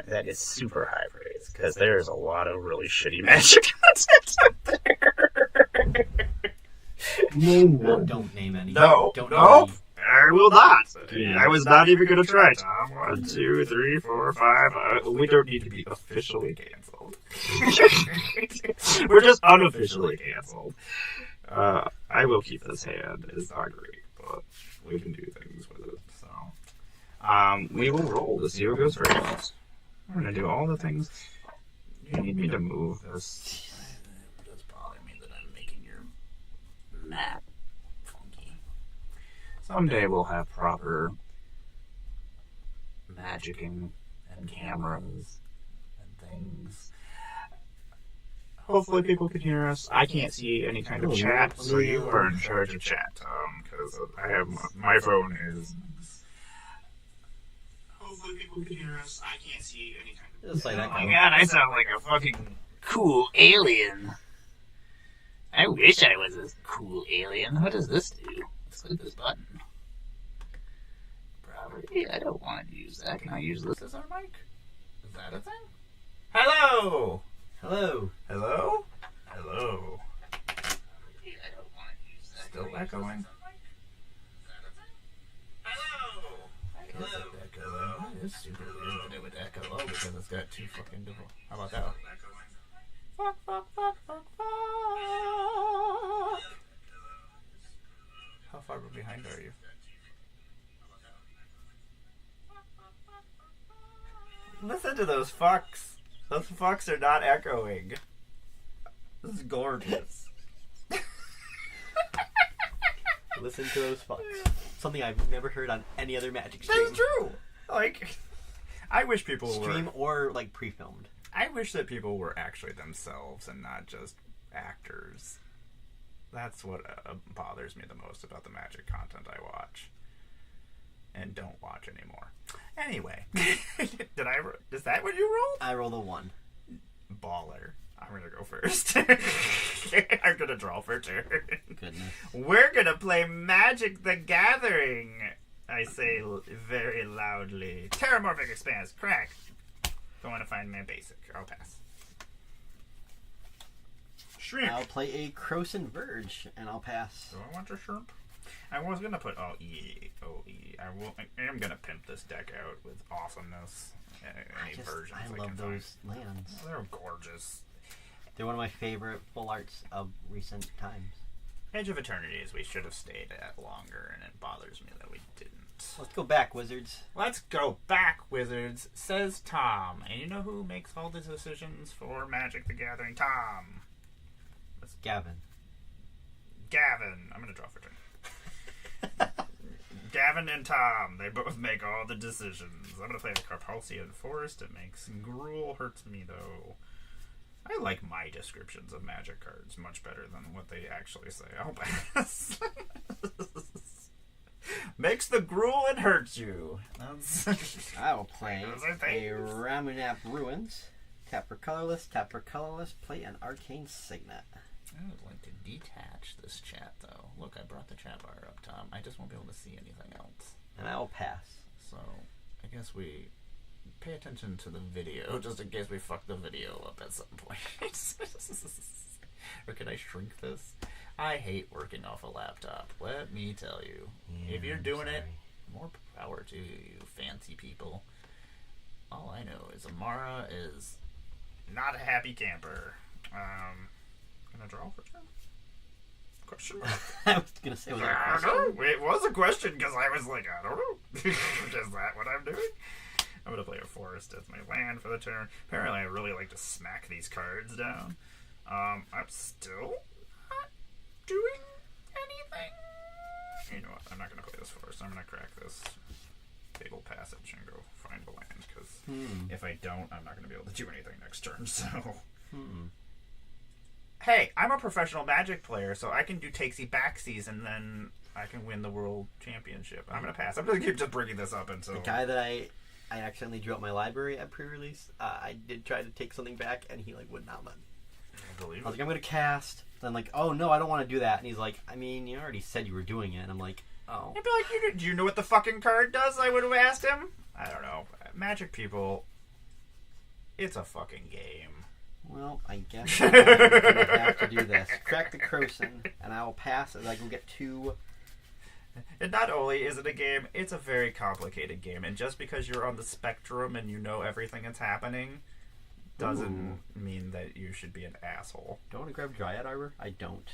that is super high praise, because there's a lot of really shitty Magic content out there. Name one. Don't name any. No, Don't nope. name I will not. Yeah. I was not even going to try, Tom. 1, 2, 3, 4, 5. We don't need to be officially canceled. We're just unofficially canceled. I will keep this hand. It's not great, but we can do things with it. So, we will roll to see who goes first. We're going to do all the things. You need me to move this. It does bother me that I'm making your map funky. Someday we'll have proper magicking and cameras and things. Hopefully people can hear us. I can't see any kind of chat, so you are in charge of chat, Tom, because I have my phone is. Hopefully people can hear us. I can't see any kind of. Just like that. Oh my god, I sound like a fucking cool alien. I wish I was a cool alien. What does this do? Let's click this button. Probably. I don't want to use that. Can I use this as our mic? Is that a thing? Hello! Hello. Hello? Hello. I don't want to use that. Still echoing? Hello! Hello. It is super weird that it would echo low because it's got two fucking different. How about that? Fuck, fuck, fuck, fuck, fuck. How far behind are you? Listen to those fucks. Those fucks are not echoing. This is gorgeous. Listen to those fucks. Something I've never heard on any other Magic stream. That's true. Like, I wish people Stream or like pre-filmed. I wish that people were actually themselves and not just actors. That's what bothers me the most about the Magic content I watch. And don't watch anymore. Anyway, is that what you rolled? I rolled a 1. Baller. I'm gonna go first. I'm gonna draw for turn. Goodness. We're gonna play Magic the Gathering. I say very loudly. Terramorphic Expanse. Crack. Don't want to find my basic. I'll pass. Shrimp. I'll play a Croson Verge, and I'll pass. Do I want a shrimp? I was gonna put OE. I am gonna pimp this deck out with awesomeness. Versions I love those lands. Oh, they're gorgeous. They're one of my favorite full arts of recent times. Edge of Eternities we should have stayed at longer, and it bothers me that we didn't. Let's go back, Wizards. Let's go back, Wizards, says Tom. And you know who makes all the decisions for Magic the Gathering? Tom. Gavin. I'm gonna draw for turn. Gavin and Tom, they both make all the decisions. I'm gonna play the Carpalcian Forest. It makes Gruul, hurts me though. I like my descriptions of Magic cards much better than what they actually say. I'll pass. Makes the Gruul and hurts you. I will play a Ramunap Ruins. Tap for colorless, play an Arcane Signet. I would like to detach this chat, though. Look, I brought the chat bar up, Tom. I just won't be able to see anything else. And I will pass. So, I guess we pay attention to the video, just in case we fuck the video up at some point. Or can I shrink this? I hate working off a laptop. Let me tell you. Yeah, if you're doing it, more power to you, fancy people. All I know is Amara is not a happy camper. Gonna draw for turn? Question mark? I was gonna say, was that a I don't know. It was a question because I was like, I don't know. Is that what I'm doing? I'm gonna play a forest as my land for the turn. Apparently, I really like to smack these cards down. I'm still not doing anything. You know what? I'm not gonna play this forest. I'm gonna crack this Fatal Passage and go find a land because if I don't, I'm not gonna be able to do anything next turn. So. Hey, I'm a professional Magic player, so I can do takesy backsies, and then I can win the world championship. I'm gonna pass. I'm gonna keep just bringing this up until the guy that I accidentally drew out my library at pre-release. I did try to take something back, and he would not let me. I was like, I'm gonna cast. Then like, oh no, I don't want to do that. And he's like, I mean, you already said you were doing it. And I'm like, oh. I'd be like, do you know what the fucking card does? I would have asked him. I don't know. Magic people It's a fucking game. Well, I guess I'm gonna have to do this. Crack the Croson, and I will pass as I go get 2. And not only is it a game, it's a very complicated game. And just because you're on the spectrum and you know everything that's happening doesn't mean that you should be an asshole. Don't want to grab Dryad Arbor? I don't.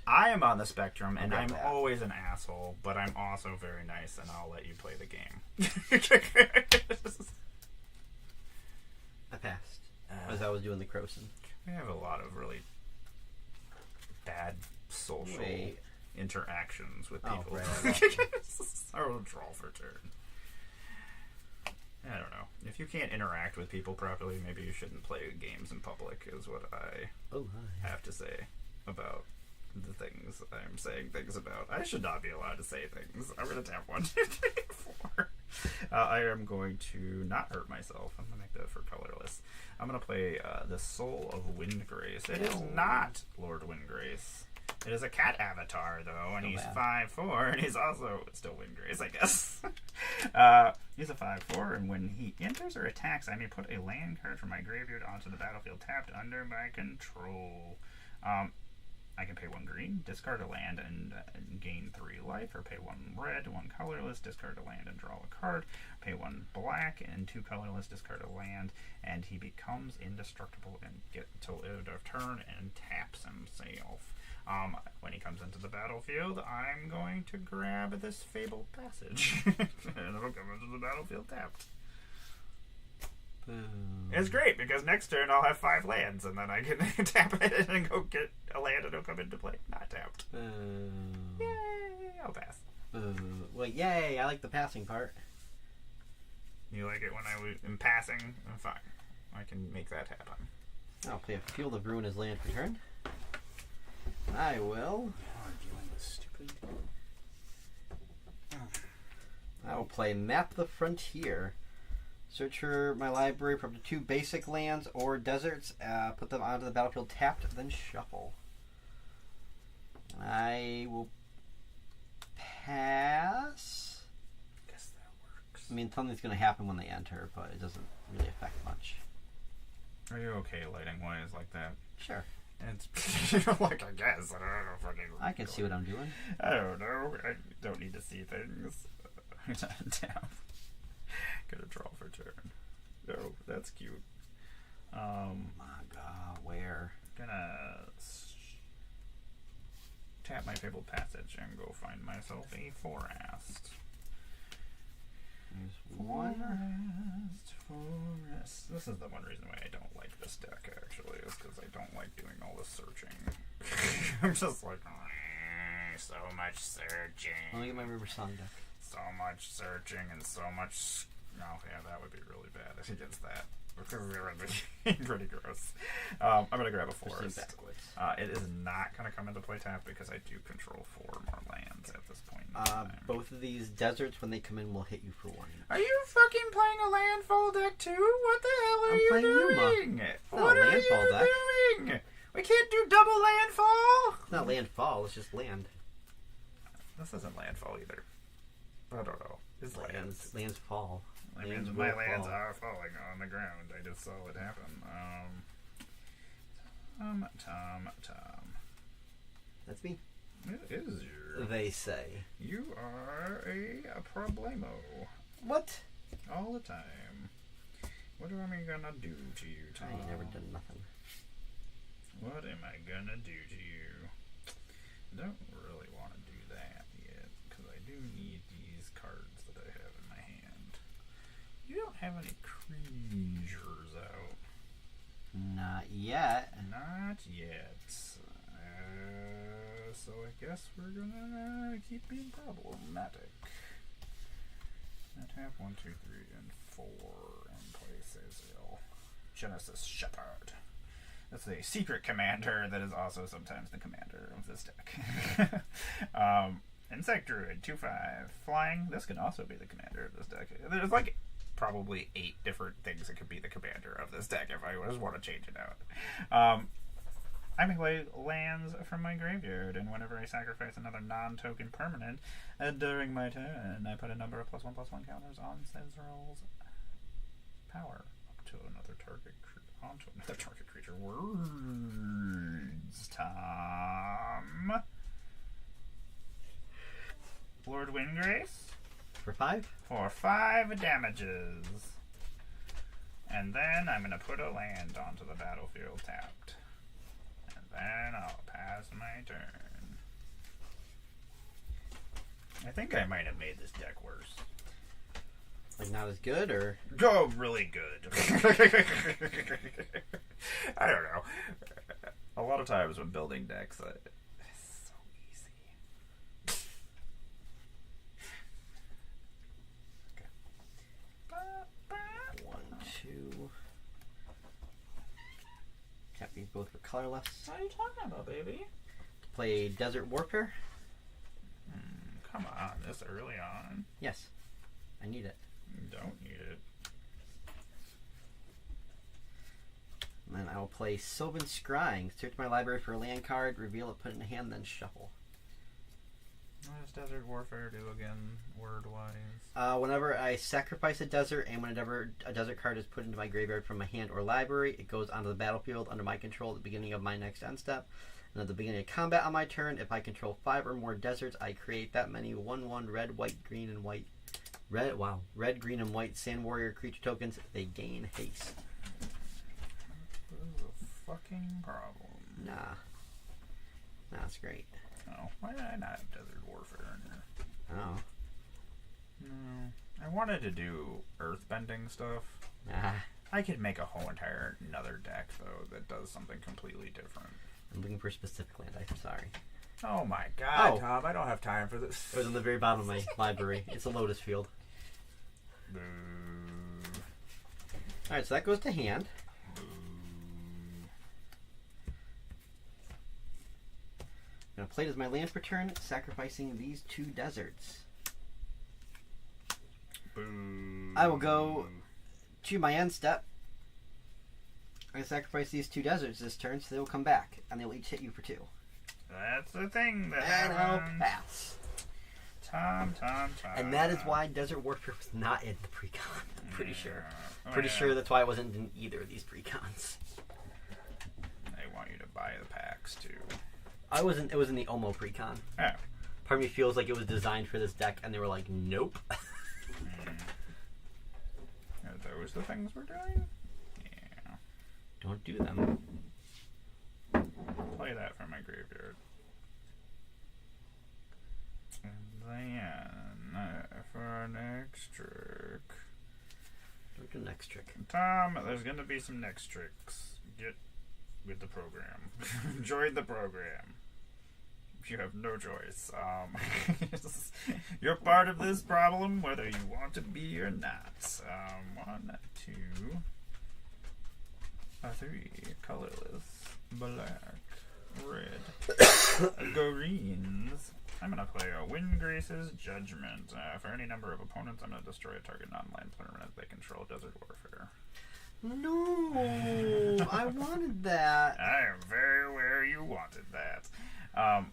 I am on the spectrum, and I'm that. always an asshole, but I'm also very nice, and I'll let you play the game. I passed. As I was doing the Croson. We have a lot of really bad social interactions with people. Right. Or draw for turn. I don't know. If you can't interact with people properly, maybe you shouldn't play games in public, is what I have to say about the things I'm saying things about. I should not be allowed to say things. I'm going to tap 1, 2, 3, 4. I am going to not hurt myself. I'm going to make that for colorless. I'm going to play the Soul of Windgrace. It is not Lord Windgrace. It is a cat avatar, though, and he's 5/4, and he's also still Windgrace, I guess. He's a 5/4, and when he enters or attacks, I may put a land card from my graveyard onto the battlefield tapped under my control. I can pay 1 green, discard a land, and gain 3 life, or pay 1 red, 1 colorless, discard a land and draw a card, pay 1 black and 2 colorless, discard a land, and he becomes indestructible and get till end of turn and taps himself. When he comes into the battlefield, I'm going to grab this Fabled Passage, and it'll come into the battlefield tapped. It's great because next turn I'll have 5 lands, and then I can tap it and go get a land and it'll come into play. Not tapped. Yay! I'll pass. Well, yay! I like the passing part. You like it when I am passing? Fine. I can make that happen. I'll play a Field of Ruin as land for turn. I will. I will play Map the Frontier. Search for my library for up to 2 basic lands or deserts. Put them onto the battlefield tapped, then shuffle. I will pass. Guess that works. I mean, something's going to happen when they enter, but it doesn't really affect much. Are you okay lighting wise like that? Sure. It's like, I guess. I don't know fucking. I can see what I'm doing. I don't know. I don't need to see things. Damn. Gonna draw for turn. Oh, that's cute. My God, where? Gonna tap my Fabled Passage and go find myself a Forest. There's one. Forest. This is the one reason why I don't like this deck, actually, is because I don't like doing all the searching. I'm just like, so much searching. Let me get my River Song deck. So much searching and so much. Oh, yeah, that would be really bad against that. Pretty gross. I'm going to grab a Forest. It is not going to come into play tap because I do control 4 more lands at this point in time. Both of these deserts, when they come in, will hit you for 1. Are you fucking playing a landfall deck too? What the hell are you doing? What are you doing? We can't do double landfall. It's not landfall, it's just land. This isn't landfall either. I don't know. It's lands. Lands fall. My lands are falling on the ground. I just saw it happen. Tom. That's me. It is you. They say. You are a problemo. What? All the time. What am I gonna do to you, Tom? I ain't never done nothing. What am I gonna do to you? I don't really want to do that yet, because I do need these cards that I have in my hand. You don't have any creatures out. Not yet. Not yet. So I guess we're gonna keep being problematic. I have 1, 2, 3, and 4 in place Azazel. Genesis Shepherd. That's a secret commander that is also sometimes the commander of this deck. Insect Druid, 2/5. Flying. This can also be the commander of this deck. There's like probably 8 different things that could be the commander of this deck if I just want to change it out. I may play lands from my graveyard, and whenever I sacrifice another non-token permanent during my turn, I put a number of +1/+1 counters on Cezral's power up to another onto another target creature. Words, Tom. Lord Windgrace. For 5? For 5 damages. And then I'm going to put a land onto the battlefield tapped. And then I'll pass my turn. I think I might have made this deck worse. Like not as good, or? Oh, really good. I don't know. A lot of times when building decks, it's so easy. Okay. 1, 2. Tap these both for colorless. What are you talking about, baby? Play Desert Warfare. Come on, this early on. Yes, I need it. You don't need it. And then I will play Sylvan Scrying. Search my library for a land card, reveal it, put it in a hand, then shuffle. What does Desert Warfare do again, word-wise? Whenever I sacrifice a desert, and whenever a desert card is put into my graveyard from my hand or library, it goes onto the battlefield under my control at the beginning of my next end step. And at the beginning of combat on my turn, if I control 5 or more deserts, I create that many 1/1 red, white, green, and white. Red, green, and white Sand Warrior creature tokens. They gain haste. This is a fucking problem. Nah, that's great. Oh, why did I not have Desert Warfare in here? Oh, No. I wanted to do earthbending stuff. ah. I could make a whole entire another deck, though, that does something completely different. I'm looking for a specific land. I'm sorry. Oh my god, Oh. Tom, I don't have time for this. It was on the very bottom of my library. It's a Lotus Field. Boo. Alright, so that goes to hand. Boo. I'm going to play it as my land per turn, sacrificing these 2 deserts. Boo. I will go to my end step. I'm going to sacrifice these 2 deserts this turn, so they will come back, and they'll each hit you for 2. That's the thing that And I'll happens. pass. Tom. And that is why Desert Warfare was not in the pre-con. I'm pretty sure. Pretty yeah. sure that's why it wasn't in either of these pre-cons. They want you to buy the packs, too. It was in the Omo pre-con. Oh. Part of me feels like it was designed for this deck, and they were like, nope. Are those the things we're doing? Yeah. Don't do them. Play that from my graveyard. And then, for our next trick... Don't do next trick. Tom, there's gonna be some next tricks. Get with the program. Join the program. You have no choice. You're part of this problem, whether you want to be or not. 1, 2, 3, colorless, black, red, greens. I'm gonna play a Windgrace's Judgment. For any number of opponents, I'm gonna destroy a target non-land permanent they control. Desert Warfare. No, I wanted that. I am very aware you wanted that. I'm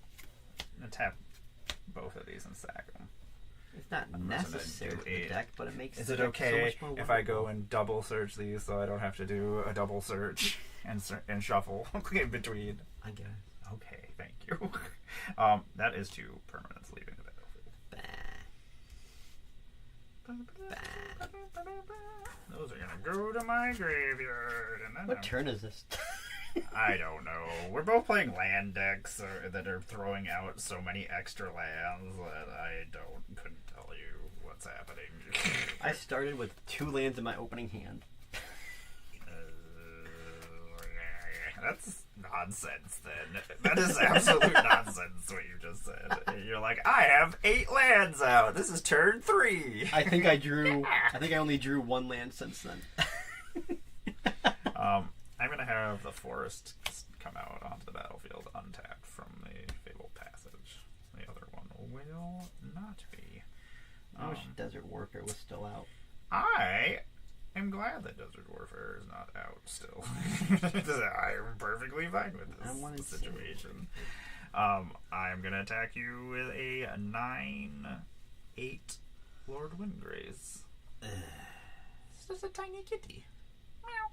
gonna tap both of these and sack them. It's not I'm necessary for the deck, but it makes Is the it deck okay so much more if I go wonderful. and double search these so I don't have to do a double search and shuffle in between? I guess. Okay, thank you. That is 2 permanents leaving the battlefield. Those are gonna go to my graveyard. And then What turn is this? I don't know. We're both playing land decks that are throwing out so many extra lands that I couldn't tell you what's happening. I started with 2 lands in my opening hand. That's nonsense then. That is absolute nonsense what you just said. You're like, I have 8 lands out. This is turn 3. I think I only drew 1 land since then. I'm going to have the forest come out onto the battlefield untapped from the Fabled Passage. The other one will not be. I wish Desert Warfare was still out. I am glad that Desert Warfare is not out still. I'm perfectly fine with this situation. I'm going to attack you with a 9/8 Lord Windgrace. It's just a tiny kitty. Meow.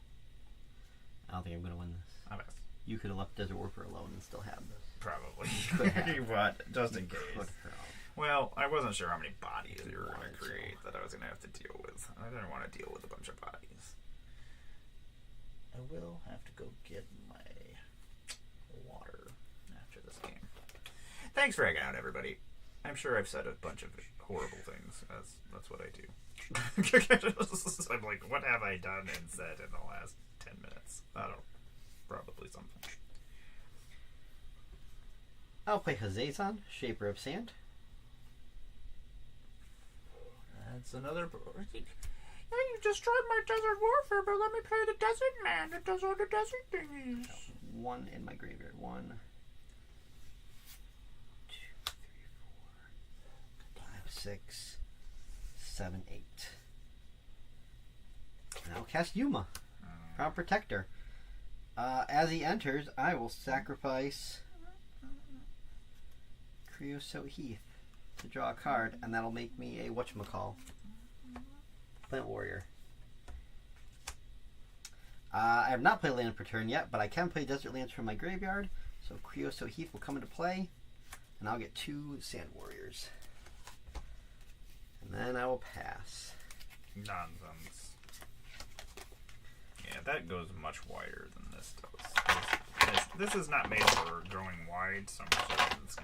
I don't think I'm going to win this. I guess. You could have left Desert Warfare alone and still have this. Probably. Could have. But just in case. Could have. Well, I wasn't sure how many bodies you were going to create that I was going to have to deal with. I didn't want to deal with a bunch of bodies. I will have to go get my water after this game. Thanks for hanging out, everybody. I'm sure I've said a bunch of horrible things, as that's what I do. I'm like, what have I done and said in the last 10 minutes? I don't know. Probably something. I'll play Hazazon, Shaper of Sand. That's another... Yeah, you destroyed my Desert Warfare, but let me play the Desert Man that does all the desert thingies. 1 in my graveyard. 1, 2, 3, 4, 5, 6, 7, 8. And I'll cast Yuma, Crown Protector. As he enters, I will sacrifice Creosote Heath to draw a card, and that'll make me a whatchamacall. Flint Warrior. I have not played Land per turn yet, but I can play Desert Lands from my graveyard, so Creosote Heath will come into play, and I'll get 2 Sand Warriors. And then I will pass. Nonsense. Yeah, that goes much wider than this does. This is not made for going wide so much as it's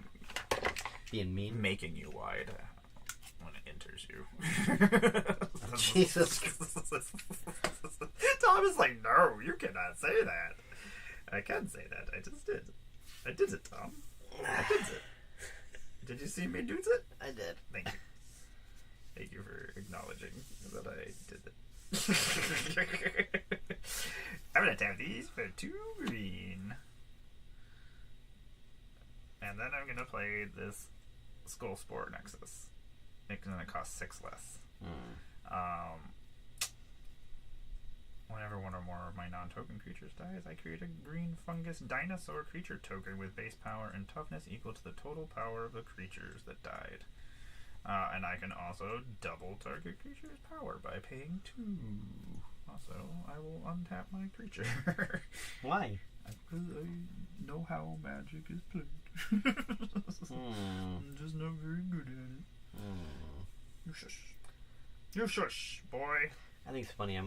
Being mean. making you wide when it enters you. Jesus. Tom is like, no, you cannot say that. I can say that. I just did. I did it, Tom. I did it. Did you see me do it? I did. Thank you. Thank you for acknowledging that I did it. I'm gonna tap these for 2 green. And then I'm gonna play this Skull Spore Nexus. It's gonna cost 6 less. Whenever one or more of my non-token creatures dies, I create a green fungus dinosaur creature token with base power and toughness equal to the total power of the creatures that died. And I can also double target creature's power by paying 2. Also, I will untap my creature. Why? Because I know how magic is played. I'm just not very good at it. You shush. You shush, boy. I think it's funny.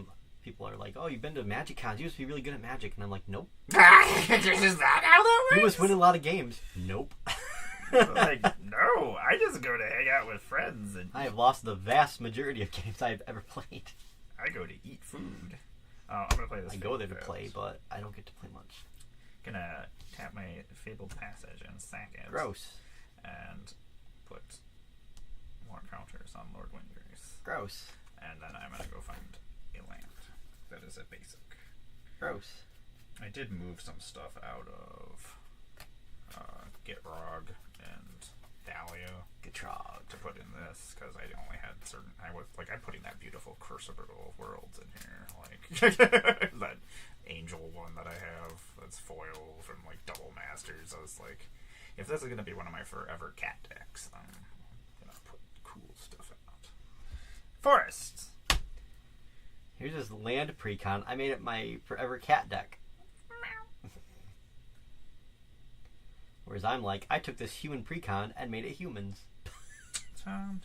People are like, "Oh, you've been to Magic Cons. You must be really good at Magic." And I'm like, "Nope." Is that how that works? You must win a lot of games. Nope. Like, no, I just go to hang out with friends. And I have lost the vast majority of games I've ever played. I go to eat food. I'm going to play this. I go there to play, but I don't get to play much. Gonna tap my Fabled Passage and sack it. Gross. And put more counters on Lord Windgrace. Gross. And then I'm gonna go find a land that is a basic. Gross. I did move some stuff out of Gitrog and Dahlia. Gitrog. To put in this, because I only had certain. I'm putting that beautiful Crucible Worlds in here, like that Angel one that I have that's foil from like Double Masters. I was like, if this is gonna be one of my forever cat decks, I'm gonna put cool stuff out. Forests. Here's this land precon. I made it my forever cat deck. Whereas I'm like, I took this human precon and made it humans. Tommy.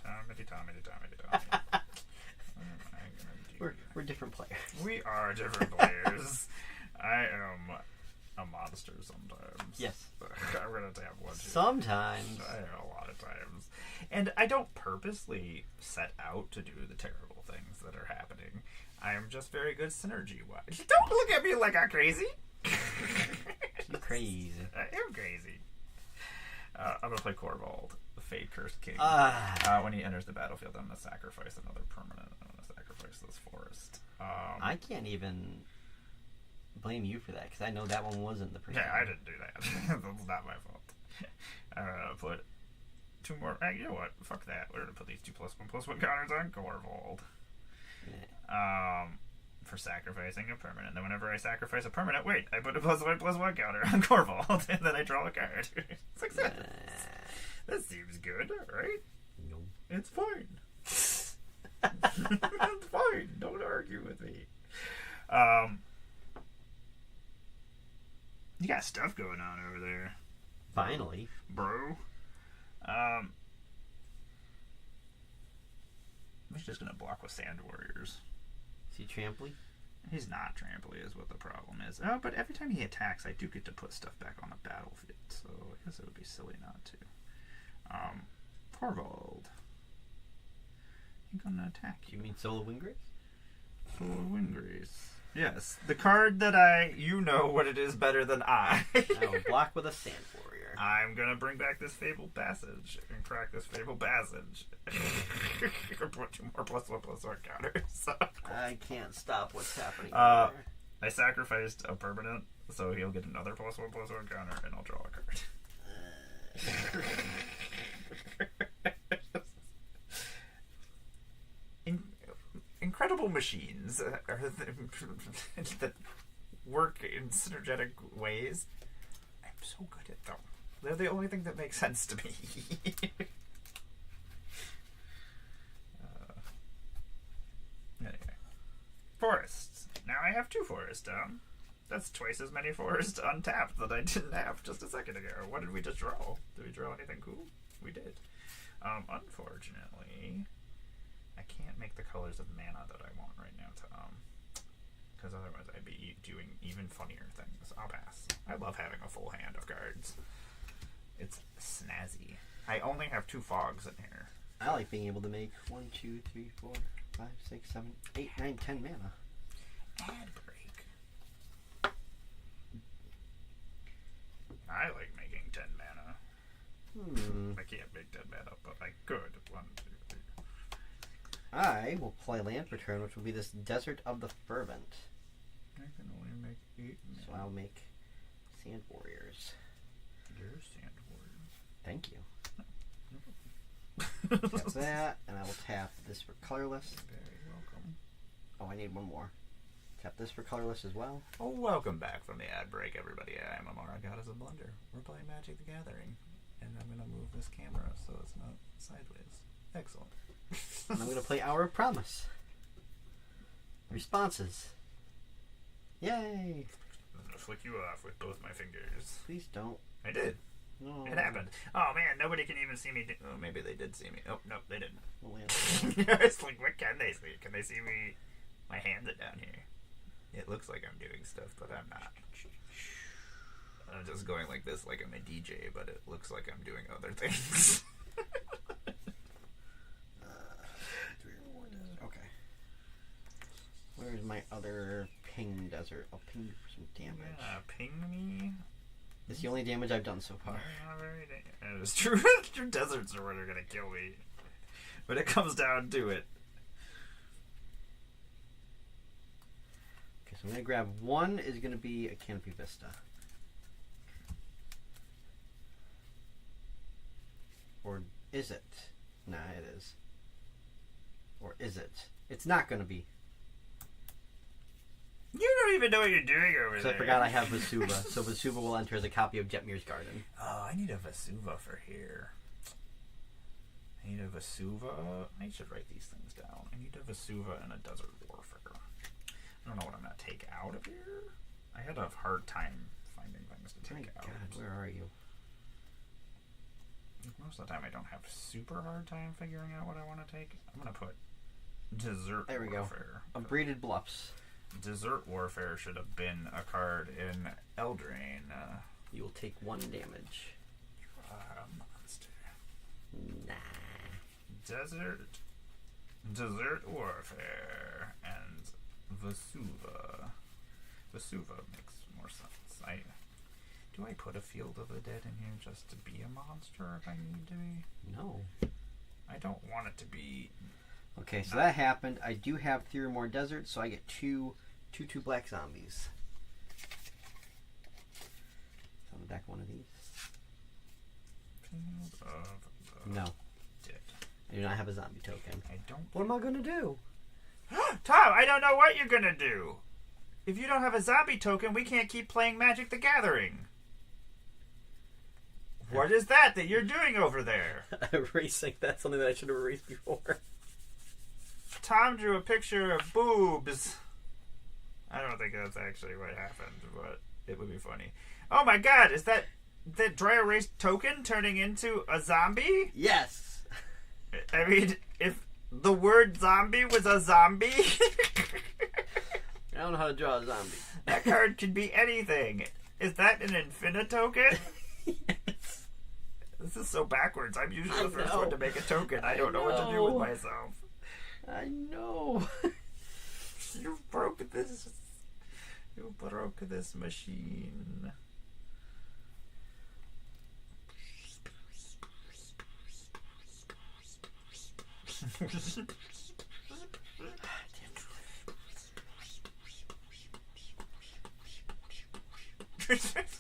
We're different players. We are different players. I am a monster sometimes. Yes. I'm gonna tap one. Sometimes. I am a lot of times. And I don't purposely set out to do the terrible things that are happening. I am just very good synergy-wise. Don't look at me like I'm crazy. You're crazy. I am crazy. I'm gonna play Corvald, the Fade Cursed King. When he enters the battlefield, I'm gonna sacrifice another permanent. I'm gonna sacrifice this forest. I can't even blame you for that because I know that one wasn't the person. Yeah, I didn't do that. That's not my fault. I'm gonna put 2 more. You know what? Fuck that. We're gonna put these 2+1/+1 counters on Corvald. Yeah. For sacrificing a permanent. Then whenever I sacrifice a permanent, wait, I put a +1/+1 counter on Corvald, and then I draw a card. Success. That seems good, right? No. It's fine. It's fine. Don't argue with me. You got stuff going on over there. Finally. Bro. He's just gonna block with Sand Warriors. Is he tramply? He's not tramply is what the problem is. Oh, but every time he attacks, I do get to put stuff back on the battlefield, so I guess it would be silly not to. Torvald. He's gonna attack you. You mean Solar Windgrace? Solar Windgrace. Yes, the card that you know what it is better than I. I will block with a Sand Warrior. I'm gonna bring back this Fabled Passage and crack this Fabled Passage. Put 2 more +1/+1 counters. I can't stop what's happening. I sacrificed a permanent, so he'll get another +1/+1 counter, and I'll draw a card. Incredible machines that work in synergetic ways. I'm so good at them. They're the only thing that makes sense to me. Anyway. Forests. Now I have 2 forests down. That's twice as many forests untapped that I didn't have just a second ago. What did we just draw? Did we draw anything cool? We did. Unfortunately, I can't make the colors of mana that I want right now to because otherwise I'd be doing even funnier things. I'll pass. I love having a full hand of cards. It's snazzy. I only have 2 fogs in here. I like being able to make 1, 2, 3, 4, 5, 6, 7, 8, 9, 10 mana. Ad break. I like making 10 mana. I can't make 10 mana, but I could. 1, 2, 3. I will play land for turn, which will be this Desert of the Fervent. I can only make 8 mana. So I'll make Sand Warriors. Your Sand Warriors. Thank you. Tap that, and I will tap this for colorless. Very welcome. Oh, I need one more. Tap this for colorless as well. Oh, welcome back from the ad break, everybody. I'm Amara, Goddess of Blunder. We're playing Magic the Gathering, and I'm going to move this camera so it's not sideways. Excellent. And I'm going to play Hour of Promise. Responses. Yay! I'm going to flick you off with both my fingers. Please don't. I did. No. It happened. Oh man, nobody can even see me. Oh, maybe they did see me. Oh, no, they didn't. No land. It's like, what can they see? Can they see me? My hands are down here. It looks like I'm doing stuff, but I'm not. I'm just going like this, like I'm a DJ, but it looks like I'm doing other things. 3 or 4 desert. Okay. Where's my other ping desert? I'll ping you for some damage. Yeah, ping me. It's the only damage I've done so far. Not very it's true. Your deserts are what are gonna kill me. But it comes down to it. Okay, so I'm gonna grab 1 is gonna be a Canopy Vista. Or is it? Nah, it is. Or is it? It's not gonna be. You don't even know what you're doing over there. I forgot I have Vesuva, so Vesuva will enter as a copy of Jetmir's Garden. Oh, I need a Vesuva for here. I need a Vesuva. I should write these things down. I need a Vesuva and a Desert Warfare. I don't know what I'm going to take out of here. I had a hard time finding things to take out. God, where are you? Most of the time I don't have super hard time figuring out what I want to take. I'm going to put Desert There we Warfare. go. Abraded Bluffs. Desert Warfare should have been a card in Eldraine. You will take 1 damage. Monster. Nah. Desert Warfare and Vesuva. Vesuva makes more sense. Do I put a Field of the Dead in here just to be a monster if I need to be? No. I don't want it to be. Okay, so that happened. I do have 3 or more deserts, so I get 2 black zombies. So I'm gonna back 1 of these. Field of the No. Dead. I do not have a zombie token. I don't. What am I gonna do? Tom, I don't know what you're gonna do. If you don't have a zombie token, we can't keep playing Magic the Gathering. What is that you're doing over there? Erasing. That's something that I should have erased before. Tom drew a picture of boobs. I don't think that's actually what happened, but It would be funny. Oh my god, is that dry erase token turning into a zombie? Yes. I mean, if the word zombie was a zombie, I don't know how to draw a zombie. that card could be anything. Is that an Infinitoken? Yes. This is so backwards. I'm usually the first know. one to make a token. I don't know what to do with myself. I know. You broke this. You broke this machine.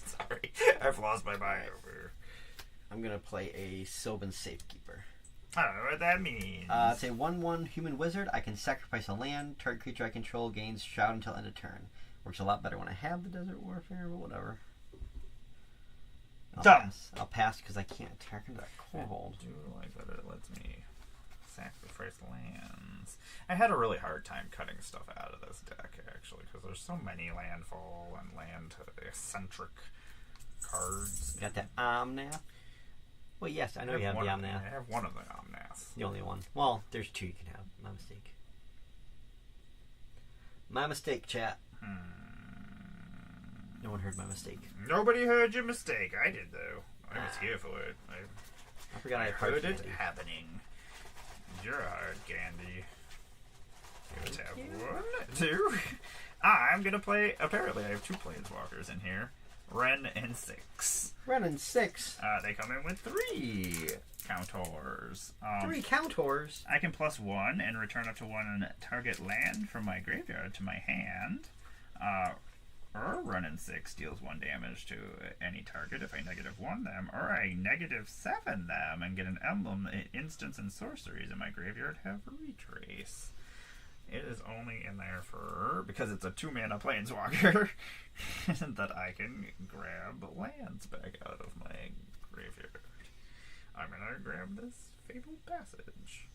Sorry, I've lost my mind over. I'm gonna play a Sylvan Safekeeper. I don't know what that means. It's a 1/1 human wizard. I can sacrifice a land. Target creature I control gains Shroud until end of turn. Works a lot better when I have the Desert Warfare, but whatever. I'll pass because I can't attack into that Corehold. I do like that it lets me sacrifice lands. I had a really hard time cutting stuff out of this deck, actually, because there's so many landfall and land-eccentric cards. You got that Omnath? Well, yes, I know you have the Omnath. I have one of the Omnaths. The only one. Well, there's two you can have. My mistake. My mistake, chat. No one heard my mistake. Nobody heard your mistake. I did, though. I was here for it. I forgot I heard had it happening. You're a hard candy. You have one, two. I'm gonna play. Apparently, I have 2 planeswalkers in here. Ren and 6. Ren and 6. They come in with 3 counters. 3 counters. I can +1 and return up to 1 target land from my graveyard to my hand. Or Ren and 6 deals 1 damage to any target if I -1 them, or I -7 them and get an emblem. Instants and sorceries in my graveyard have retrace. It is only in there because it's a 2-mana planeswalker that I can grab lands back out of my graveyard. I'm gonna grab this Fabled Passage.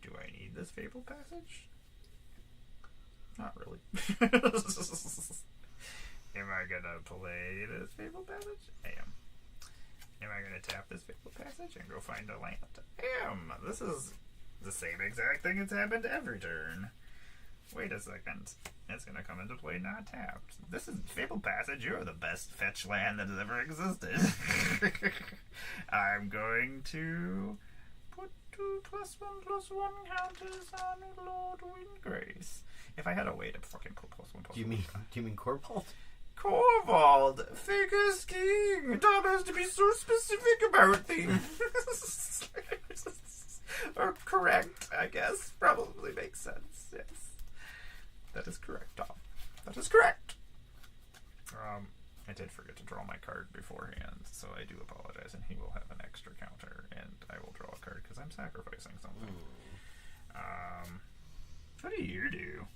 Do I need this Fabled Passage? Not really. Am I gonna play this Fabled Passage? I am. Am I gonna tap this Fabled Passage and go find a land? I am. This is the same exact thing that's happened every turn. Wait a second. It's gonna come into play not tapped. This is Fabled Passage. You're the best fetch land that has ever existed. I'm going to put 2+1/+1 counters on Lord Windgrace. If I had a way to fucking put +1/+1. Do you mean Corvold? Corvold! Figure skiing! Tom has to be so specific about things. Or correct, I guess. Probably makes sense, yes. That is correct, Tom. That is correct. I did forget to draw my card beforehand, so I do apologize, and he will have an extra counter, and I will draw a card because I'm sacrificing something. What do you do?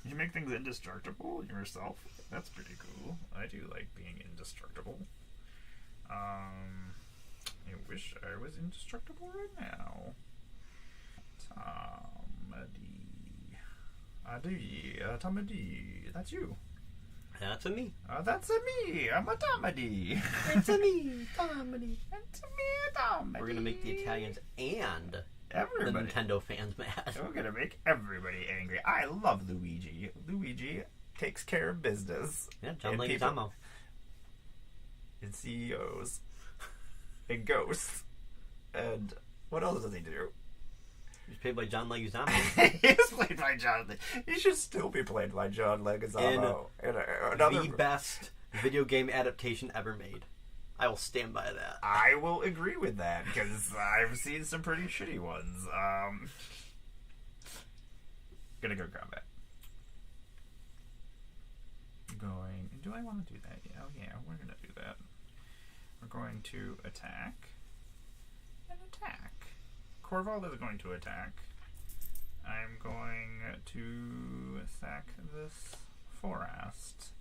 You make things indestructible yourself? That's pretty cool. I do like being indestructible. I wish I was indestructible right now. Tomady. That's you. That's a me. That's a me. I'm a Tomady. It's a me, Tomady. It's a me, Tomady. We're gonna make the Italians and everybody. the Nintendo fans mad. We're gonna make everybody angry. I love Luigi. Luigi takes care of business. Yeah, John Leguizamo. And CEOs. And ghosts. And what else does he do? He's played by John Leguizamo. He is played by John. He should still be played by John Leguizamo. The best video game adaptation ever made. I will stand by that. I will agree with that because I've seen some pretty shitty ones. Gonna go combat. Do I want to do that? Oh yeah, we're gonna do that. We're going to attack. Corvold is going to attack. I'm going to sack this forest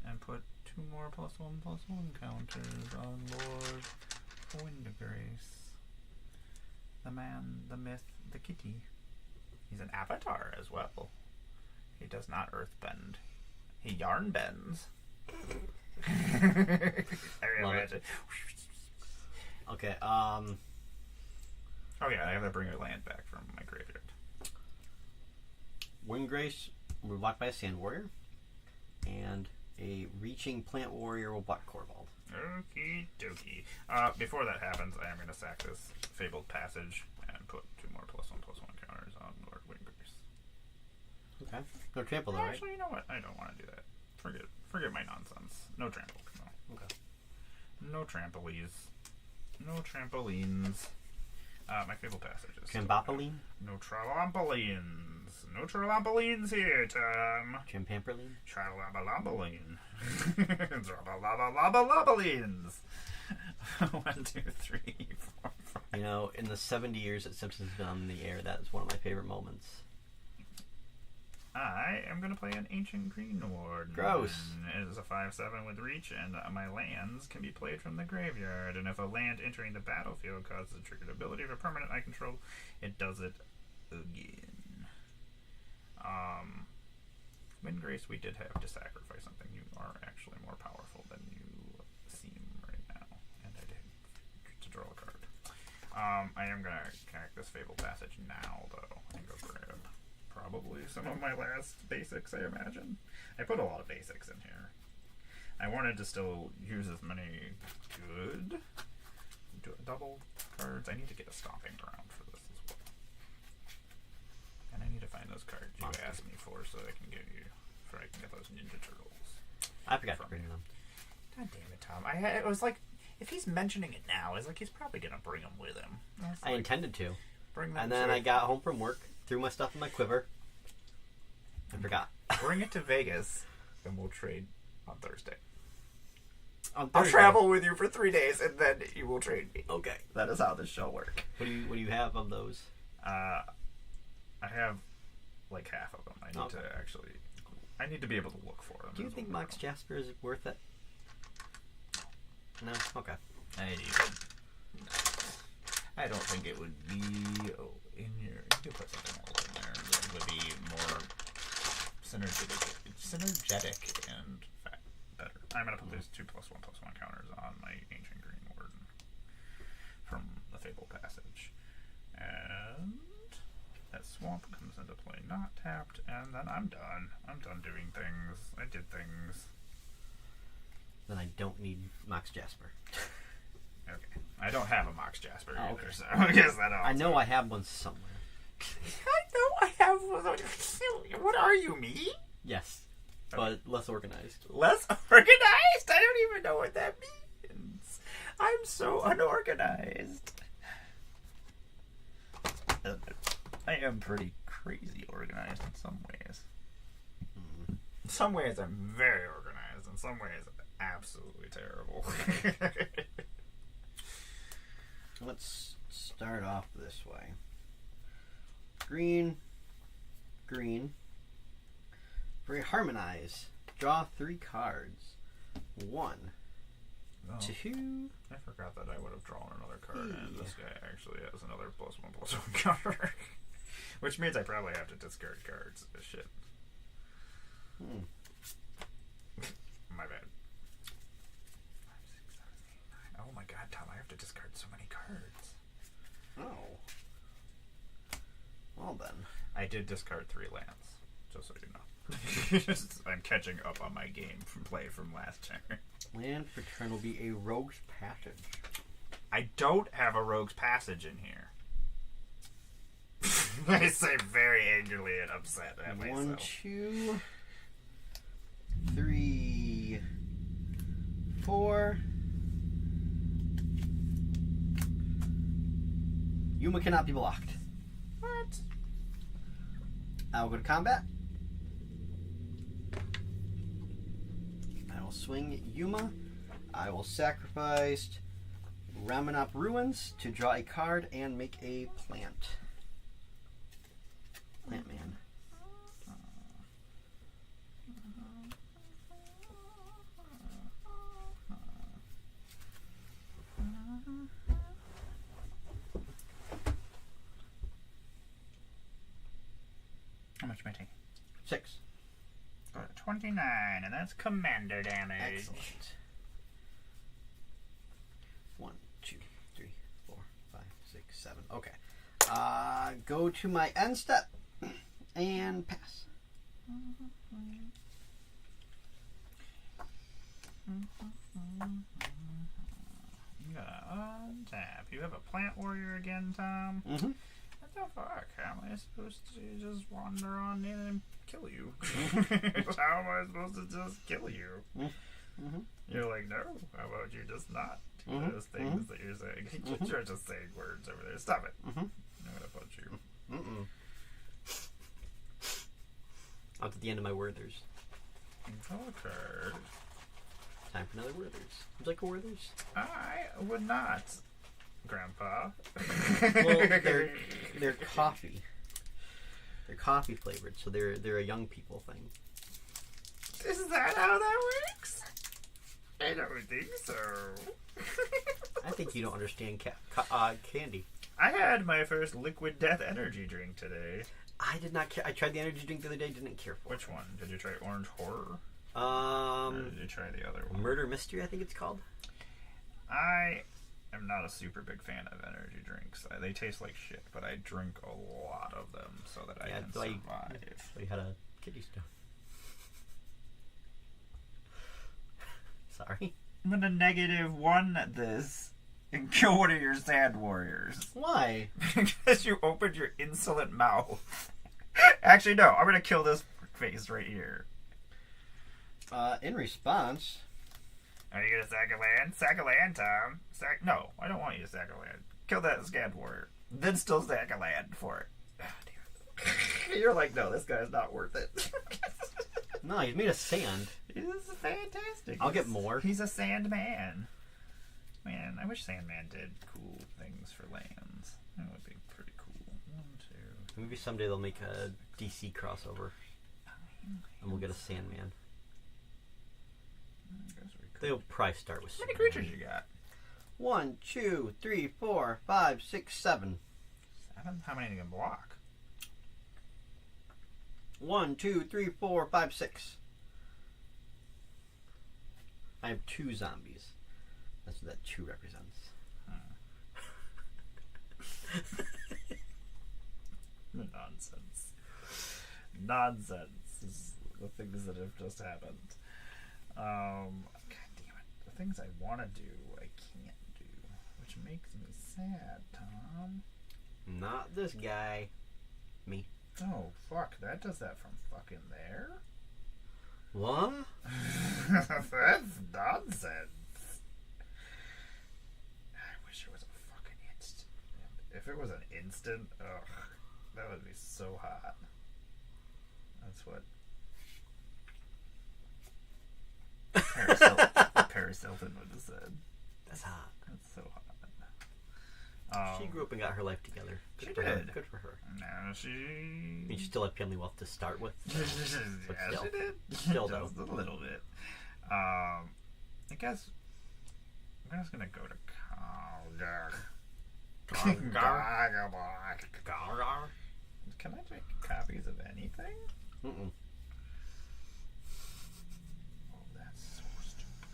and put 2 more +1/+1 counters on Lord Windgrace. The man, the myth, the kitty. He's an avatar as well. He does not earthbend. He yarn bends. Love it. Okay, Oh yeah, I have to bring a land back from my graveyard. Windgrace will be blocked by a Sand Warrior, and a Reaching Plant Warrior will block Corvold. Okie dokie. Before that happens, I am going to sack this Fabled Passage and put 2 more +1/+1 counters on Lord Windgrace. Okay. No trample though, right? Actually, you know what? I don't want to do that. Forget my nonsense. No trample. No. Okay. No trampolies. No trampolines. My Fabled Passages. Trampoline? No trampolines. No trampolines here, Tom. Trampamperline? Tralabalambaline. Tralabalabalabalines. 1, 2, 3, 4, 5. You know, in the 70 years that Simpsons has been on the air, that is one of my favorite moments. I am going to play an Ancient Green Warden. Gross. It is a 5/7 with reach, and my lands can be played from the graveyard. And if a land entering the battlefield causes a triggered ability of a permanent I control, it does it again. Windgrace, we did have to sacrifice something. You are actually more powerful than you seem right now. And I did to draw a card. I am going to connect this Fabled Passage now, though, and go grab probably some of my last basics, I imagine. I put a lot of basics in here. I wanted to still use as many good double cards. I need to get a stomping ground for this as well. And I need to find those cards you asked me for so I can get those Ninja Turtles. I forgot to bring them. God damn it, Tom. It was like, if he's mentioning it now, it's like he's probably going to bring them with him. I intended to. Bring them and then I got home from work, threw my stuff in my quiver, and forgot. Bring it to Vegas, and we'll trade on Thursday. On I'll Thursday. travel with you for 3 days, and then you will trade me. Okay. That is how this show works. What do you have of those? I have like half of them. I need to be able to look for them. Do you think Mox Jasper is worth it? No? Okay. I don't think it would be in your... You could put something else in there that would be more synergetic and better. I'm going to put these 2 +1/+1 counters on my Ancient Green Warden from the Fabled Passage. And that Swamp comes into play not tapped, and then I'm done. I'm done doing things. I did things. Then I don't need Mox Jasper. Okay. I don't have a Mox Jasper either, okay. so I guess that also... I know I have one somewhere. I know I have one. What are you, me? Yes. Okay. But less organized. Less organized? I don't even know what that means. I'm so unorganized. I am pretty crazy organized in some ways. In some ways I'm very organized. In some ways I'm absolutely terrible. Let's start off this way. Green. Harmonize. Draw 3 cards. 1. Oh, 2. I forgot that I would have drawn another card, and this guy actually has another +1/+1 counter. Which means I probably have to discard cards. Shit. My bad. 5, 6, 7, 8, 9. Oh my god, Tom, I have to discard so many cards. Oh. Well then. I did discard 3 lands, just so you know. I'm catching up on my game from play from last turn. Land for turn will be a Rogue's Passage. I don't have a Rogue's Passage in here. I say very angrily and upset at myself. 1, 2, 3, 4. Yuma cannot be blocked. What? I will go to combat. I will swing Yuma. I will sacrifice Ramanop Ruins to draw a card and make a plant. Plant man. How much am I taking? 6. Go to 29, and that's commander damage. Excellent. 1, 2, 3, 4, 5, 6, 7. Okay. Go to my end step and pass. You gotta untap. You have a plant warrior again, Tom? Mm-hmm. What the fuck? How am I supposed to just wander on in and kill you? How am I supposed to just kill you? Mm-hmm. You're like, no. How about you just not do those things that you're saying? You're just saying words over there. Stop it. I'm gonna punch you. Out at the end of my Werthers. Okay. Time for another Werthers. Would you like a Werthers? I would not, Grandpa. Well, they're coffee. They're coffee flavored, so they're a young people thing. Is that how that works? I don't think so. I think you don't understand candy. I had my first liquid death energy drink today. I did not care. I tried the energy drink the other day. Didn't care for it. Which one? Did you try Orange Horror? Or did you try the other one? Murder Mystery, I think it's called. I am not a super big fan of energy drinks. They taste like shit, but I drink a lot of them so that I can survive. So you had a kidney stone. Sorry. I'm gonna -1 this and kill one of your sand warriors. Why? Because you opened your insolent mouth. Actually, no. I'm gonna kill this face right here. In response... Are you gonna sack a land? Sack a land, Tom. No, I don't want you to sack a land. Kill that sand warrior. Then still sack a land for it. Oh, damn it. You're like, no, this guy's not worth it. No, he's made of sand. He's fantastic. I'll get more. He's a sand man. Man, I wish Sandman did cool things for lands. That would be pretty cool. 1, 2. Maybe someday they'll make a DC crossover. And we'll get a Sandman. They'll probably start with How many Superman. creatures you got? 1, 2, 3, 4, 5, 6, 7. 7? How many can block? 1, 2, 3, 4, 5, 6. I have 2 zombies. That's what that 2 represents. Nonsense. Nonsense is the things that have just happened. God damn it. The things I want to do, I can't do. Which makes me sad, Tom. Not this guy. Me. Oh, fuck. That does that from fucking there? What? That's nonsense. I wish it was a fucking instant. If it was an instant, ugh, that would be so hot. That's what Paris Hilton would have said. That's hot. That's so hot. She grew up and got her life together. Good She for her. did. Good for her. No, she. I mean, she still had family wealth to start with. Yeah, still. she did. Still, though. Just a little bit. I guess I'm just gonna go to Can I make copies of anything? Mm-mm. Oh, that's so stupid.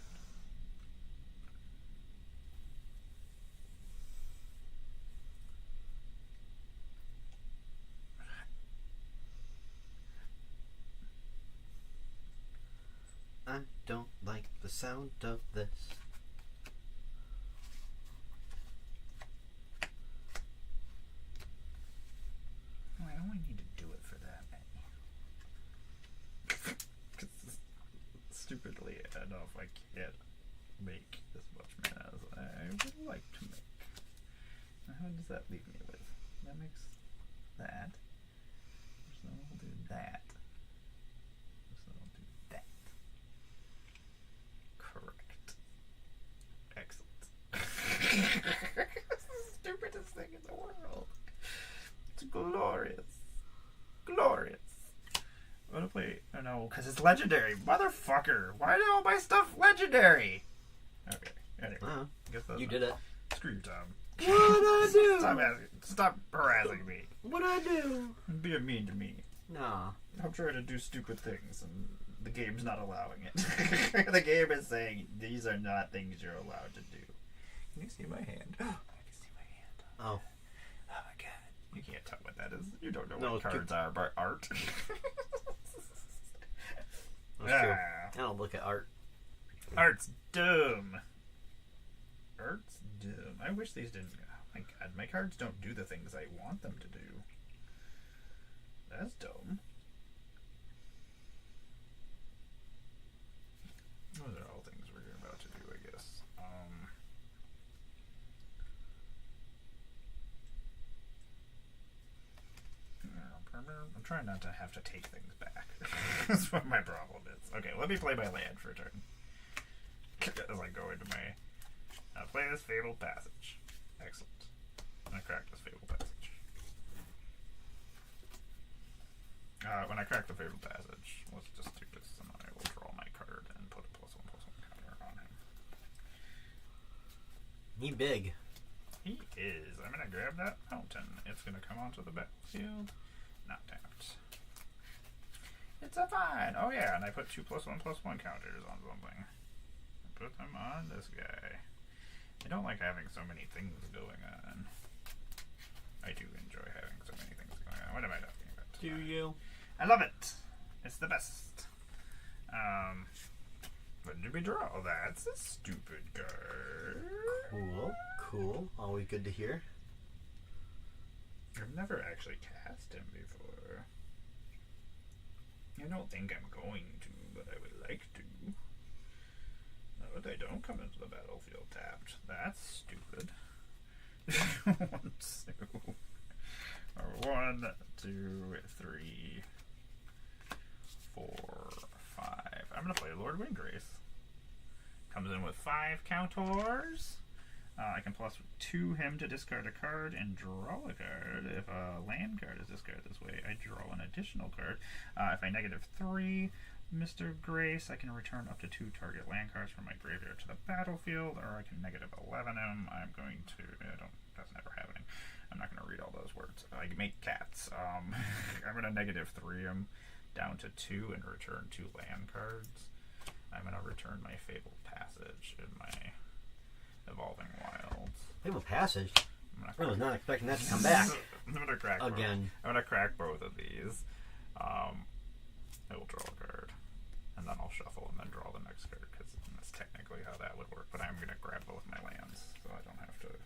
I don't like the sound of this. I only need to do it for that many. Because stupidly enough, I can't make as much mana as I would like to make. Now, how does that leave me with? That makes that. So we'll do that. So we'll do that. Correct. Excellent. It's the stupidest thing in the world. It's glorious. Glorious. I'm gonna play. Oh no, because it's legendary. Motherfucker. Why did all my stuff legendary? Okay. Anyway. Guess that's You did it. Screw you, Tom. What did I do? Stop harassing me. What did I do? And being mean to me. Nah. I'm trying to do stupid things and The game's not allowing it. The game is saying these are not things you're allowed to do. Can you see my hand? I can see my hand. Oh. Oh my god. You can't tell what that is. You don't know No, what cards are, but art. That's true. I don't look at art. Art's dumb. Art's dumb. I wish these didn't. Oh my god, my cards don't do the things I want them to do. That's dumb. Those are all things we're about to do, I guess. I'm trying not to have to take things back. That's what my problem is. Okay, let me play my land for a turn. As I go into my... I'll play this Fabled Passage. Excellent. I'm going to crack this Fabled Passage. When I crack the Fabled Passage, let's just do this, and I will draw my card and put a +1/+1 counter on him. He big. He is. I'm going to grab that mountain. It's going to come onto the battlefield. Not tapped. It's a fine. Oh yeah, and I put 2 +1/+1 counters on something. I put them on this guy. I don't like having so many things going on. I do enjoy having so many things going on. What am I talking about? Do you? I love it. It's the best. When did we draw? Oh, that's a stupid card. Cool. Always good to hear. I've never actually cast him before. I don't think I'm going to, but I would like to. No, they don't come into the battlefield tapped. That's stupid. 1, 2, 3, 4, 5. I'm gonna play Lord Windgrace. Comes in with 5 counters. I can +2 him to discard a card and draw a card. If a land card is discarded this way, I draw an additional card. If I -3 Mr. Grace, I can return up to 2 target land cards from my graveyard to the battlefield, or I can -11 him. I'm going to... that's never happening. I'm not going to read all those words. I can make cats. I'm going to -3 him down to 2 and return 2 land cards. I'm going to return my Fabled Passage in my Evolving Wilds. Fabled Passage? I was not expecting that to come back. I'm going to crack again. I'm going to crack both of these. I will draw a card, and then I'll shuffle and then draw the next card, because that's technically how that would work. But I'm going to grab both my lands, so I don't have to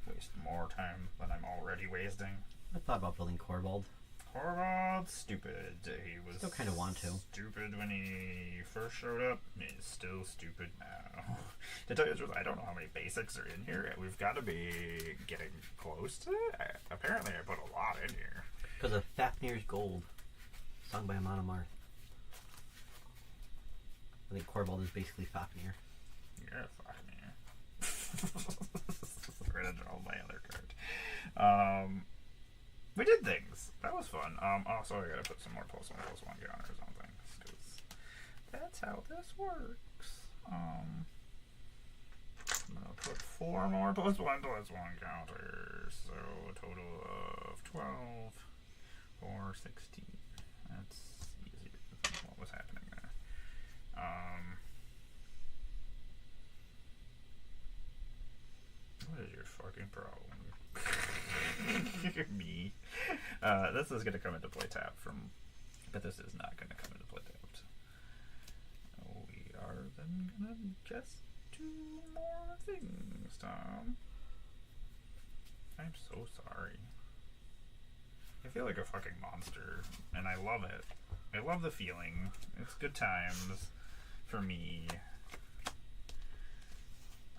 waste more time than I'm already wasting. I thought about building Corvold. Corvold, stupid. He was still kind of want to. Stupid when he first showed up. He's still stupid now. To tell you the truth, I don't know how many basics are in here. We've got to be getting close to it. Apparently, I put a lot in here. Because of Fafnir's Gold, sung by Amon Amarth. I think Corvold is basically Fafnir. Yeah, Fafnir. We're gonna draw my other card. We did things. That was fun. Also, I gotta put some more +1/+1 counters on things, because that's how this works. I'm gonna put 4 more +1/+1 counters, so a total of 12, 4, 16. That's easier to think what was happening there. What is your fucking problem? Me. This is going to come into play tapped but this is not going to come into play tapped. We are then going to just 2 more things, Tom. I'm so sorry. I feel like a fucking monster, and I love it. I love the feeling. It's good times for me.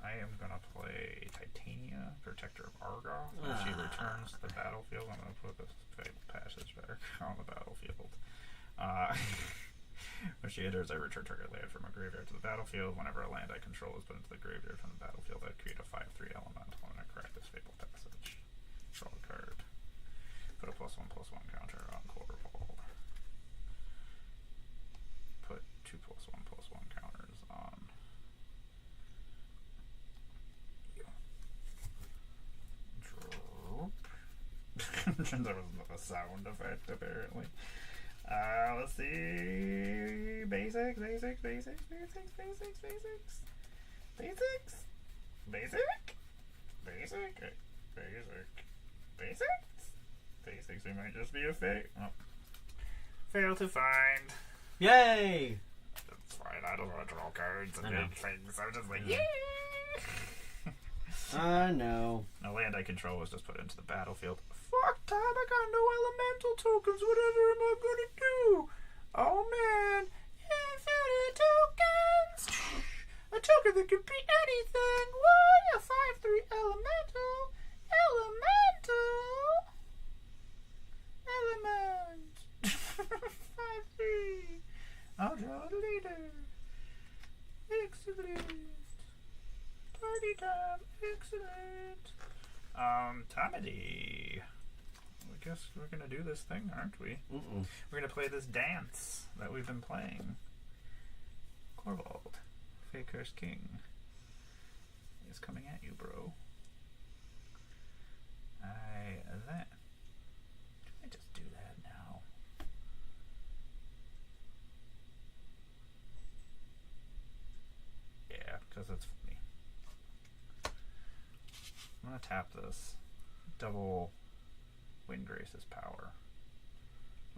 I am going to play Titania, Protector of Argoth. When she returns to the battlefield, I'm going to put this Fabled Passage back on the battlefield. When she enters, I return target land from a graveyard to the battlefield. Whenever a land I control is put into the graveyard from the battlefield, I create a 5/3 elemental, and I crack this Fabled Passage. Draw a card. Put a +1/+1 counter on Corvold. Put 2 +1/+1 counters on That was a sound effect, apparently. Let's see. Basics. Basics. It might just be a fake. Oh. Fail to find. Yay! That's fine. I don't want to draw cards and make things. I'm just like, yeah. No. The land I control was just put into the battlefield. Fuck time, I got no elemental tokens. Whatever am I gonna do? Oh man. Infinite tokens. A token that could be anything. What? A 5/3 elemental. Element. 5/3. I'll draw the leader. Excellent. Party time. Excellent. Tomedy. I guess we're gonna do this thing, aren't we? Mm-mm. We're gonna play this dance that we've been playing. Corvald, Faker's King, is coming at you, bro. Can I just do that now? Yeah, because it's funny. I'm gonna tap this. Double Windgrace's power.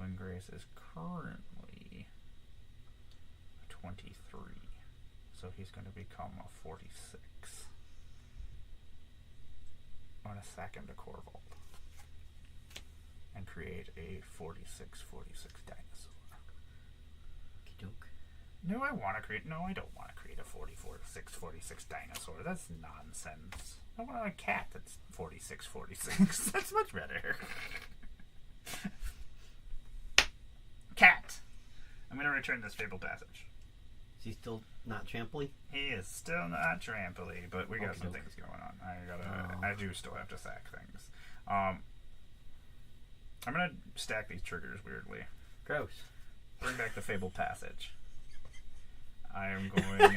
Windgrace is currently a 23, so he's going to become a 46. I'm going to sack him to Corvald and create a 46/46 dinosaur. Okey-doke. No, I don't want to create a 46/46 dinosaur. That's nonsense. I want a cat that's 46/46. That's much better. Cat! I'm going to return this Fabled Passage. Is he still not tramply? He is still not tramply, but we got some Okey-doke. things going on. I do still have to sack things. I'm going to stack these triggers weirdly. Gross. Bring back the Fabled Passage. I am going to...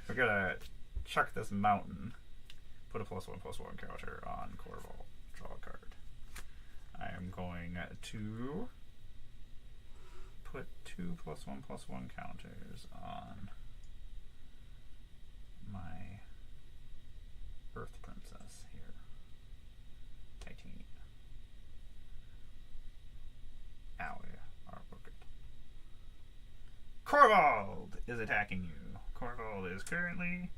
We're going to chuck this mountain. Put a +1/+1 counter on Corvald. Draw a card. I am going to put 2 +1/+1 counters on my Earth Princess here. Titania. Ow, yeah. Good. Corvald is attacking you. Corvald is currently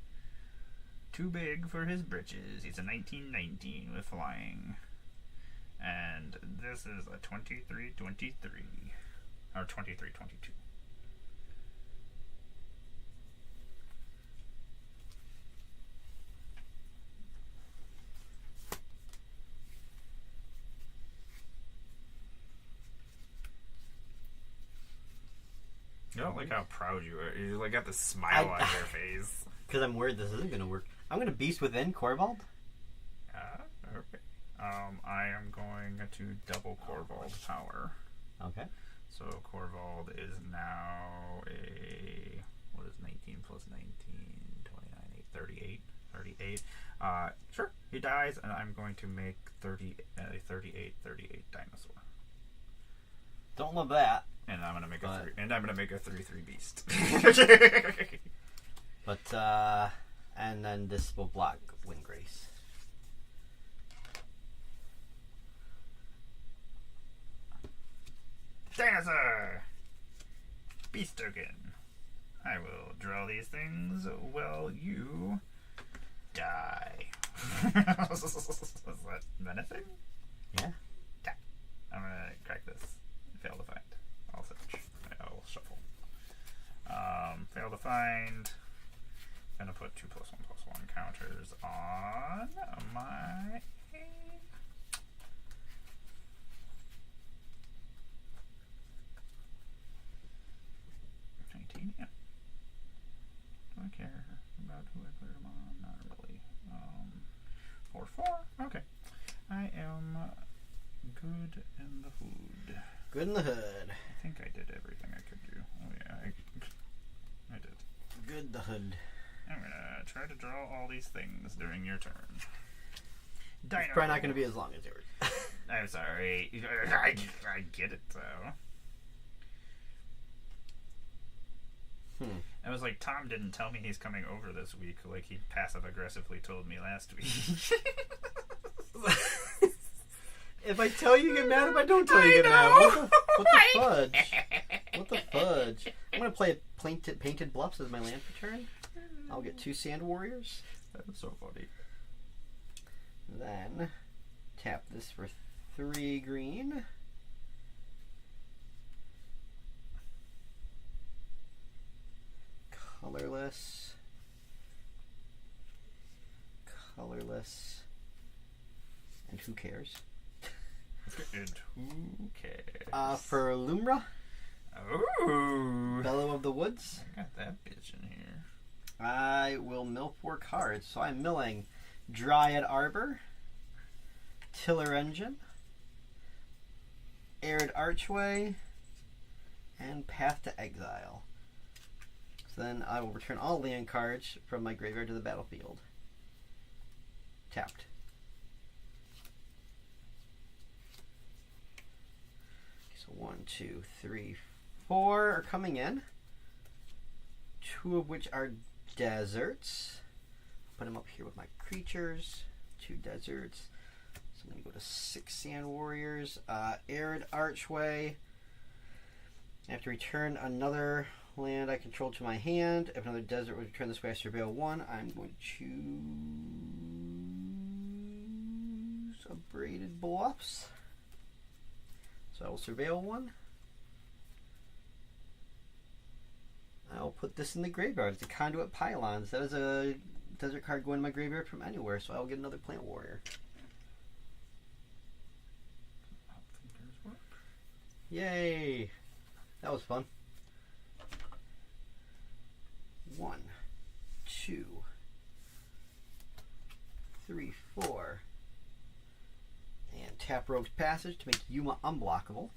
too big for his britches. He's a 1919 with flying. And this is a 23/23. Or 23/22. You don't like how proud you are. You like got the smile on your face. Because I'm worried this isn't going to work. I'm going to Beast Within Corvald. Okay. I am going to double Corvald's power. Okay. So Corvald is now a... What is 19 plus 19? 29, 8, 38. 38. Sure. He dies, and I'm going to make a 38 dinosaur. Don't love that. And I'm gonna make a 3/3 beast. But and then this will block Windgrace. Dinosaur! Beast token. I will draw these things while you die. Is that menacing? Yeah. I'm gonna crack this. Fail to find. I'll search. I'll shuffle. Fail to find. Gonna put 2 +1/+1 counters on my... Yeah. Do I care about who I put them on? Not really. 4/4. Okay. I am good in the hood. Good in the hood. I think I did everything I could do. Oh yeah, I did. Good the hood. I'm gonna try to draw all these things during your turn. It's probably not going to be as long as yours. I'm sorry. I get it, though. I was like, Tom didn't tell me he's coming over this week, like he passive-aggressively told me last week. If I tell you, you get mad. If I don't tell you, you get mad. What the fudge? What the fudge? I'm going to play Painted Bluffs as my land for turn. I'll get 2 Sand Warriors. That was so funny. Then tap this for 3 green. Colorless. And who cares? And who cares? For Lumra. Ooh. Bellow of the Woods. I got that bitch in here. I will mill 4 cards. So I'm milling Dryad Arbor, Tiller Engine, Arid Archway, and Path to Exile. So then I will return all land cards from my graveyard to the battlefield. Tapped. So 1, 2, 3, 4 are coming in. 2 of which are deserts. Put them up here with my creatures. 2 deserts. So I'm going to go to 6 Sand Warriors. Arid Archway. I have to return another land I control to my hand. If another desert would return this way, I surveil 1. I'm going to choose Abraded Bluffs. So I will surveil 1. I'll put this in the graveyard. It's a Conduit Pylons. That is a desert card going to my graveyard from anywhere, so I will get another Plant Warrior. Yay! That was fun. 1, 2, 3, 4. And tap Rogue's Passage to make Yuma unblockable.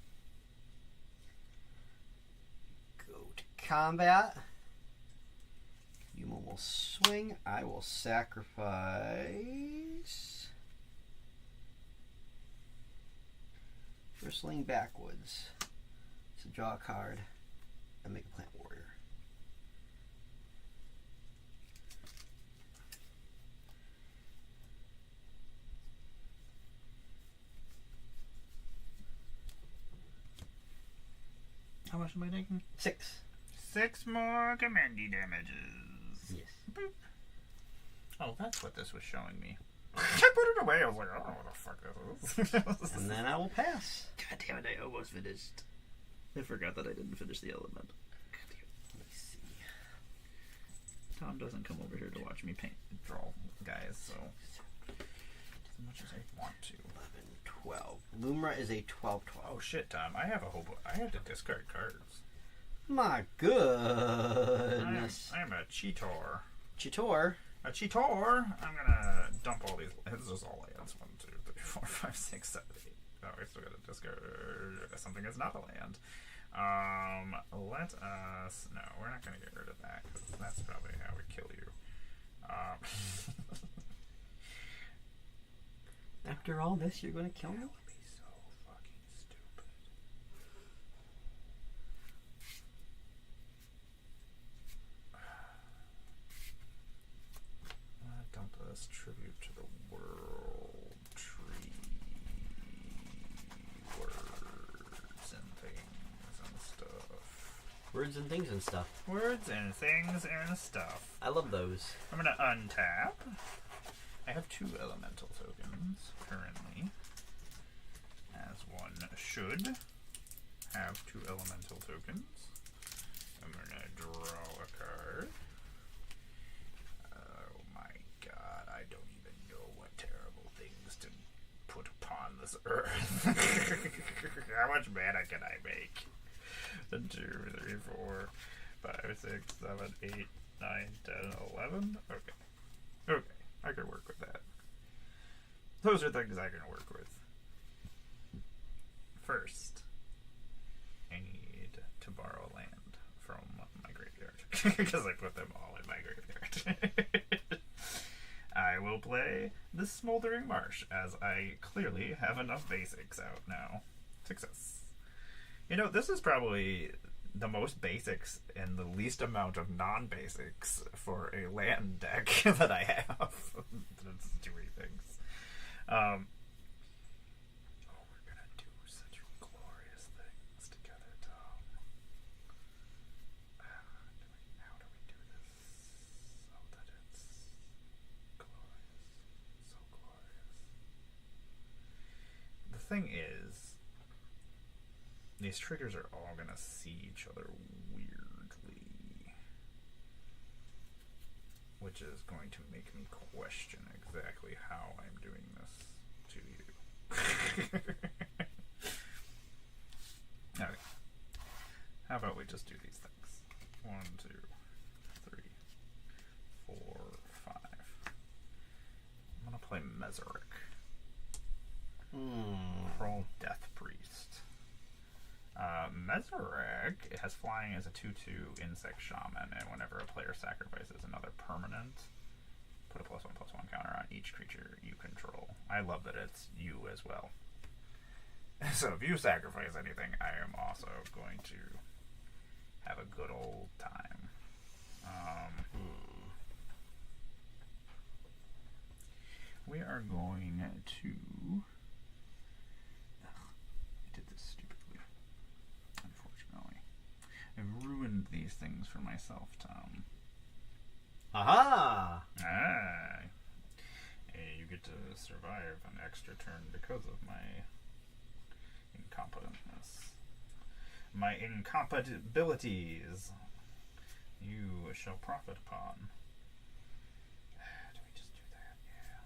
Go to combat. Yuma will swing. I will sacrifice. Bristling Backwoods to draw a card and make a Plant Warrior. How much am I taking? 6. 6 more commandy damages. Yes. Boop. Oh, that's what this was showing me. I put it away. I was like, I don't know what the fuck this is. And then I will pass. God damn it, I almost finished. I forgot that I didn't finish the element. Let me see. Tom doesn't come over here to watch me draw guys, so as much as I want to. 11, 12. Lumra is a 12, 12. Oh shit, Tom! I have a whole. I had to discard cards. My goodness. I am a cheater. Cheetor. A cheater. I'm gonna dump all these. This is all lands. 1, 2, 3, 4, 5, 6, 7, 8. Oh, I still gotta discard something that's not a land. Let us. No, we're not gonna get rid of that because that's probably how we kill you. After all this, you're going to kill me? That would be so fucking stupid. Dump this tribute to the world tree. Words and things and stuff. Words and things and stuff. Words and things and stuff. I love those. I'm gonna untap. I have 2 elemental tokens currently, as one should have 2 elemental tokens. I'm gonna draw a card. Oh my god, I don't even know what terrible things to put upon this earth. How much mana can I make? 1, 2, 3, 4, 5, 6, 7, 8, 9, 10, 11? Okay. Okay. I can work with that. Those are things I can work with. First, I need to borrow land from my graveyard. Because I put them all in my graveyard. I will will play the Smoldering Marsh, as I clearly have enough basics out now. Success. You know, this is probably the most basics and the least amount of non-basics for a land deck that I have. That's doing things. Oh, we're gonna do such glorious things together, Tom. How do we do this so that it's glorious? So glorious. The thing is, these triggers are all gonna see each other weirdly, which is going to make me question exactly how I'm doing this to you. Okay. How about we just do these things? 1, 2, 3, 4, 5. I'm gonna play Meseric. Roll Death Priest. Meseric, it has flying as a 2/2 insect shaman, and whenever a player sacrifices another permanent, put a +1/+1 counter on each creature you control. I love that it's you as well. So if you sacrifice anything, I am also going to have a good old time. We are going to... I did this stupidly, unfortunately. I've ruined these things for myself, Tom. Aha! Hey, you get to survive an extra turn because of my incompetentness. My incompatibilities you shall profit upon. Do we just do that? Yeah.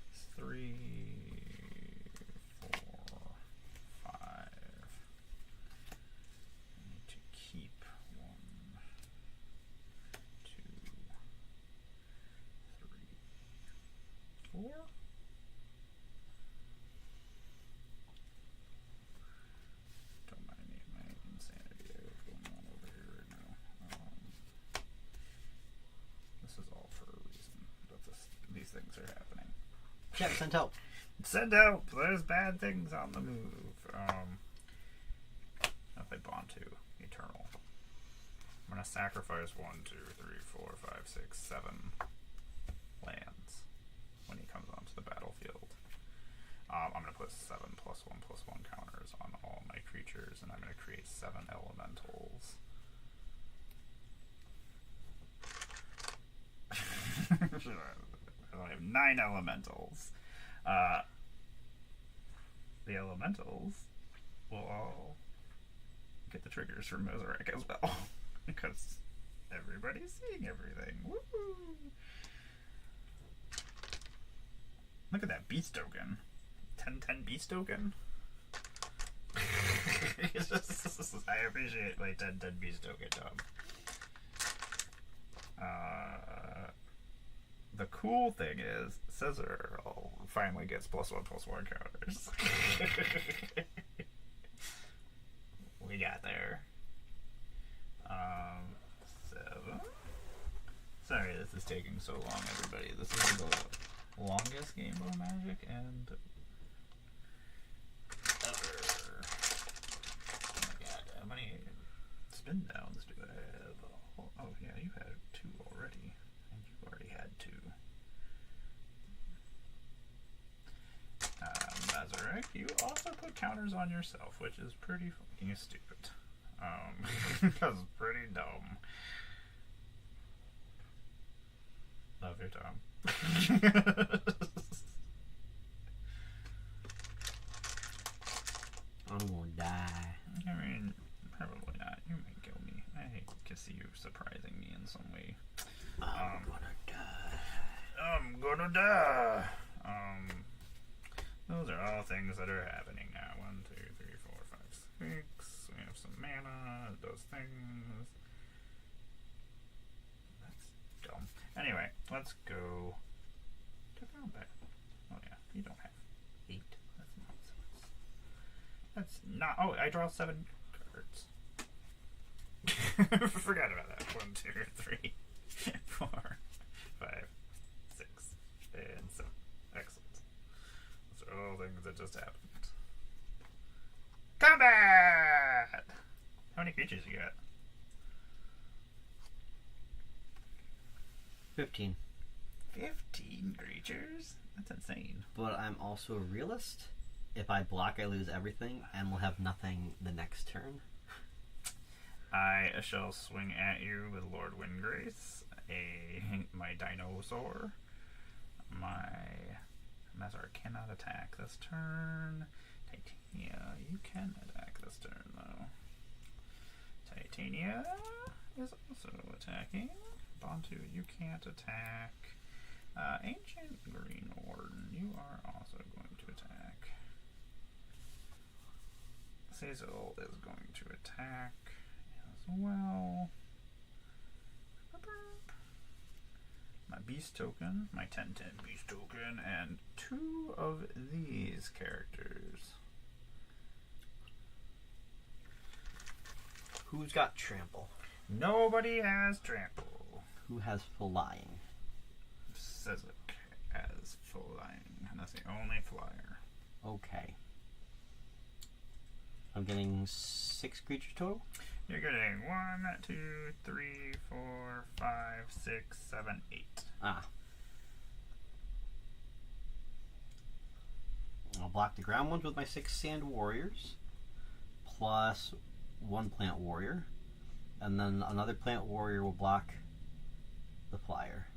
It's 3, 4, 5. I need to keep 1, 2, 3, 4. Don't mind me, my insanity I have going on over here right now. This is all for a reason that these things are happening. Yeah, send help. Send help! There's bad things on the move. I'll play Bond 2, Eternal. I'm gonna sacrifice 1, 2, 3, 4, 5, 6, 7 lands when he comes onto the battlefield. I'm gonna put 7 +1/+1 counters on all my creatures, and I'm gonna create 7 elementals. I have 9 elementals. The elementals will all get the triggers from Meseric as well. Because everybody's seeing everything. Woo! Look at that beast token. 10/10 beast token. I appreciate my 10/10 beast token, Tom. The cool thing is, Scissor finally gets +1/+1 counters. We got there. 7. Sorry, this is taking so long, everybody. This is the longest game of Magic and ever. Oh my god, how many spin downs do I have? Oh yeah, you had 2 already. And you already had 2. Meseric, you also put counters on yourself, which is pretty fucking stupid. That's pretty dumb. Love your Tom. I'm gonna die. I mean, probably not. You might kill me. I can see you surprising me in some way. I'm gonna die. I'm gonna die. Those are all things that are happening now. 1, 2, 3, 4, 5, 6. We have some mana. It does things. That's dumb. Anyway, let's go to combat. Oh yeah, you don't have 8. That's nonsense. That's not. Oh, I draw 7 cards. Forgot about that. 1, 2, 3, 4, 5, 6, and 7. Excellent. Those are all things that just happened. Combat! How many creatures you got? 15. 15 creatures? That's insane. But I'm also a realist. If I block, I lose everything, and we'll have nothing the next turn. I shall swing at you with Lord Windgrace, my dinosaur. My Mezar cannot attack this turn. Titania, you can attack this turn, though. Titania is also attacking. Bantu, you can't attack. Ancient Green Warden, you are also going to attack. Cecil is going to attack as well. My beast token, my 10/10 beast token, and 2 of these characters. Who's got trample? Nobody has trample. Who has flying? Sezik has flying, and that's the only flyer. Okay. I'm getting 6 creatures total? You're getting 1, 2, 3, 4, 5, 6, 7, 8. Ah. I'll block the ground ones with my 6 sand warriors, plus 1 plant warrior, and then another plant warrior will block the flyer.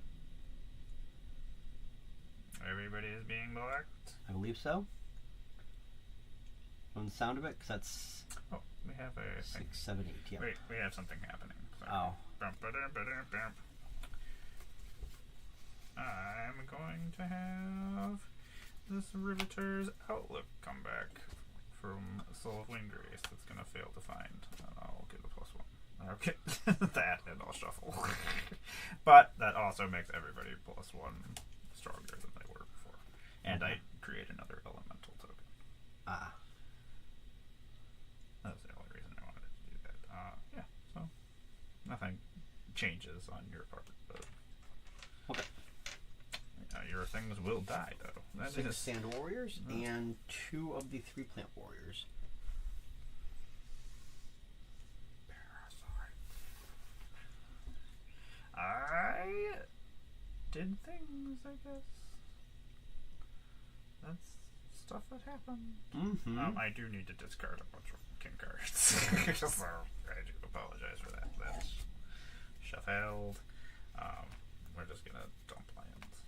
Everybody is being blocked. I believe so. From the sound of it, because that's Oh, we have a 6, thing. 7, 8. Yeah. Wait, we have something happening. Sorry. Oh. Bump, ba-dum, ba-dum, bump. I'm going to have this Riveter's Outlook come back from Soul of Windgrace. That's going to fail to find. I'll get a +1. Okay, that and I'll shuffle. But that also makes everybody +1 stronger than they were before. And I create another elemental token. Ah. That's the only reason I wanted to do that. Yeah, so nothing changes on your part, but Okay. your things will die, though. That 6 is sand warriors and 2 of the 3 plant warriors. I did things, I guess. That's stuff that happened. Mm-hmm. I do need to discard a bunch of king cards. So I do apologize for that. That's shuffled. We're just gonna dump lands.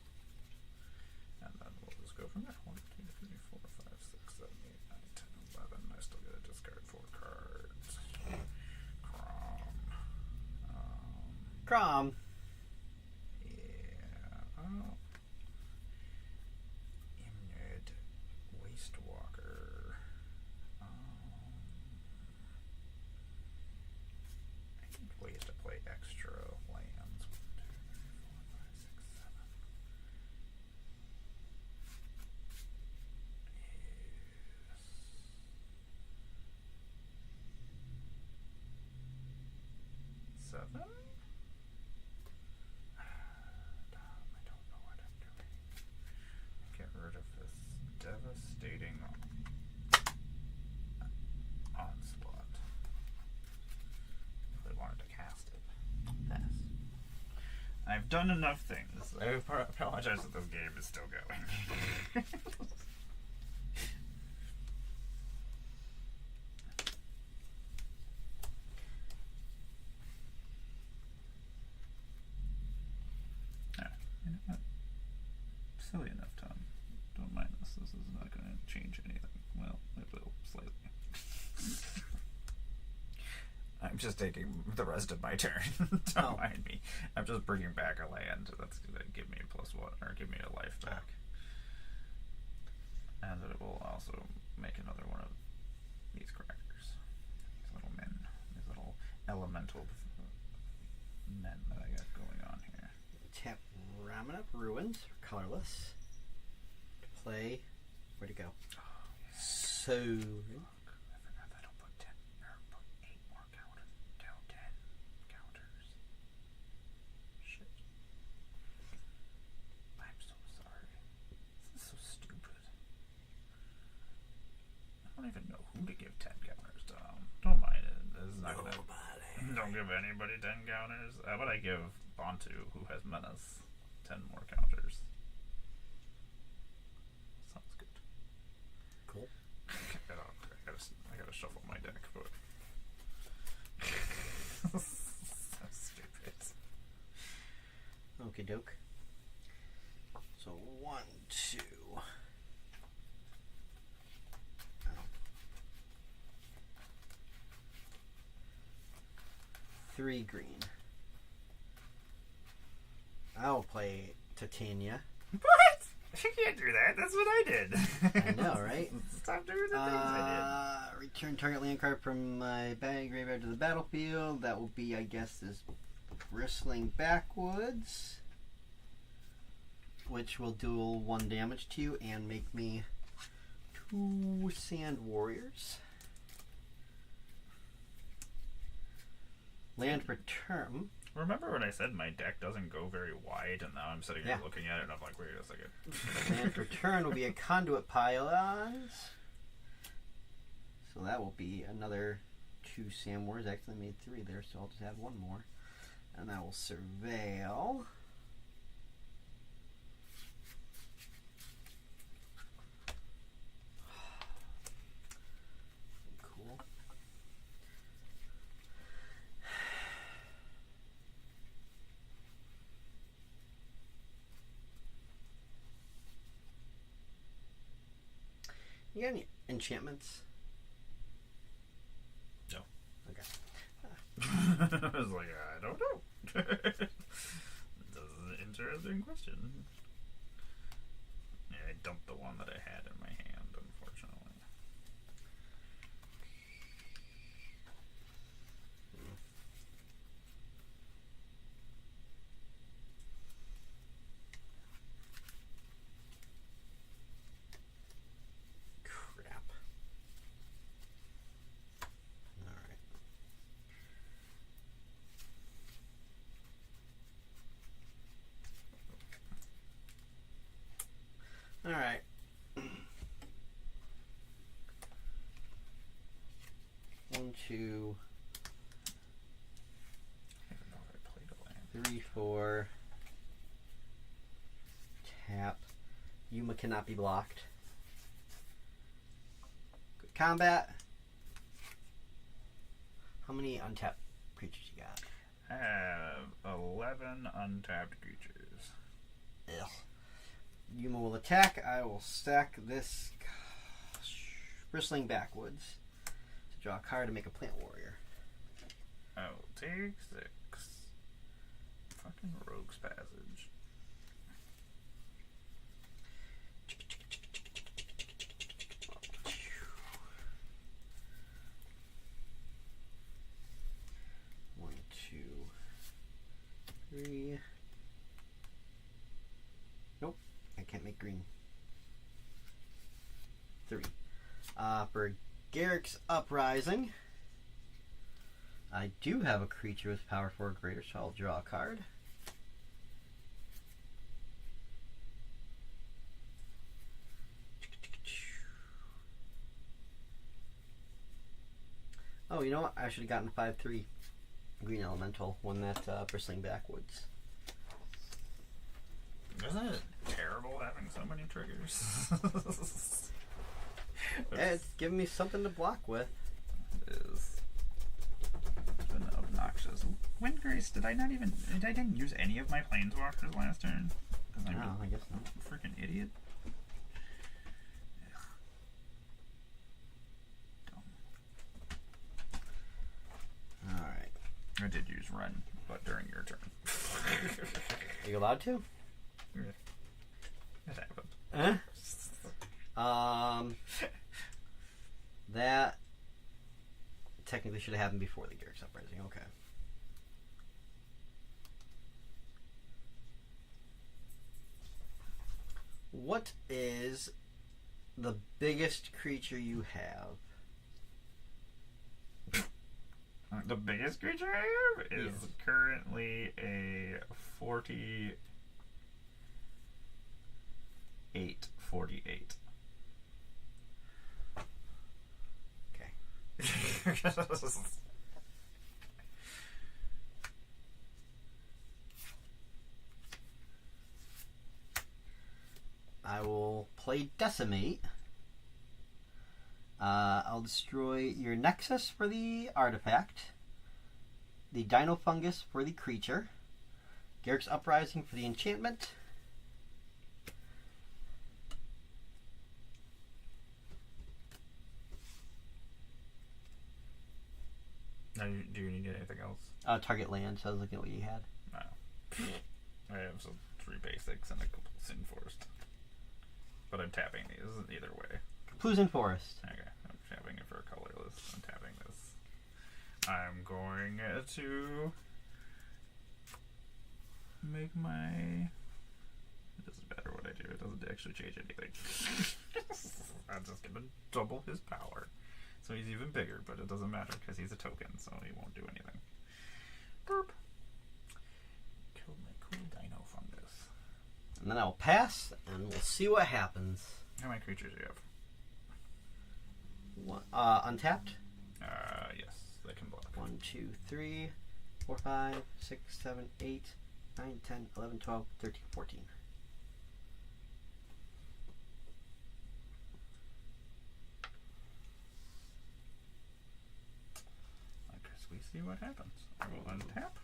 And then we'll just go from there. 1, 2, 3, 4, 5, 6, 7, 8, 9, 10, 11. I still gotta discard 4 cards. Crom. Yeah. Oh. Imnid. Wastewalker. I think ways to play extra lands. 1, 2, 3, 4, 5, 6, 7. Yes. 7? I don't know what I'm doing. Get rid of this devastating onslaught. If I wanted to cast it. Yes. I've done enough things. I apologize that this game is still going. You know what? Silly enough, Tom. Don't mind this. This is not going to change anything. Well, it will slightly. I'm just taking the rest of my turn. Don't mind me. I'm just bringing back a land that's going to give me a +1 or give me a life back. And it will also make another one of these crackers. These little men. These little elemental men that I got going on here. Tap Raminap Ruins, colorless. To play. Where'd it go? So. I forgot that I'll put 10 or put 8 more down 10. You could give 10 counters to don't mind it. This is not gonna, don't give anybody 10 counters. How about I give Bantu, who has menace, 10 more counters? Sounds good. Cool. I gotta shuffle my deck, but so stupid. Okie doke. So 1, 2. Oh. 3 green. I'll play Titania. What? You can't do that. That's what I did. I know, right? Stop doing the things I Return target land card from my graveyard to the battlefield. That will be, I guess, this Bristling Backwoods, which will deal 1 damage to you and make me 2 Sand Warriors. Land return. Remember when I said my deck doesn't go very wide, and now I'm sitting here looking at it, and I'm like, wait a second. Land return will be a Conduit Pylons. So that will be another 2 Sand Warriors. I actually made 3 there, so I'll just add 1 more. And that will Surveil. Cool. You got any enchantments? No. Okay. I was like, I don't know. That's an interesting question. Yeah, I dumped the one that I had in my hand, unfortunately. Crap. Alright. Alright. 1, 2, I don't know if I played a land. 3, 4. Tap. Yuma cannot be blocked. Good combat. How many untapped creatures you got? I have 11 untapped creatures. Ugh. Yuma will attack. I will stack this Bristling Backwoods to draw a card to make a Plant Warrior. I will take 6. Fucking Rogue's Passage. One, 2, 3. Nope, I can't make green. 3. For Garrick's Uprising, I do have a creature with power 4 or greater, so I'll draw a card. Oh, you know what? I should have gotten 5/3 green elemental when that Bristling Backwoods. Isn't it terrible having so many triggers? It's giving me something to block with. It is. It's been obnoxious. Windgrace, did I didn't use any of my planeswalkers last turn? Because I'm I guess not. a freaking idiot. Alright. I did use Run, but during your turn. Are you allowed to? It happened. That technically should have happened before the Garrick's Uprising. Okay. What is the biggest creature you have? The biggest creature I have is Yes. currently a 48. I will play Decimate. I'll destroy your Nexus for the artifact, the Dino Fungus for the creature, Garruk's Uprising for the enchantment. Now, do you need anything else? Target land, so I was looking at what you had. No. I have some 3 basics and a Kaplusin Forest. But I'm tapping these either way. Kaplusin Forest. Okay, I'm tapping it for a colorless. I'm tapping this. I'm going to make my... It doesn't matter what I do. It doesn't actually change anything. I'm just going to double his power. So he's even bigger, but it doesn't matter because he's a token, so he won't do anything. Burp. Killed my cool Dino Fungus. And then I'll pass, and we'll see what happens. How many creatures do you have? Untapped? Yes, they can block. 1, 2, 3, 4, 5, 6, 7, 8, 9, 10, 11, 12, 13, 14. I guess we see what happens. I will untap.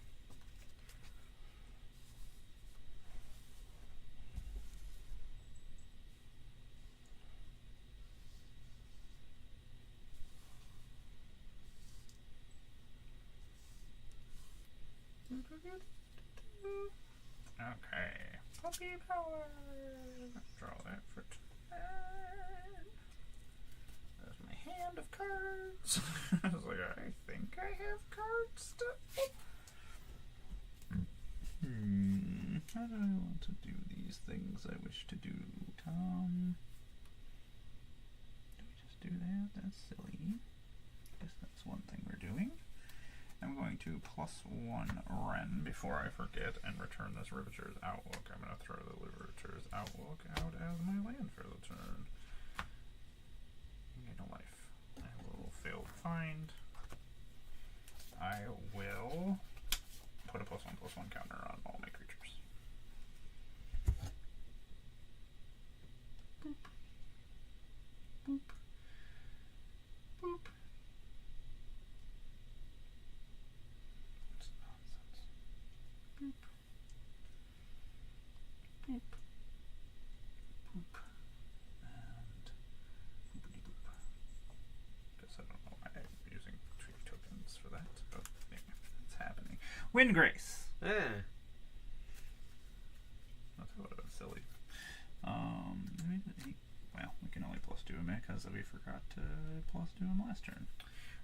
Okay. Puppy power. Draw that for 10. There's my hand of cards. I was like, I think I have cards still. How do I want to do these things I wish to do, Tom? Do we just do that? That's silly. Guess that's one thing we're doing. I'm going to +1 Ren before I forget and return this Riveteur's Outlook. I'm going to throw the Riveteur's Outlook out as my land for the turn. Gain a life. I will fail find. I will put a +1/+1 counter on all my creatures. Boop. Boop. Boop. Boop. Boop. Boop. And boopity boop. Guess I don't know why I'm using 2 tokens for that, but yeah, it's happening. Windgrace! That would have been silly. Well, we can only +2 him because we forgot to +2 him last turn.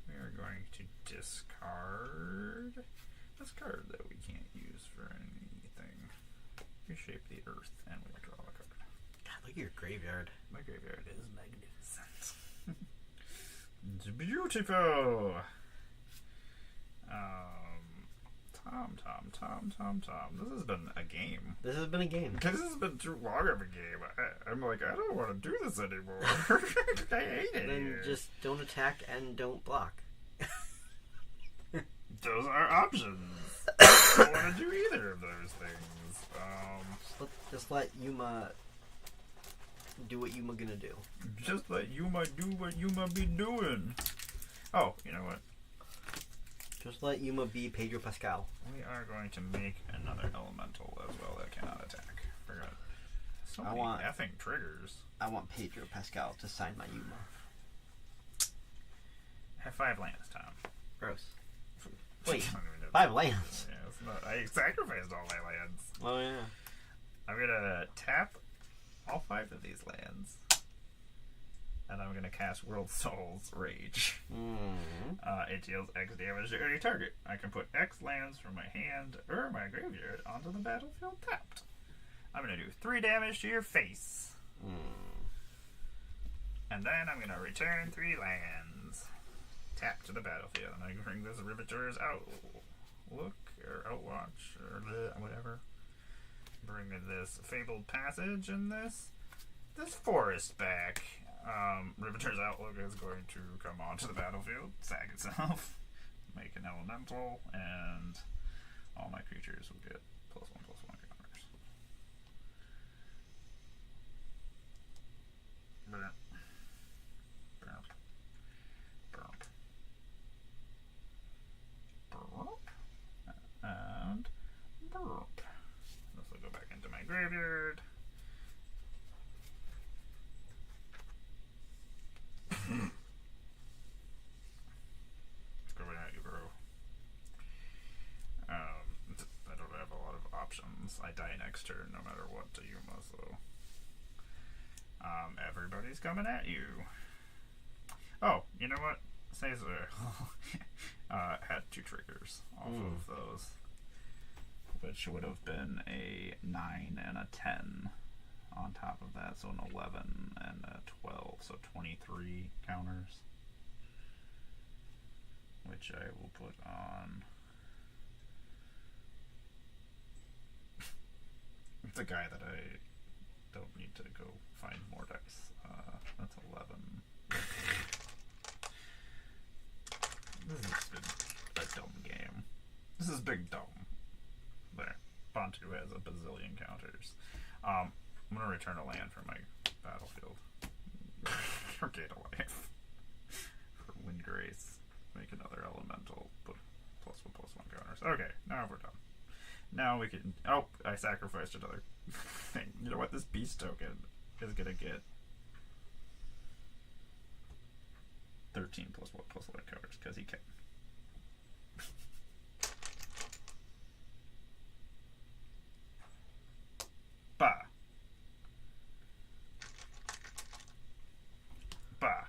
We are going to discard this card that we can't use for anything. Reshape the earth, and we draw a card. God, look at your graveyard. My graveyard is magnificent. It's beautiful. Tom. This has been a game. This has been a game. Because this has been too long of a game. I'm like, I don't want to do this anymore. I hate it. Then just don't attack and don't block. Those are options. I don't want to do either of those things. Just let Yuma do what Yuma gonna do. Just let Yuma do what Yuma be doing. Oh, you know what? Just let Yuma be Pedro Pascal. We are going to make another elemental as well that cannot attack. Forgot. So many effing triggers. I want Pedro Pascal to sign my Yuma. I have 5 lands, Tom. Gross. Wait, 5 lands? Yeah, it's not, I sacrificed all my lands. Oh, yeah. I'm going to tap all 5 of these lands. And I'm going to cast World Soul's Rage. It deals X damage to any target. I can put X lands from my hand or my graveyard onto the battlefield tapped. I'm going to do 3 damage to your face. And then I'm going to return 3 lands. Tap to the battlefield. And I can bring this Riveteur's Outlook or Outwatch or whatever. Bring this Fabled Passage and this Forest back. Perimeter's outlook is going to come onto the battlefield, sag itself, make an elemental, and all my creatures will get +1/+1 counters. Burp. Burp. Burp. Burp. And burp. This will go back into my graveyard. Going at you, bro. I don't have a lot of options. I die next turn no matter what to Yuma, so everybody's coming at you. Oh, you know what? Caesar had 2 triggers off of those, which would have been a 9 and a 10 on top of that, so an 11 and a 12, so 23 counters, which I will put on the guy that I don't need to go find more dice. That's 11. This has been a dumb game. This is big dumb. There. Bantu has a bazillion counters. I'm going to return a land from my battlefield. For Gate of Life. For Windgrace. Make another elemental. Put +1/+1 counters. Okay, now we're done. Now we can... Oh, I sacrificed another thing. You know what? This beast token is going to get 13 +1/+1 counters, because he can. Bah. Bah.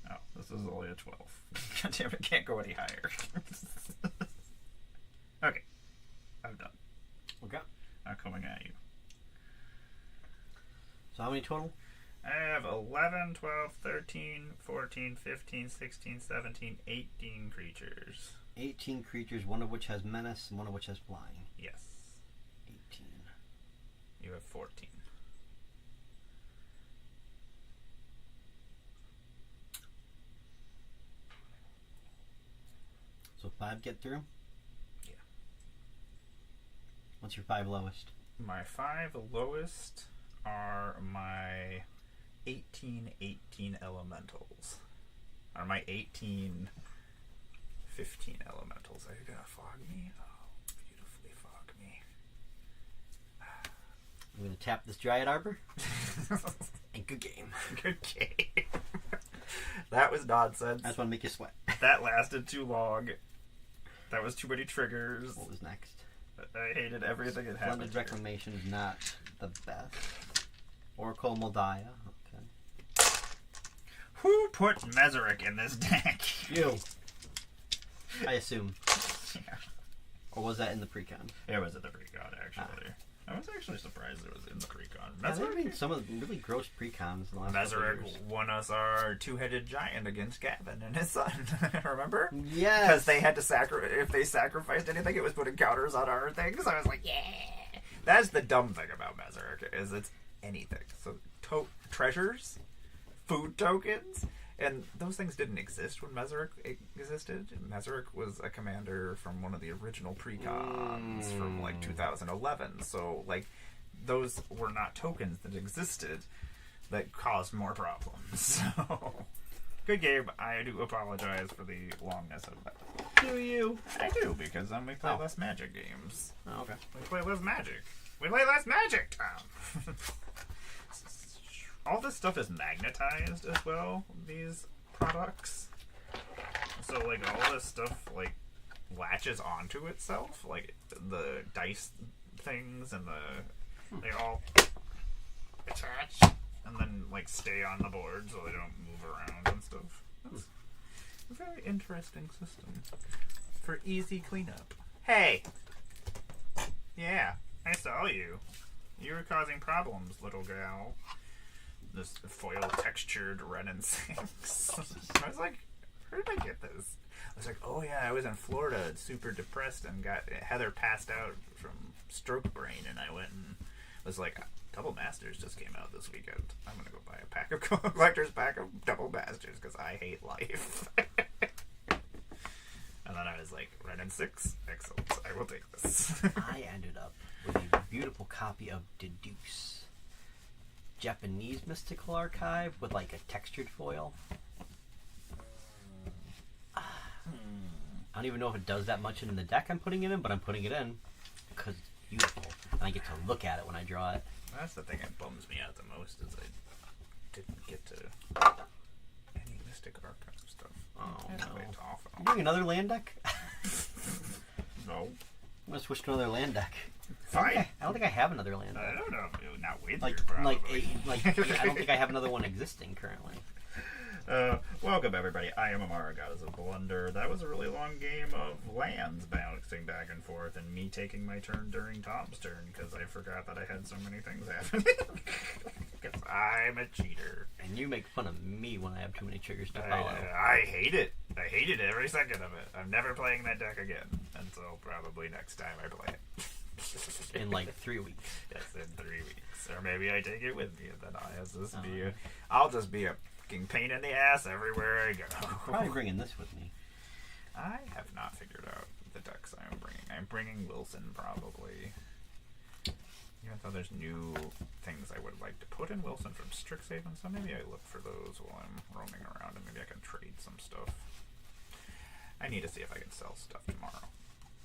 Oh, this is only a 12. God damn it, can't go any higher. Okay. I'm done. Okay. I'm coming at you. So how many total? I have 11, 12, 13, 14, 15, 16, 17, 18 creatures. 18 creatures, one of which has menace and one of which has flying. Yes. 18. You have 14. So 5 get through? Yeah. What's your 5 lowest? My 5 lowest are my 18 elementals. Are my 18 15 elementals. Are you gonna fog me? Oh, beautifully fog me. I'm going to tap this Dryad Arbor. And good game. Good game. That was nonsense. I just want to make you sweat. That lasted too long. That was too many triggers. What was next? I hated everything that happened. Splendid Reclamation is not the best. Oracle Moldiah. Okay. Who put Meseric in this deck? You. I assume. Yeah. Or was that in the precon? It was at the precon, actually. I was actually surprised it was in the precon. Yeah, there have been some of the really gross precons in the last couple Meseric years. won us our 2-headed giant against Gavin and his son. Remember? Yes. Because they had to if they sacrificed anything, it was putting counters on our things. I was like, yeah. That's the dumb thing about Meseric, is it's anything. So treasures, food tokens, and those things didn't exist when Meseric existed. Meseric was a commander from one of the original precons from like 2011. So like those were not tokens that existed that caused more problems. So good game. I do apologize for the longness of that. Do you? I do, because then we play less Magic games. Oh, okay. We play less Magic. We play less Magic, Tom. All this stuff is magnetized as well, these products. So, like, all this stuff, like, latches onto itself. Like, the dice things and they all attach and then, like, stay on the board so they don't move around and stuff. It's a very interesting system for easy cleanup. Hey! Yeah, I saw you. You were causing problems, little gal. This foil textured Renin Sinks. I was like, where did I get this? I was like, oh yeah, I was in Florida, super depressed, and got Heather passed out from stroke brain, and I went and was like, Double Masters just came out this weekend. I'm gonna go buy a pack of collector's pack of Double Masters because I hate life. And then I was like, Renin 6? Excellent. I will take this. I ended up with a beautiful copy of Deduce. Japanese Mystical Archive with like a textured foil. I don't even know if it does that much in the deck I'm putting it in, but I'm putting it in because it's beautiful. And I get to look at it when I draw it. That's the thing that bums me out the most is I didn't get to any Mystic Archive stuff. Oh, It's no. quite awful. You doing another land deck? No. I'm gonna switch to another land deck. Fine. I don't think I have another land I deck. don't know. Not with Like, you, probably. I don't think I have another one existing currently. Welcome everybody. I am Amara, Goddess of Blunder. That was a really long game of lands bouncing back and forth, and me taking my turn during Tom's turn because I forgot that I had so many things happening. Because I'm a cheater. And you make fun of me when I have too many triggers to follow. I hate it. I hated every second of it. I'm never playing that deck again until probably next time I play it. In like 3 weeks. Yes, in 3 weeks, or maybe I take it with me, and then I'll just be a fucking pain in the ass everywhere I go. Probably bringing this with me. I have not figured out the decks I'm bringing. I'm bringing Wilson probably. Even though there's new things I would like to put in Wilson from Strixhaven, so maybe I look for those while I'm roaming around, and maybe I can trade some stuff. I need to see if I can sell stuff tomorrow.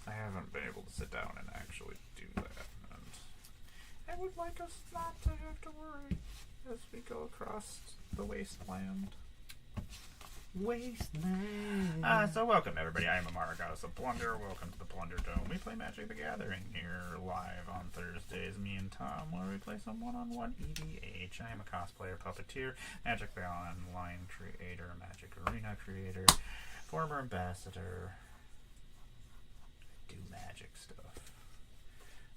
I haven't been able to sit down and actually do that, and I would like us not to have to worry as we go across the wasteland. Wasteland. So welcome everybody. I am Amara, Goddess of Blunder. Welcome to the Blunder Dome. We play Magic the Gathering here live on Thursdays, me and Tom, where we play some one-on-one EDH. I am a cosplayer, puppeteer, Magic the Online creator, Magic Arena creator, former ambassador. I do magic stuff.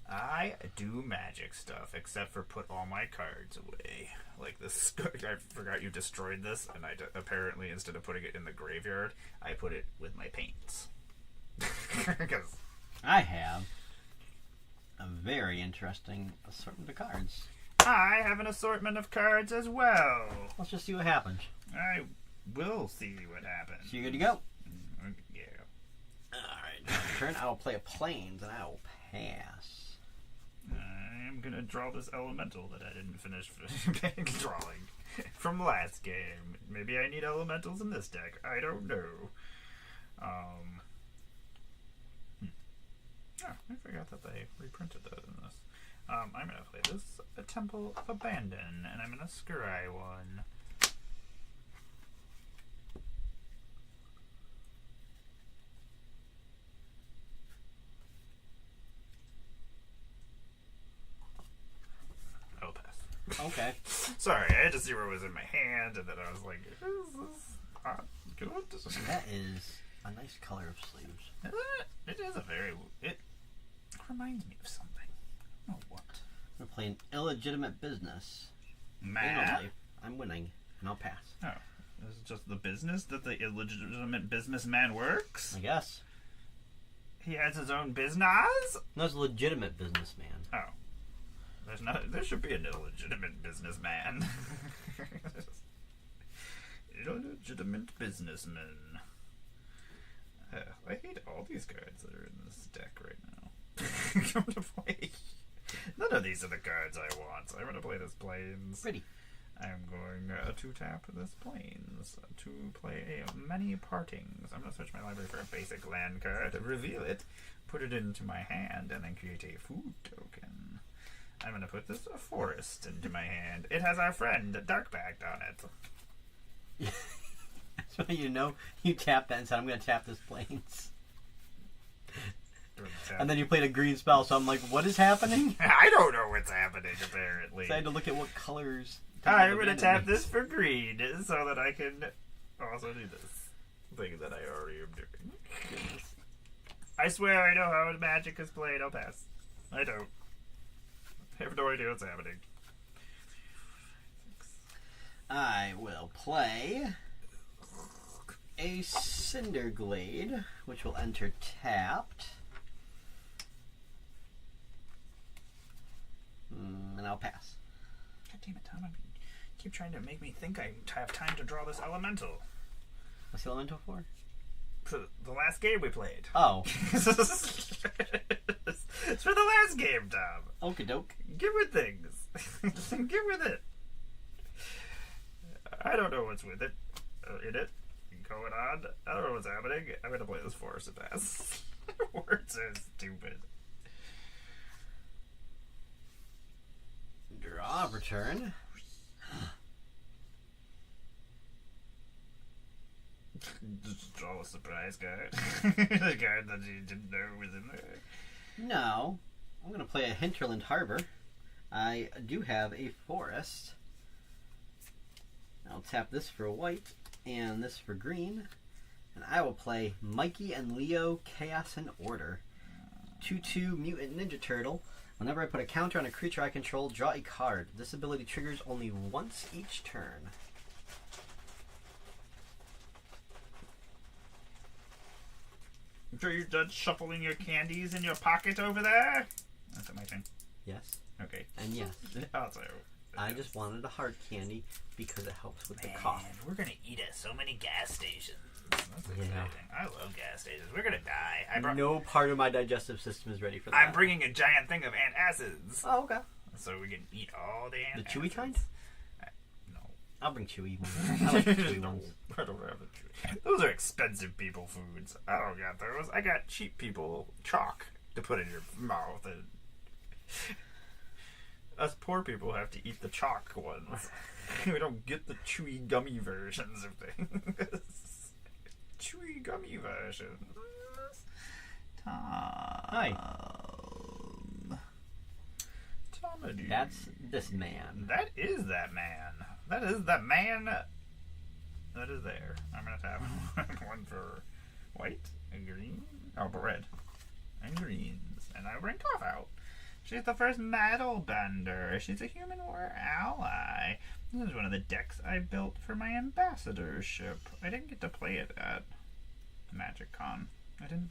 I do magic stuff, except for put all my cards away. Like this, I forgot you destroyed this, and apparently instead of putting it in the graveyard, I put it with my paints. Because I have a very interesting assortment of cards. I have an assortment of cards as well. Let's just see what happens. I will see what happens. So you good to go? Yeah. Alright, turn. I will play a plains and I will pass. I'm gonna draw this elemental that I didn't finish drawing from last game. Maybe I need elementals in this deck. I don't know. I forgot that they reprinted that in this. I'm gonna play this a Temple of Abandon, and I'm gonna scry one. Okay. Sorry, I had to see what was in my hand, and then I was like, is this not good? That is a nice color of sleeves. It is a very... It reminds me of something. I don't know what. I'm playing illegitimate business. Matt? I'm winning, and I'll pass. Oh. Is it just the business that the illegitimate businessman works? I guess. He has his own business? No, it's a legitimate businessman. Oh. There should be an illegitimate businessman. Illegitimate businessman. I hate all these cards that are in this deck right now. Come to play. None of these are the cards I want. I'm going to play this Plains. Pretty. I'm going to tap this Plains to play Many Partings. I'm going to search my library for a basic land card, reveal it, put it into my hand, and then create a food token. I'm going to put this Forest into my hand. It has our friend Darkbacked on it. So you know, you tapped that and said, I'm going to tap this Plains. And then you played a green spell, so I'm like, what is happening? I don't know what's happening, apparently. So I had to look at what colors. I'm going to tap this for green so that I can also do this thing that I already am doing. I swear I know how magic is played. I'll pass. I don't. I have no idea what's happening. I will play a Cinderglade, which will enter tapped. And I'll pass. damn it, Tom. You keep trying to make me think I have time to draw this elemental. What's the elemental for? For the last game we played. Oh. It's for the last game, Tom. Okie doke. Get with things. Get with it. I don't know what's with it. In it. Going on. I don't know what's happening. I'm gonna play this Forest of Pass. Words are stupid. Draw return. Just draw a surprise card. The card that you didn't know was in there. No. I'm going to play a Hinterland Harbor. I do have a forest. I'll tap this for white and this for green. And I will play Mikey and Leo Chaos and Order. 2/2 Mutant Ninja Turtle. Whenever I put a counter on a creature I control, draw a card. This ability triggers only once each turn. I'm sure you're done shuffling your candies in your pocket over there? That's my thing. Yes. Okay. And yes. Also, I just wanted a hard candy because it helps with the cough. We're gonna eat at so many gas stations. That's exciting. Yeah. I love gas stations. We're gonna die. No part of my digestive system is ready for that. I'm bringing a giant thing of antacids. Oh, okay. So we can eat all the antacids. The chewy kind? No. I'll bring chewy ones. I like the chewy No, ones. I don't have the chewy. Those are expensive people foods. I don't got those. I got cheap people chalk to put in your mouth. And us poor people have to eat the chalk ones. We don't get the chewy gummy versions of things. Chewy gummy versions. Tom. Hi. Tomady. That's this man. That is that man. That is the man that is there. I'm going to have one for white and green. Oh, but red. And greens. And I bring Toph out. She's the first metal bender. She's a human war ally. This is one of the decks I built for my ambassadorship. I didn't get to play it at Magic Con. I didn't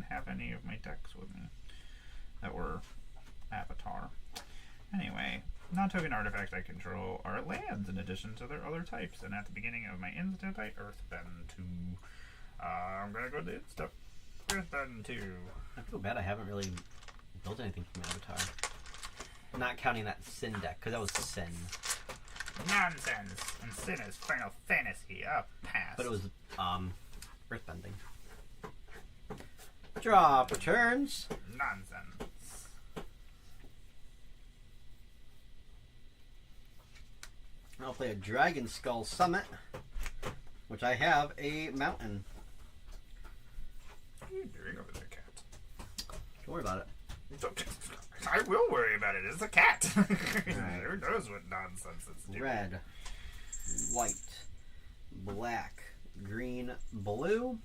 have any of my decks with me that were Avatar. Anyway, non-token artifacts I control are lands in addition to their other types, and at the beginning of my instant I Earthbend 2. I'm gonna go to Insta. Earthbend 2. I feel bad I haven't really built anything from Avatar. Not counting that Sin deck, because that was Sin. Nonsense! And Sin is Final Fantasy. Pass. But it was, Earthbending. Drop returns. Nonsense. I'll play a Dragon Skull Summit, which I have a mountain. What are you doing over there, cat? Don't worry about it. I will worry about it. It's a cat. Who knows what nonsense it's doing? Red, white, black, green, blue.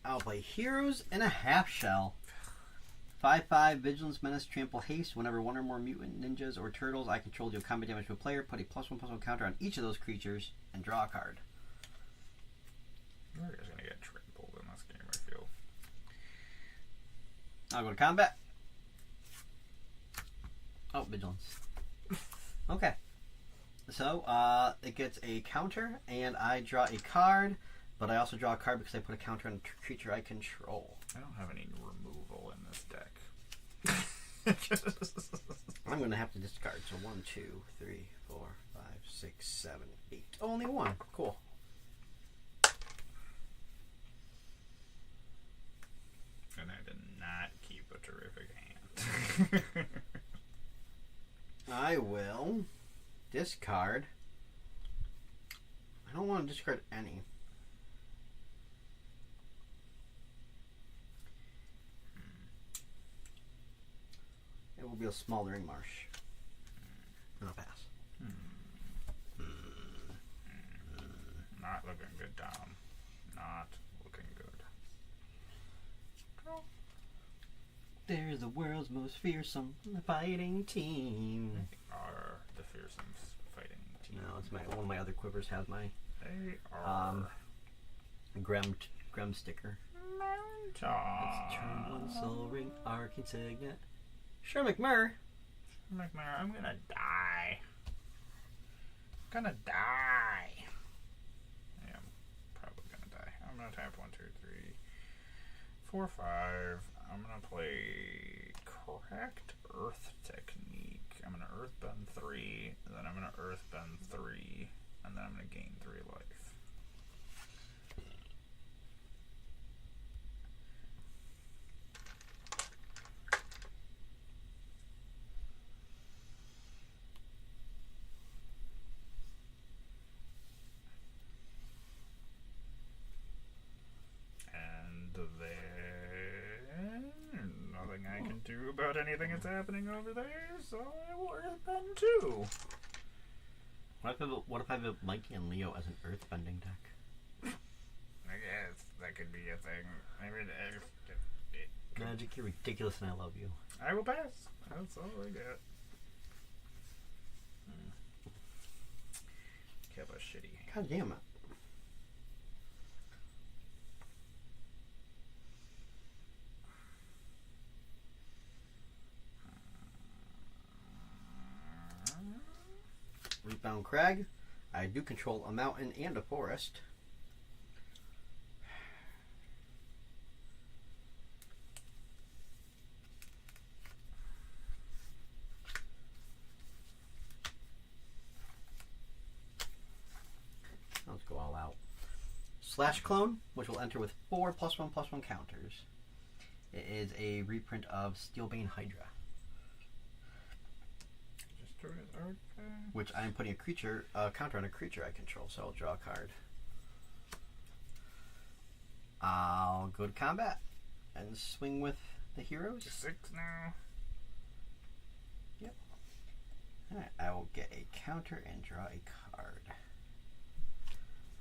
I'll play Heroes in a Half Shell. 5/5 Vigilance, Menace, Trample, Haste. Whenever one or more mutant ninjas or turtles I control deal combat damage to a player, put a +1/+1 counter on each of those creatures and draw a card. We're just gonna get trampled in this game, I feel. I'll go to combat. Oh, Vigilance. Okay. So, it gets a counter, and I draw a card, but I also draw a card because I put a counter on a creature I control. I don't have any removal in this deck. I'm going to have to discard. So 1, 2, 3, 4, 5, 6, 7, 8. Oh, only one. Cool. And I did not keep a terrific hand. I will discard. I don't want to discard any. It will be a smoldering marsh. And I'll pass. Not looking good, Tom. Not looking good. Draw. They're the world's most fearsome fighting team. Are the fearsome fighting team? No, it's one of my other quivers has my They are Grem sticker. Mountain. It's turn one soul ring arcane signet. Sure, McMurr. I'm gonna die. gonna die. Yeah, I'm probably gonna die. I'm gonna tap 1, 2, 3, 4, 5. I'm gonna play Cracked Earth Technique. I'm gonna Earthbend 3, and then I'm gonna Earthbend 3, and then I'm gonna gain 3 life. Nothing I can do about anything that's happening over there, so I will Earthbend too. What if I have Mikey and Leo as an earthbending deck? I guess that could be a thing. I mean, Magic, you're ridiculous and I love you. I will pass. That's all I got. Kept a shitty hand. God damn it. Rootbound Crag. I do control a mountain and a forest. Let's go all out. Slash Clone, which will enter with 4 +1/+1 counters. It is a reprint of Steelbane Hydra, which I am putting a creature counter on a creature I control, so I'll draw a card. I'll go to combat and swing with the heroes. 6 now. Yep. Alright, I will get a counter and draw a card.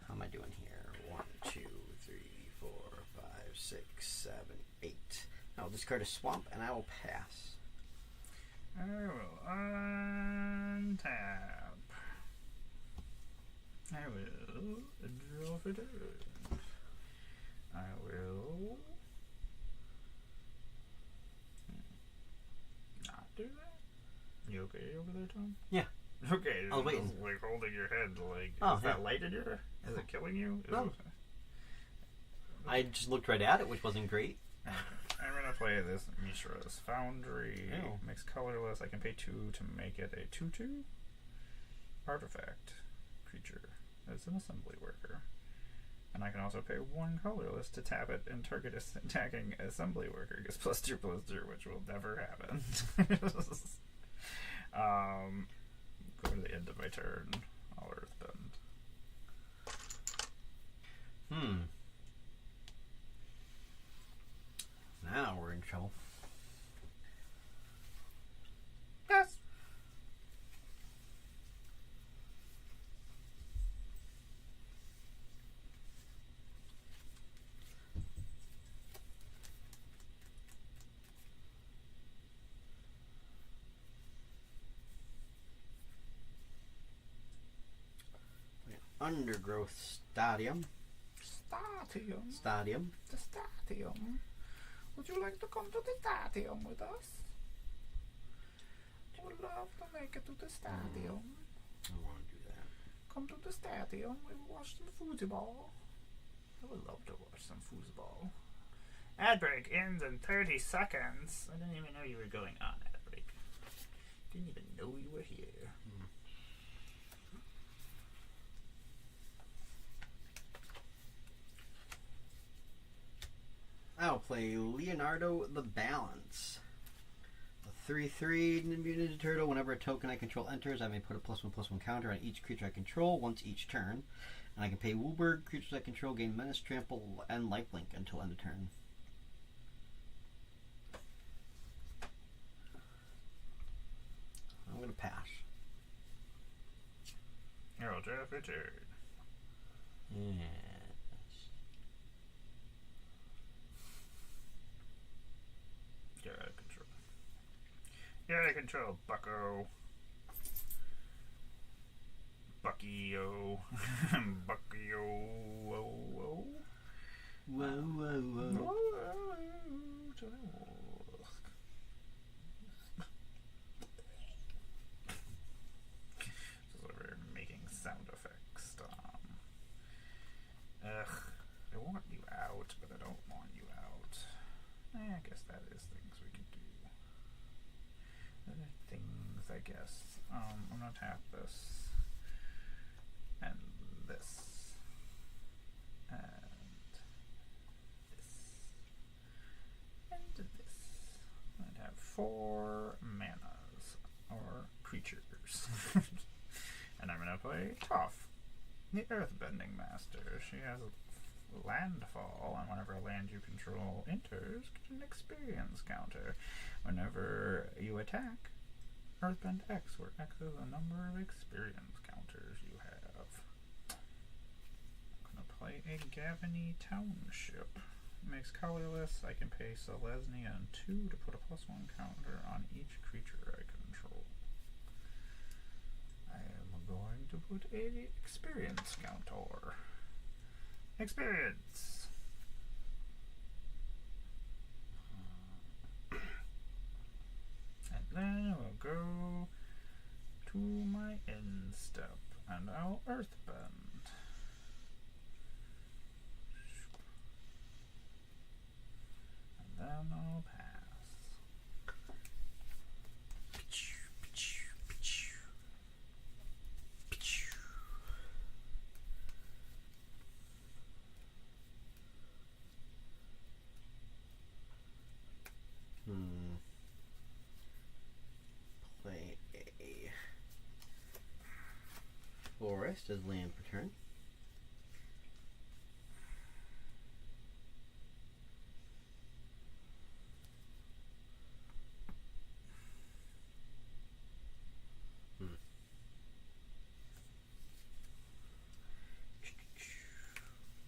How am I doing here? 1, 2, 3, 4, 5, 6, 7, 8. I will discard a swamp and I will pass. I will untap. I will draw for turn. I will not do that. You okay over there, Tom? Yeah. Okay. I was waiting. Just, like holding your head, like Oh, is that light in your? Is it killing you? No. I just looked right at it, which wasn't great. I'm gonna play this Mishra's Foundry. Ew. Makes colorless. I can pay 2 to make it a 2/2 artifact creature. It's an assembly worker. And I can also pay 1 colorless to tap it and target attacking assembly worker gets +2/+2, which will never happen. Go to the end of my turn. I'll Earthbend. Now we're in trouble. Yes. Undergrowth Stadium. Stadium. The stadium. Would you like to come to the stadium with us? I would love to make it to the stadium. I don't want to do that. Come to the stadium. We will watch some football. I would love to watch some football. Ad break ends in 30 seconds. I didn't even know you were going on ad break. Didn't even know you were here. I'll play Leonardo the Balance. A 3/3 Ninja Turtle. Whenever a token I control enters, I may put a +1/+1 counter on each creature I control once each turn. And I can pay Wooburg. Creatures I control gain Menace, Trample, and Lifelink until end of turn. I'm going to pass. I'll draw for turn. Yes. You're out of control. You're out of control, bucko. Bucky-o. Bucky-o. Whoa, whoa. Whoa, whoa, whoa. Just over here making sound guess. I'm gonna tap this and this and this and this. I'd have 4 manas or creatures. And I'm gonna play Toph, the Earthbending Master. She has landfall, and whenever a land you control enters, get an experience counter. Whenever you attack, Earthbend X, where X is the number of experience counters you have. I'm gonna play a Gavany Township. It makes colorless. I can pay Selesnya and 2 to put a +1 counter on each creature I control. I am going to put a experience counter. Experience! And then we'll go to my end step, and I'll Earthbend. And then I'll pass. Play a forest as land per turn.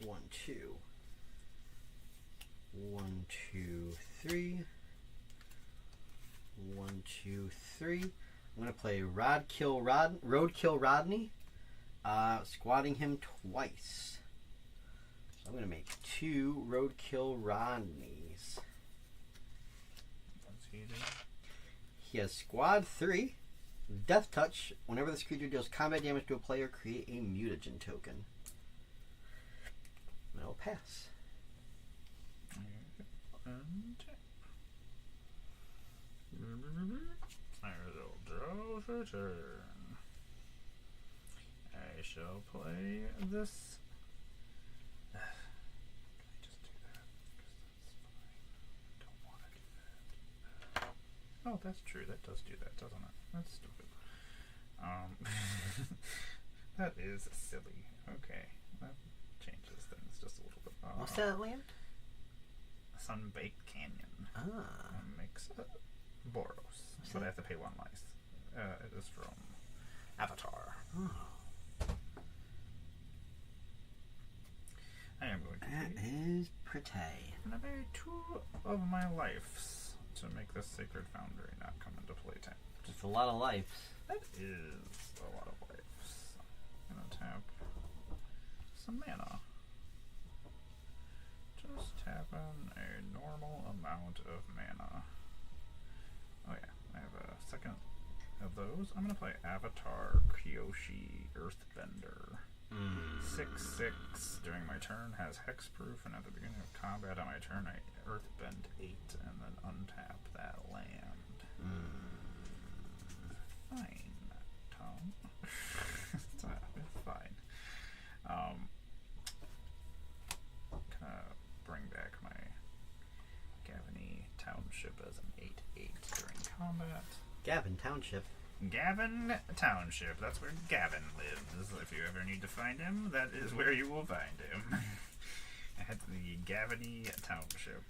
One, two. 1, 2, 3. 1, 2, 3. I'm gonna play Roadkill Rodney, squatting him twice. So I'm gonna make 2 Roadkill Rodneys. What's he do? He has Squad 3, Death Touch. Whenever this creature deals combat damage to a player, create a mutagen token. And I'll pass. And I will draw for turn. I shall play this. Can I just do that? Because that's fine. I don't want to do that. Oh, that's true. That does do that, doesn't it? That's stupid. That is silly. Okay, that changes things just a little bit. What's that land? Sunbaked Canyon. Ah. Makes Boros. But I have to pay 1 life. It is from Avatar. Oh. I am going to That is pretty. and I pay 2 of my lives to make this Sacred Foundry not come into playtime. Just a lot of lives. That is a lot of lives. I'm gonna tap some mana. Just tap in a normal amount of mana. Oh yeah, I have a second of those. I'm gonna play Avatar Kyoshi Earthbender. 6/6 during my turn has hexproof, and at the beginning of combat on my turn, I Earthbend 8 and then untap that land. Fine, Tom. It's fine. Gonna bring back my Gavany Township as an 8/8 during combat. Gavin Township. Gavin Township. That's where Gavin lives. If you ever need to find him, that is where you will find him. At the Gavany Township.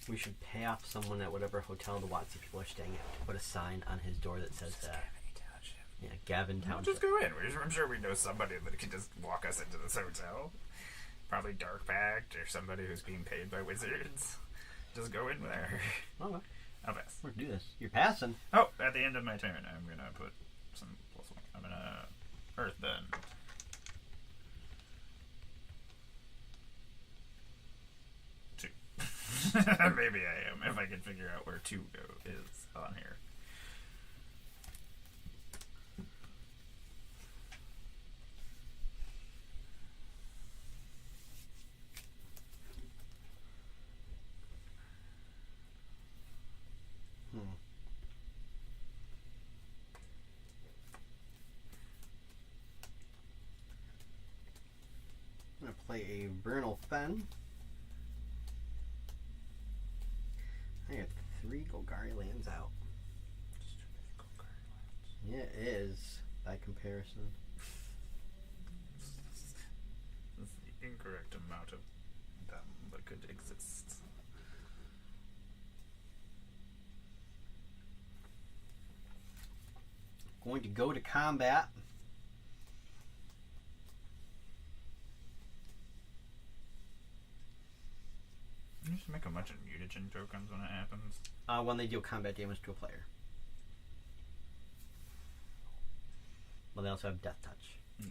We should pay off someone at whatever hotel the Watsy people are staying at to put a sign on his door that says that. Gavany Township. Yeah, Gavin We'll Township. just go in. I'm sure we know somebody that can just walk us into this hotel. Probably Dark Pact or somebody who's being paid by wizards. Just go in there. Okay, I'll pass. let's do this. You're passing. Oh, at the end of my turn, I'm gonna put some +1. I'm gonna Earthbend. Two. Maybe I am, if I can figure out where 2 is on here. play a Vernal Fen. I got 3 Golgari lands out. Yeah, it is, by comparison. That's the incorrect amount of them that could exist. Going to go to combat. You just make a bunch of mutagen tokens when it happens. When they deal combat damage to a player. Well, they also have Death Touch. Yeah.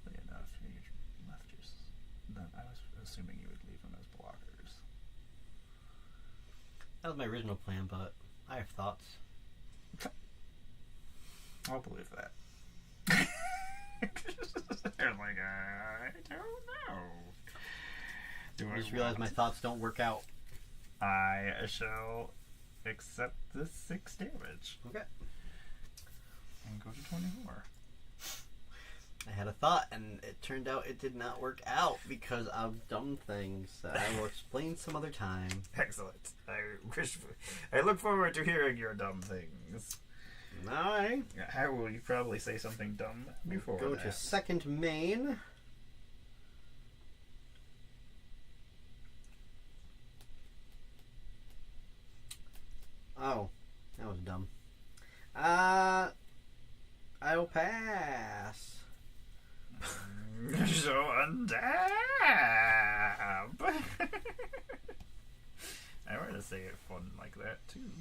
Simply enough, you left your. I was assuming you would leave them as blockers. That was my original plan, but I have thoughts. I'll believe that. They're like, I don't know. I just realized my thoughts don't work out. I shall accept the 6 damage. Okay. And go to 24. I had a thought, and it turned out it did not work out because of dumb things that I will explain some other time. Excellent. I look forward to hearing your dumb things. Alright. How will you probably say something dumb before Go that? to second main. Oh, that was dumb. I will pass. So undab. I wanted to say it fun like that too.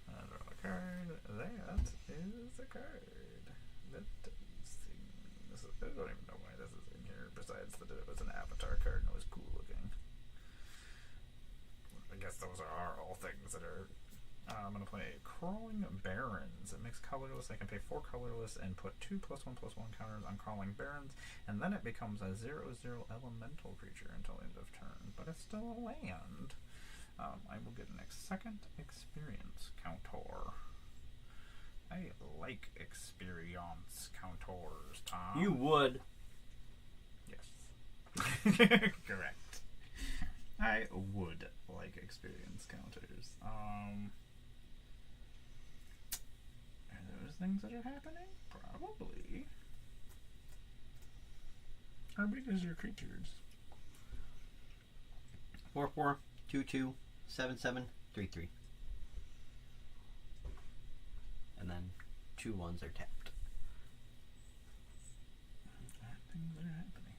I draw a card. That is a card. That does things. I don't even know why this is in here. Besides that it was an avatar card and it was cool looking. I guess those are all things that are. I'm going to play Crawling Barrens. It makes colorless. I can pay 4 colorless and put 2 +1/+1 counters on Crawling Barrens, and then it becomes a 0/0 elemental creature until end of turn. But it's still a land. I will get an second experience counter. I like experience counters, Tom. You would. Yes. Correct. I would like experience counters. Are those things that are happening? Probably. How big is your creatures? 4/4, 2/2, 7/7, 3/3. And then 2 1s are tapped. Things are happening.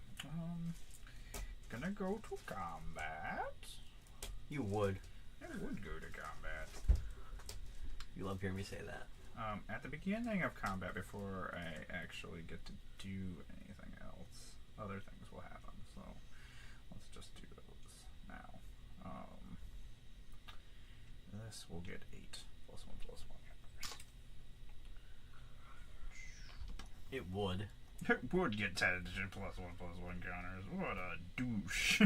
Gonna go to combat. You would. I would go to combat. You love hearing me say that. At the beginning of combat, before I actually get to do anything else, other things will happen. So let's just do those now. This will get 8 +1/+1 counters. It would. It would get 10 +1/+1 counters. What a douche.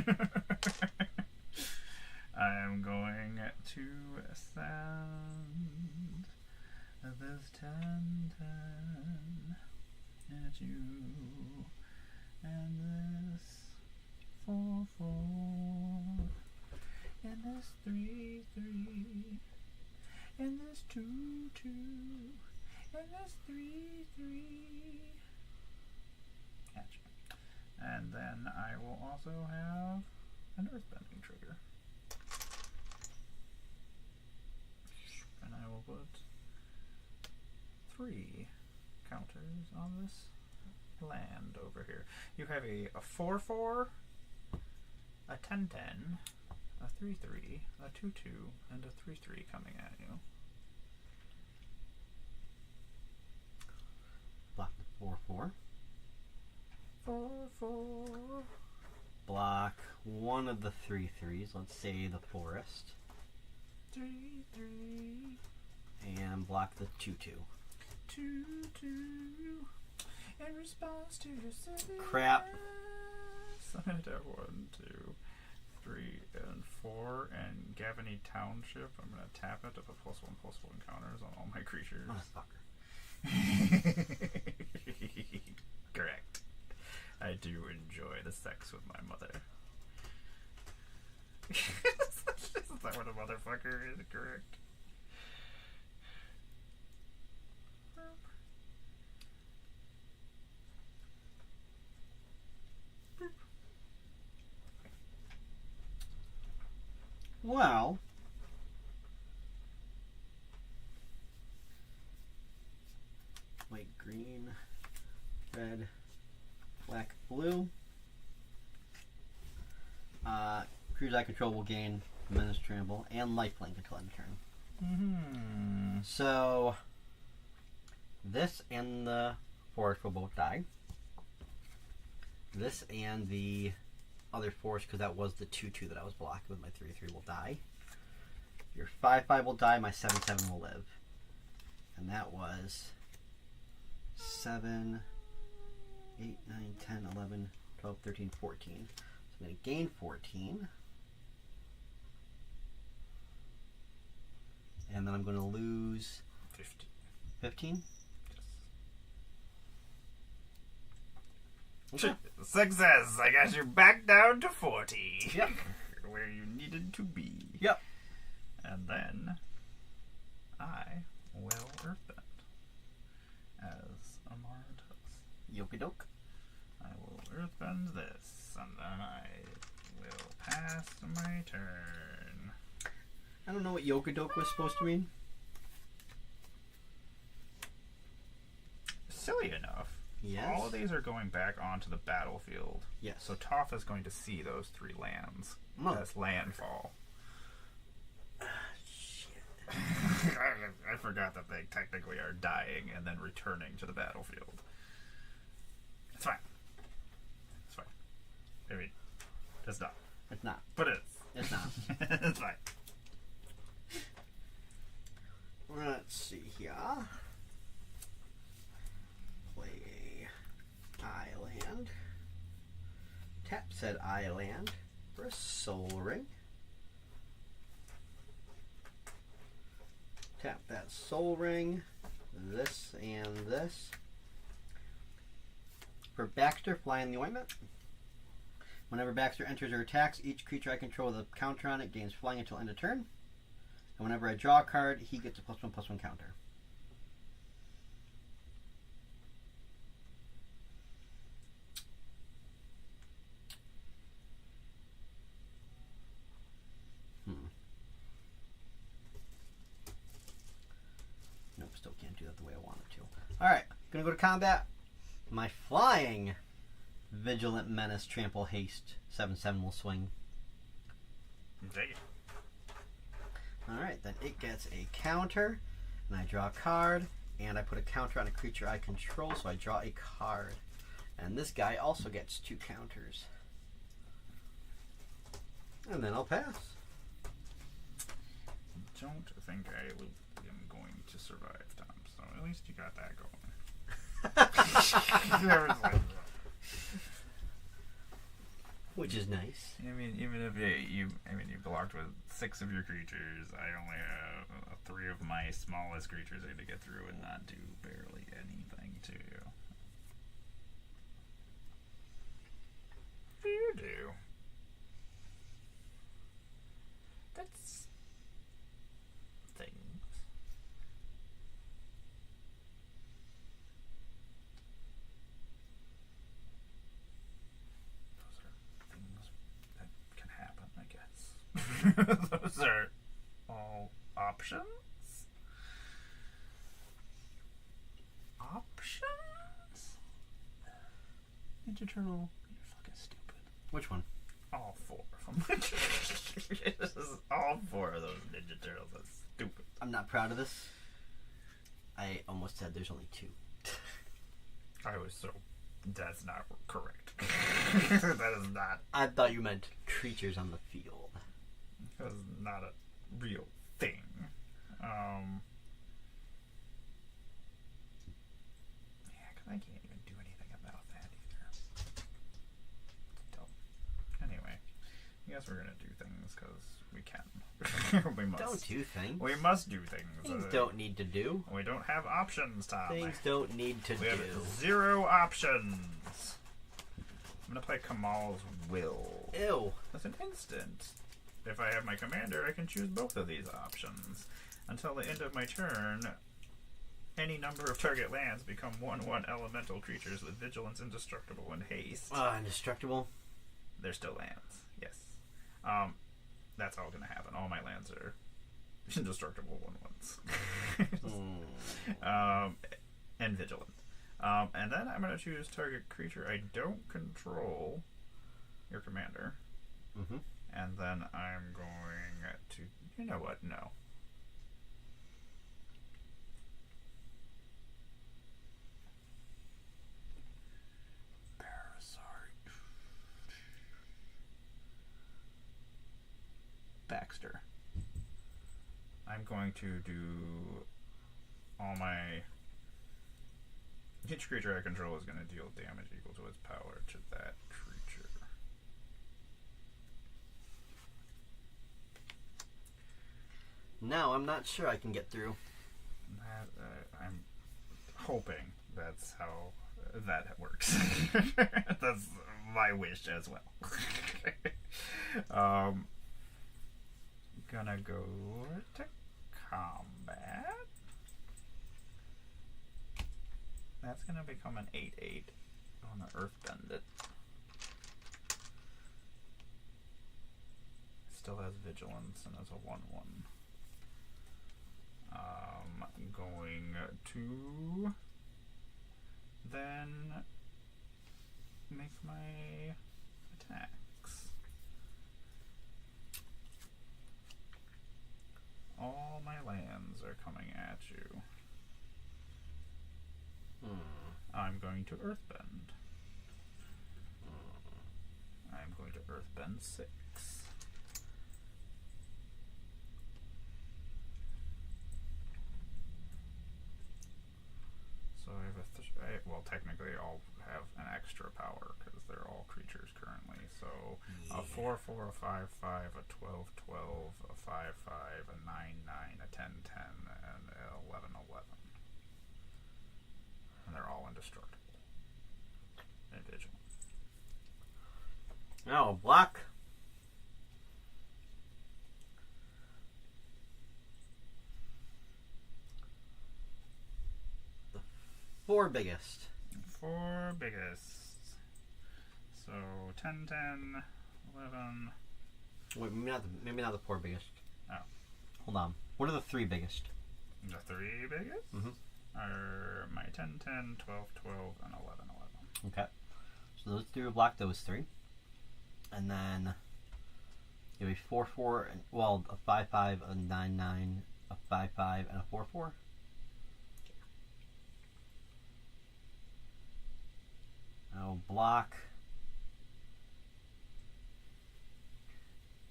I am going to send this 10/10 at you, and this 4/4, and this 3/3, and this 2/2, and this 3/3. Gotcha. And then I will also have an earthbending trigger. And I will put 3 counters on this land over here. You have a 4/4, a 10/10, a 3/3, a 2/2, and a 3/3 coming at you. Block the 4/4. 4/4. Block one of the 3/3s. Let's say the forest. 3/3. And block the 2/2. 2/2. In response to your city. Crap. So I'd have 1, 2, 3, and 4. And Gavany Township, I'm going to tap it to put +1/+1 counters on all my creatures. Motherfucker. Correct. I do enjoy the sex with my mother. Is that what a motherfucker is? Correct. Well, white, green, red, black, blue. Creatures I control will gain Menace Trample and lifelink until end of turn. Mm-hmm. So, this and the forest will both die. This and the other force, because that was the 2/2 that I was blocking with my 3/3, will die. Your 5/5 will die, my 7/7 will live. And that was 7, 8, 9, 10, 11, 12, 13, 14. So I'm going to gain 14. And then I'm going to lose 50. 15? Yes. Okay. Success! I got you back down to 40. Yep. Where you needed to be. Yep. And then I will Earthbend as Amara does. Yoki doke. I will Earthbend this, and then I will pass my turn. I don't know what Yokadoke was supposed to mean. Silly enough. Yes. All of these are going back onto the battlefield. Yes. So Toph is going to see those 3 lands as landfall. Shit. I forgot that they technically are dying and then returning to the battlefield. It's fine. It's fine. I mean, it's not. It's not. But it's. It's not. It's fine. Let's see here. Play Island. Tap said Island for a Soul Ring. Tap that Soul Ring. This and this. For Baxter, fly in the ointment. Whenever Baxter enters or attacks, each creature I control with a counter on it gains flying until end of turn. And whenever I draw a card, he gets a +1/+1 counter. Nope, still can't do that the way I wanted to. Alright, gonna go to combat. My flying Vigilant Menace, Trample, Haste, 7/7 will swing. Take it. Alright, then it gets a counter, and I draw a card, and I put a counter on a creature I control, so I draw a card. And this guy also gets 2 counters. And then I'll pass. Don't think I am going to survive, Tom, so at least you got that going. Which is nice. I mean, even if you blocked with 6 of your creatures, I only have 3 of my smallest creatures I had to get through and not do barely anything to you. What do you do? That's things. Those are things that can happen, I guess. Those are all options? Options? Ninja Turtle, you're fucking stupid. Which one? All 4 of them. All 4 of those Ninja Turtles are stupid. I'm not proud of this. I almost said there's only 2. I was so... That's not correct. That is not... I thought you meant creatures on the field. That is not a real thing. Yeah, because I can't even do anything about that either. Dumb. Anyway, I guess we're gonna do things because we can. We must. Don't do things. We must do things. Things don't need to do. We don't have options, Tom. Things don't need to we do. have 0 options. I'm gonna play Kamal's Will. Ew. That's an instant. If I have my commander, I can choose both of these options. Until the end of my turn, any number of target lands become 1/1 elemental creatures with vigilance, indestructible, and haste. Indestructible? They're still lands, yes. That's all gonna happen. All my lands are indestructible 1/1s. And vigilant. And then I'm gonna choose target creature I don't control, your commander. Mm-hmm. And then I'm going to... You know what? No. Parasite. Baxter. I'm going to do all my... Each creature I control is going to deal damage equal to its power to that creature. No, I'm not sure I can get through. That, I'm hoping that's how that works. That's my wish as well. Gonna go to combat. That's gonna become an 8/8 on the Earthbend it. Still has vigilance and is a 1/1. Going to then make my attacks. All my lands are coming at you. I'm going to Earthbend. I'm going to Earthbend 6. So I have well, technically I'll have an extra power because they're all creatures currently. So a 4/4, a 5/5, a 12/12, a 5/5, a 9/9, a 10/10, and a 11/11. And they're all indestructible. And vigilant. Oh, block. The 4 biggest. 4 biggest. So 10, 10, 11. Wait, maybe not the 4 biggest. Oh. Hold on. What are the 3 biggest? The 3 biggest are my 10, 10, 12, 12, and 11, 11. Okay. So those 3 will block those 3. And then you have a 4/4, well, a 5/5, a 9/9, a 5/5, and a 4/4. I'll block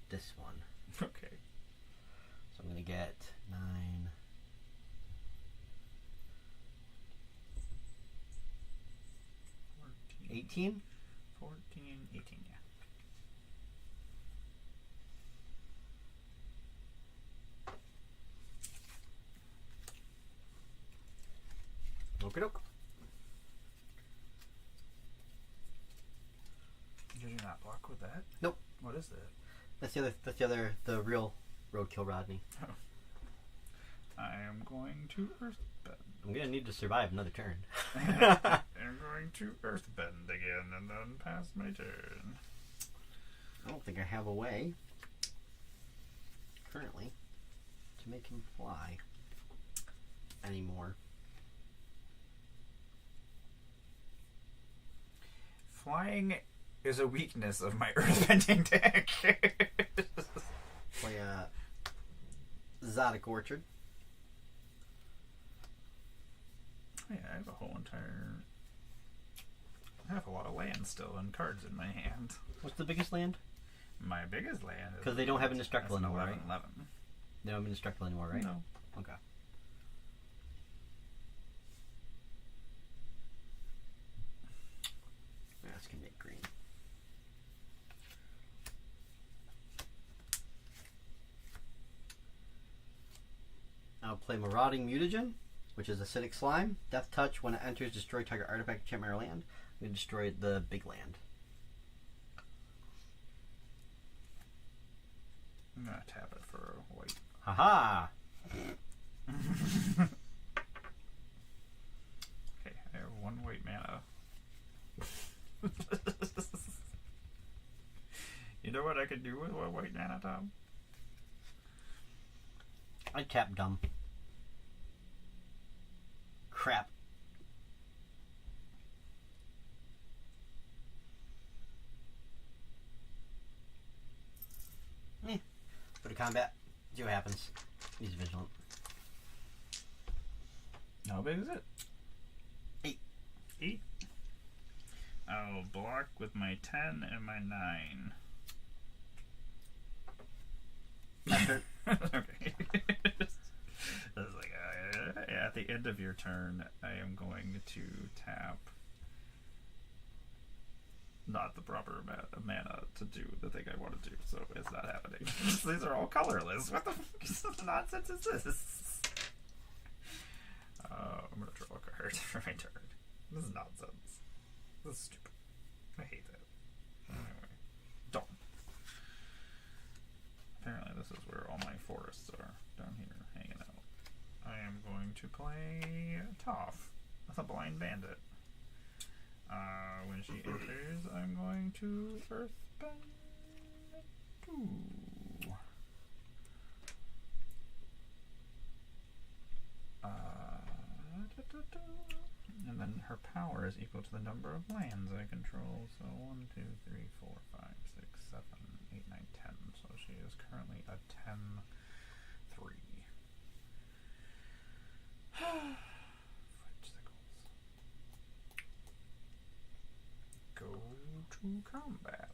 this one. Okay. So I'm going to get 9. 18? 14, 18, yeah. Okie doke. Did you not block with that? Nope. What is that? The real roadkill Rodney. I am going to Earthbend. I'm gonna need to survive another turn. I'm going to Earthbend again and then pass my turn. I don't think I have a way currently to make him fly anymore. Flying is a weakness of my Earthbending deck. Play Exotic Orchard. Oh, yeah, I have a whole entire... I have a lot of land still and cards in my hand. What's the biggest land? My biggest land is... Because they don't have indestructible anymore, 11, right? 11. They don't have indestructible anymore, right? No. Okay. That's gonna make green. I'll play Marauding Mutagen, which is Acidic Slime. Death Touch. When it enters, destroy target artifact, enchantment, or land. We destroy the big land. I'm gonna tap it for a white. Haha! Okay, I have 1 white mana. You know what I could do with 1 white mana, Tom? I tap dumb. Crap. Go to combat. See what happens. He's vigilant. How big is it? 8. 8? I'll block with my 10 and my 9. After. Okay. I was like, at the end of your turn, I am going to tap not the proper mana to do the thing I want to do, so it's not happening. These are all colorless. What the nonsense is this? I'm gonna draw a card for my turn. This is nonsense. This is stupid. I hate that. Anyway, dumb. Apparently this is where all my forests are, down here, hanging out. I am going to play Toph, the Blind Bandit. When she enters, I'm going to Earthbend 2. And then her power is equal to the number of lands I control. So 1, 2, 3, 4, 5, 6, 7, 8, 9, 10. So she is currently a 10-3. Fudgesicles. Go to combat.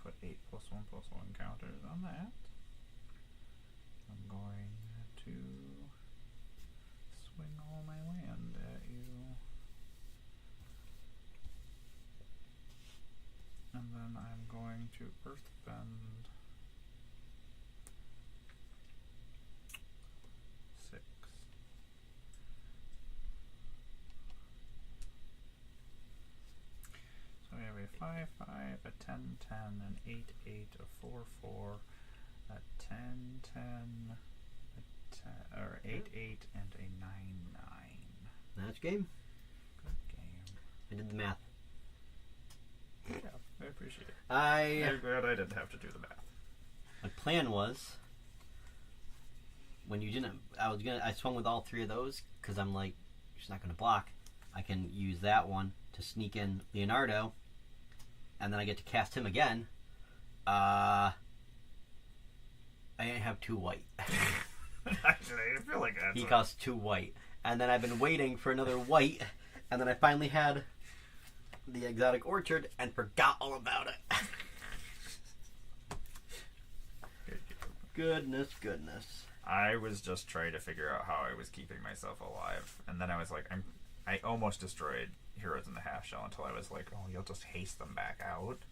Put 8 +1/+1 counters on that. I'm going to swing all my land at you. And then I'm going to Earthbend 6. So we have a 5/5, a 10/10, an 8/8, a 4/4, a 10/10, a 10, or 8/8, and a 9/9. That's game. Good game. I did the math. Yeah, I appreciate it. I'm glad I didn't have to do the math. My plan was, when you didn't, I swung with all 3 of those because I'm like, she's not going to block. I can use that one to sneak in Leonardo, and then I get to cast him again. I have 2 white. Actually, I feel like that's He costs 2 white, and then I've been waiting for another white, and then I finally had the Exotic Orchard and forgot all about it. Goodness. I was just trying to figure out how I was keeping myself alive, and then I was like, I almost destroyed Heroes in the Half Shell until I was like, oh, you'll just haste them back out,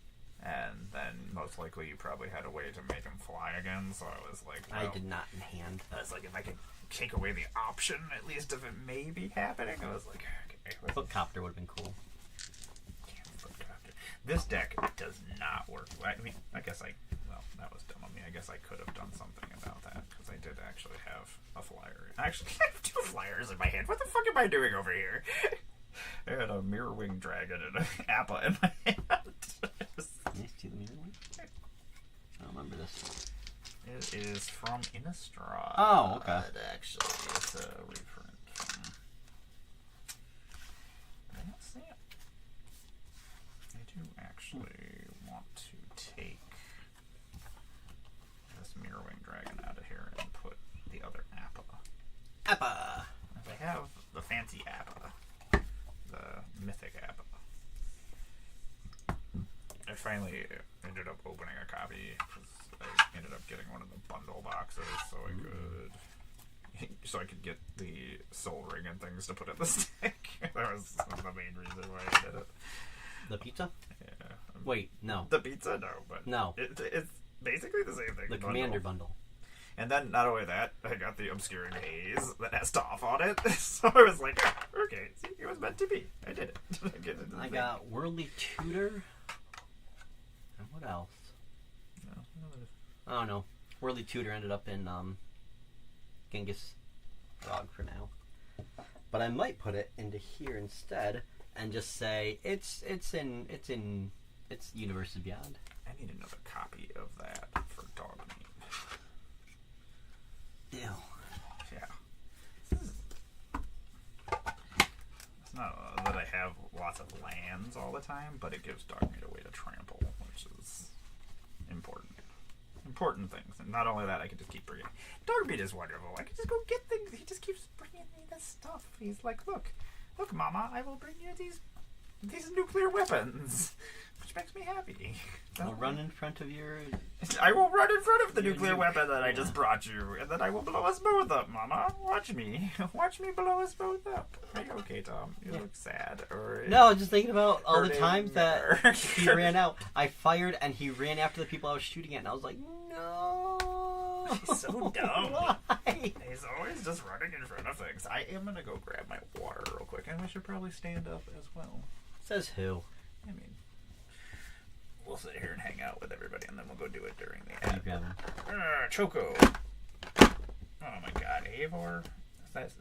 and then most likely you probably had a way to make them fly again. So I was like, well, I did not in hand. I was like, if I could take away the option at least of it maybe happening, I was like, okay. Footcopter would have been cool. This deck does not work. I mean, that was dumb of me. I guess I could have done something about that, because I did actually have a flyer. Actually, I have 2 flyers in my hand. What the fuck am I doing over here? I had a Mirrorwing Dragon and an Appa in my hand. Can you see the Mirrorwing? I don't remember this. It is from Innistrad. Oh, okay. Actually, it's a reprint from... I don't see it. I do actually want to take this Mirrorwing Dragon out of here and put the other Appa. Appa! I have the fancy Appa. The mythic Appa. I finally ended up opening a copy because I ended up getting one of the bundle boxes so I could get the Soul Ring and things to put in the stick. That was the main reason why I did it. The pizza? Yeah. Wait, no. The pizza? No, but No. It's basically the same thing. The Commander bundle. And then, not only that, I got the Obscuring Haze that has Toph on it. So I was like, okay, see, it was meant to be. I did it. I got Worldly Tutor. And what else? No. I don't know. Worldly Tutor ended up in Genghis Dog for now. But I might put it into here instead and just say it's Universes Beyond. I need another copy of that for dog meat. Ew. Yeah. It's not that I have lots of lands all the time, but it gives dog meat a way to trample, which is important. Important things. And not only that, I can just keep bringing. Dog meat is wonderful. I can just go get things. He just keeps bringing me this stuff. He's like, look, Mama, I will bring you these nuclear weapons, which makes me happy. I'll run in front of your... I will run in front of the nuclear weapon that I just brought you, and then I will blow us both up, Mama. Watch me. Watch me blow us both up. Are you okay, Tom? You look sad. No, just thinking about all the times that he ran out. I fired, and he ran after the people I was shooting at, and I was like, no. He's so dumb. Why? He's always just running in front of things. I am going to go grab my water real quick, and we should probably stand up as well. Says who? I mean, we'll sit here and hang out with everybody, and then we'll go do it during the You ad. grab him. Choco. Oh my god, Eivor?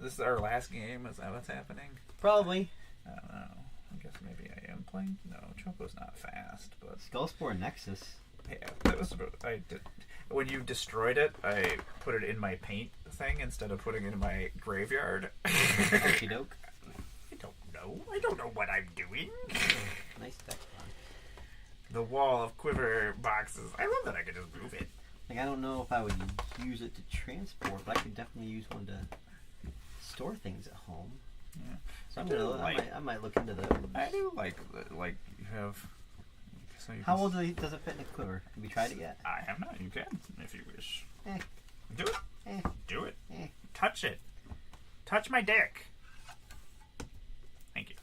This is our last game? Is that what's happening? Probably. I don't know. I guess maybe I am playing. No, Choco's not fast, but Skullspore Nexus. yeah, that was. I did. When you destroyed it, I put it in my paint thing instead of putting it in my graveyard. Okie doke. I don't know. I don't know what I'm doing. Nice deck one. The wall of quiver boxes. I love that I can just move it. Like, I don't know if I would use it to transport, but I could definitely use one to store things at home. Yeah. So I might look into those. I do like you have. So you How can old does it fit in a quiver? Have we tried it yet? I have not. You can, if you wish. Eh. Do it. Eh. Do it. Eh. Touch it. Touch my dick. Thank you.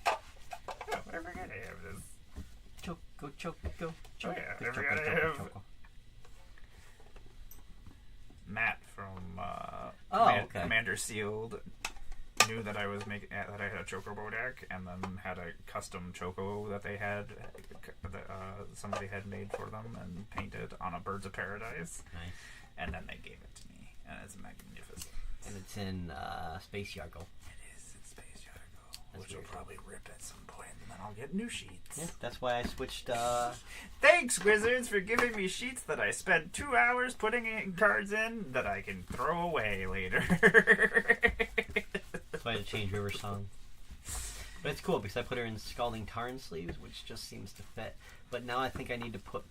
Oh, I forget I have this. Choco. Oh yeah, I Choco, forgot I choco, have choco. Matt from okay. Commander Sealed knew that I was making that I had a Chocobo deck, and then had a custom Choco that they had that somebody had made for them and painted on a Birds of Paradise. Nice. And then they gave it to me, and it's magnificent. And it's in Space Yargle. It is in Space Yargle, which weird. will probably rip at some point, and then I'll get new sheets. Yeah, that's why I switched. Thanks, Wizards, for giving me sheets that I spent 2 hours putting cards in that I can throw away later. That's why I had to change River Song. But it's cool because I put her in Scalding Tarn sleeves, which just seems to fit. But now I think I need to put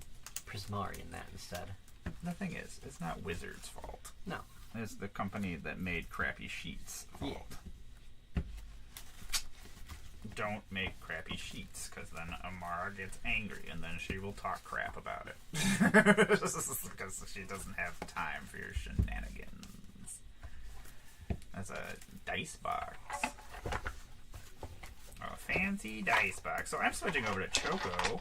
Prismari in that instead. The thing is, it's not Wizards' fault. No. It's the company that made crappy sheets' fault. Yeah. Don't make crappy sheets, because then Amara gets angry, and then she will talk crap about it. Because she doesn't have time for your shenanigans. That's a dice box. A fancy dice box. So I'm switching over to Choco.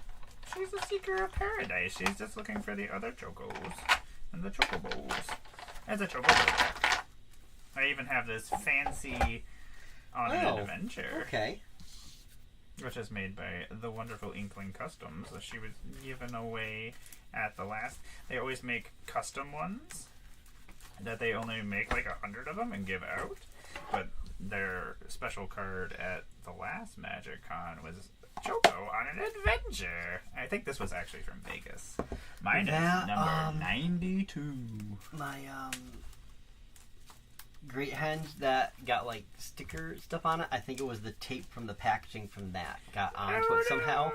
She's a seeker of paradise. She's just looking for the other Chocos and the Chocobos. There's a Chocobo. I even have this fancy On an Adventure. Okay. Which is made by the wonderful Inkling Customs. She was given away at the last. They always make custom ones that they only make like 100 of them and give out. But their special card at the last Magic Con was Choco on an Adventure. I think this was actually from Vegas. Mine is number 92. My Great Hens that got like sticker stuff on it. I think it was the tape from the packaging from that got onto it somehow.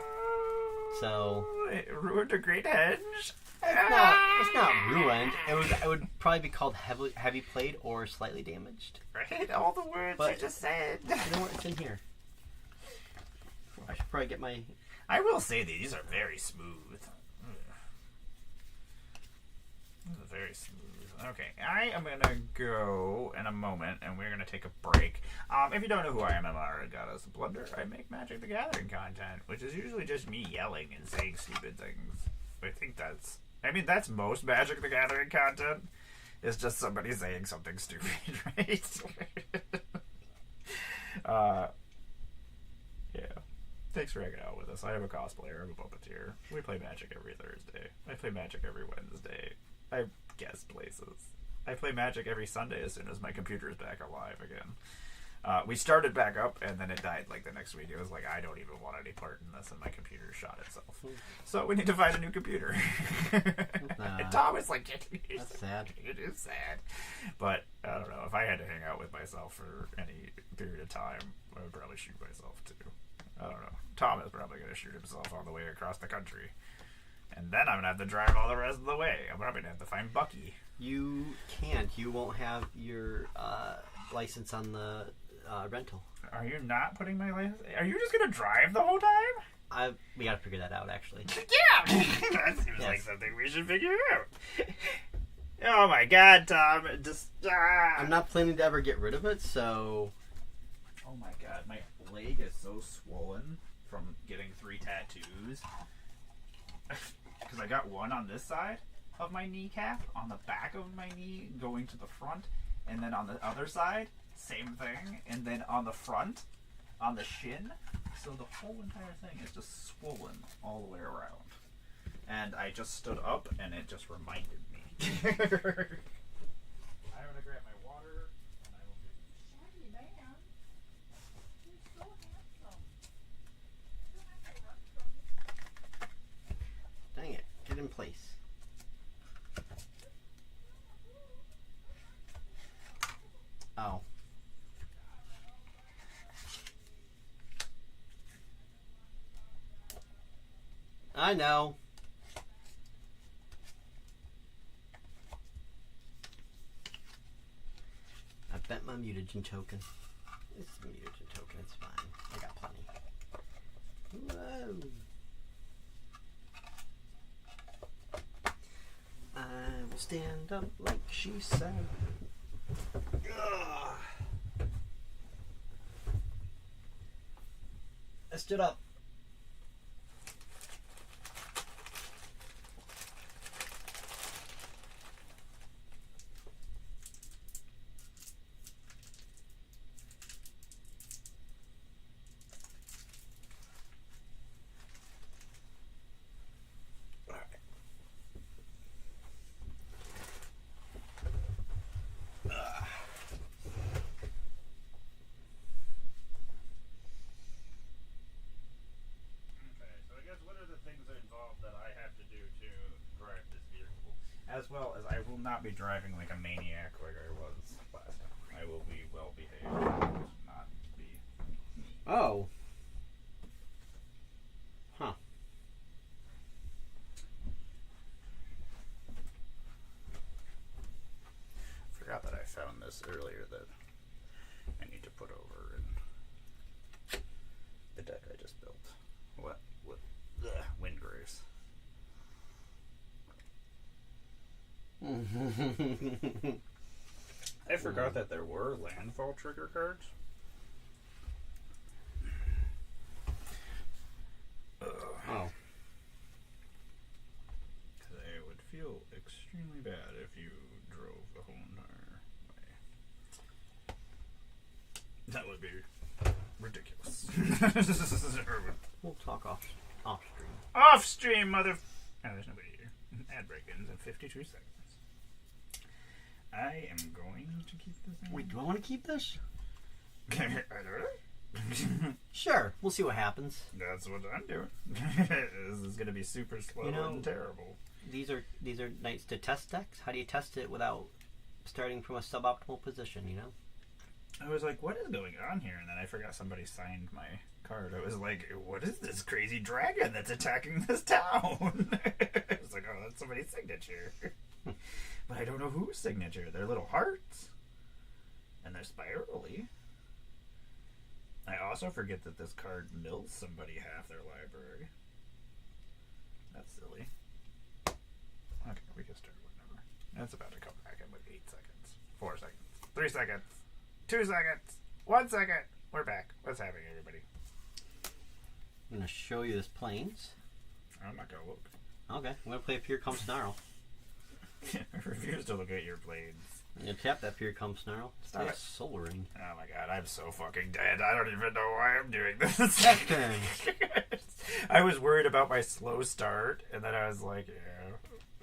So it ruined a Great Henge. It's not ruined. It would probably be called heavy played or slightly damaged. Right? All the words you just said. You know what? It's in here. I should probably get my... I will say these are very smooth. These are very smooth. Okay, I am gonna go in a moment, and we're gonna take a break. If you don't know who I am, I'm Ara Goddess of Blunder. I make Magic the Gathering content, which is usually just me yelling and saying stupid things. That's most Magic the Gathering content. Is just somebody saying something stupid, right? Yeah. Thanks for hanging out with us. I am a cosplayer. I'm a puppeteer. We play Magic every Thursday. I play Magic every Wednesday. I guest places. I play Magic every Sunday as soon as my computer is back alive again. We started back up, and then it died like the next week. It was like, I don't even want any part in this, and my computer shot itself. So we need to find a new computer. And Tom is like, that's sad. It is sad. But, I don't know, if I had to hang out with myself for any period of time, I would probably shoot myself too. I don't know. Tom is probably going to shoot himself all the way across the country. And then I'm going to have to drive all the rest of the way. I'm probably going to have to find Bucky. You can't. You won't have your license on the rental. Are you not putting my license? Are you just going to drive the whole time? We got to figure that out, actually. Yeah! That seems like something we should figure out. Oh my god, Tom. I'm not planning to ever get rid of it, so... Oh my god, my leg is so swollen from getting 3 tattoos. Because I got one on this side of my kneecap, on the back of my knee, going to the front, and then on the other side, same thing, and then on the front, on the shin. So the whole entire thing is just swollen all the way around. And I just stood up, and it just reminded me. I'm going to grab my water, and I will be... Shaggy man, you're so handsome. You don't have to run from me. Dang it. Get in place. Oh. I know. I bet my mutagen token. It's a mutagen token, it's fine. I got plenty. Whoa. I will stand up like she said. Ugh. I stood up. As well as I will not be driving like a maniac like I was last time. I will be well behaved. Not be. Oh. Huh. Forgot that I found this earlier that I need to put over in the deck I just built. What? Windgraves. I forgot that there were landfall trigger cards. Oh. Because I would feel extremely bad if you drove the whole entire way. That would be ridiculous. We'll talk off stream. Off stream, mother. Oh, there's nobody here. Ad break ends in 52 seconds. I am going to keep this in. Wait, do I want to keep this? I don't know. Sure, we'll see what happens. That's what I'm doing. This is going to be super slow and terrible. These are nice to test decks. How do you test it without starting from a suboptimal position, you know? I was like, what is going on here? And then I forgot somebody signed my card. I was like, what is this crazy dragon that's attacking this town? I was like, oh, that's somebody's signature. But I don't know whose signature. They're little hearts. And they're spirally. I also forget that this card mills somebody half their library. That's silly. Okay, we can start whenever. It's about to come back in like 8 seconds. 4 seconds. 3 seconds. 2 seconds. 1 second. We're back. What's happening, everybody? I'm going to show you this plains. I'm not going to look. Okay, I'm going to play a Here Comes Snarl. I refuse to look at your blades. I'm going to tap that Here Comes Snarl. Stop Play a it. Soul Ring. Oh my god, I'm so fucking dead. I don't even know why I'm doing this. Next turn. I was worried about my slow start, and then I was like, yeah,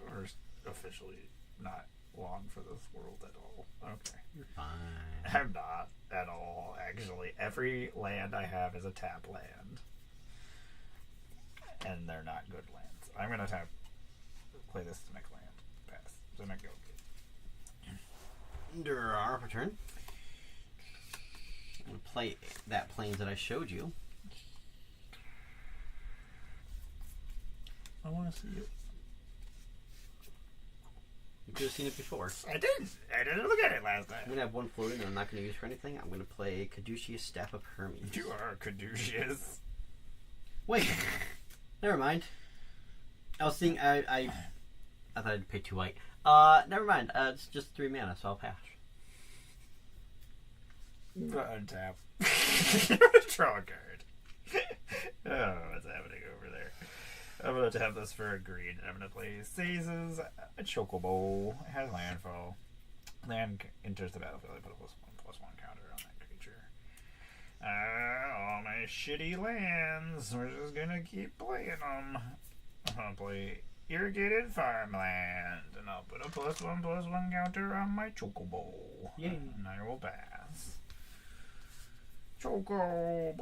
we're officially not long for this world at all. Okay. You're fine. I'm not at all, actually. Every land I have is a tap land. And they're not good lands. I'm gonna play this to make land. Pass. So I'm gonna go. Under our turn, I'm going to play that plains that I showed you. I want to see it. You could have seen it before. I didn't. I didn't look at it last I'm time. going to have one floating that I'm not going to use for anything. I'm going to play Caduceus Staff of Hermes. You are caduceus. Wait. Never mind. I was thinking, I thought I'd pay 2 white. Never mind. It's just 3 mana, so I'll pass. Untap. Draw a card. Oh, what's happening over there? I'm gonna tap this for a green, and I'm gonna play Sazes, a Chocobo. It has landfall. Land enters the battlefield. I put a +1/+1 counter on that creature. All my shitty lands. We're just gonna keep playing them. I'm gonna play Irrigated Farmland, and I'll put a +1/+1 counter on my Chocobo. Yay. And I will pass. Chocobo.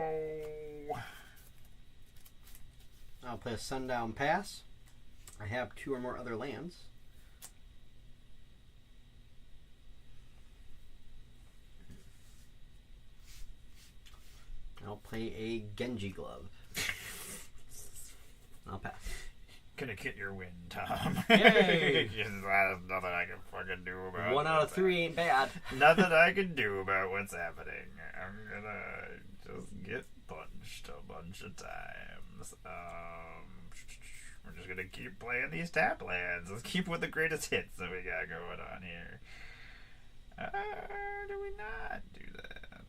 I'll play a Sundown Pass. I have 2 or more other lands. I'll play a Genji Glove. I'll pass. Gonna get your win, Tom. Yay! There's nothing I can fucking do about it. 1 out of 3 ain't bad. Nothing I can do about what's happening. I'm gonna just get punched a bunch of times. We're just gonna keep playing these tap lands. Let's keep with the greatest hits that we got going on here. Do we not do that?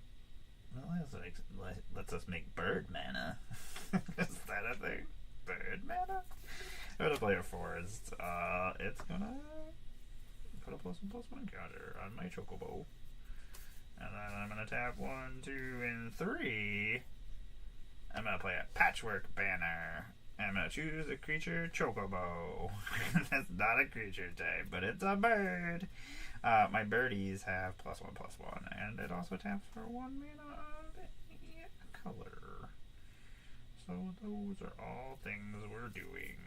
Well, let's us make bird mana. Is that a thing? Bird mana? I'm gonna play a forest. It's gonna put a +1/+1 counter on my Chocobo. And then I'm gonna tap 1, 2, and 3. I'm gonna play a Patchwork Banner. I'm gonna choose a creature Chocobo. That's not a creature type, but it's a bird. My birdies have +1/+1, and it also taps for 1 mana of a color. So those are all things we're doing.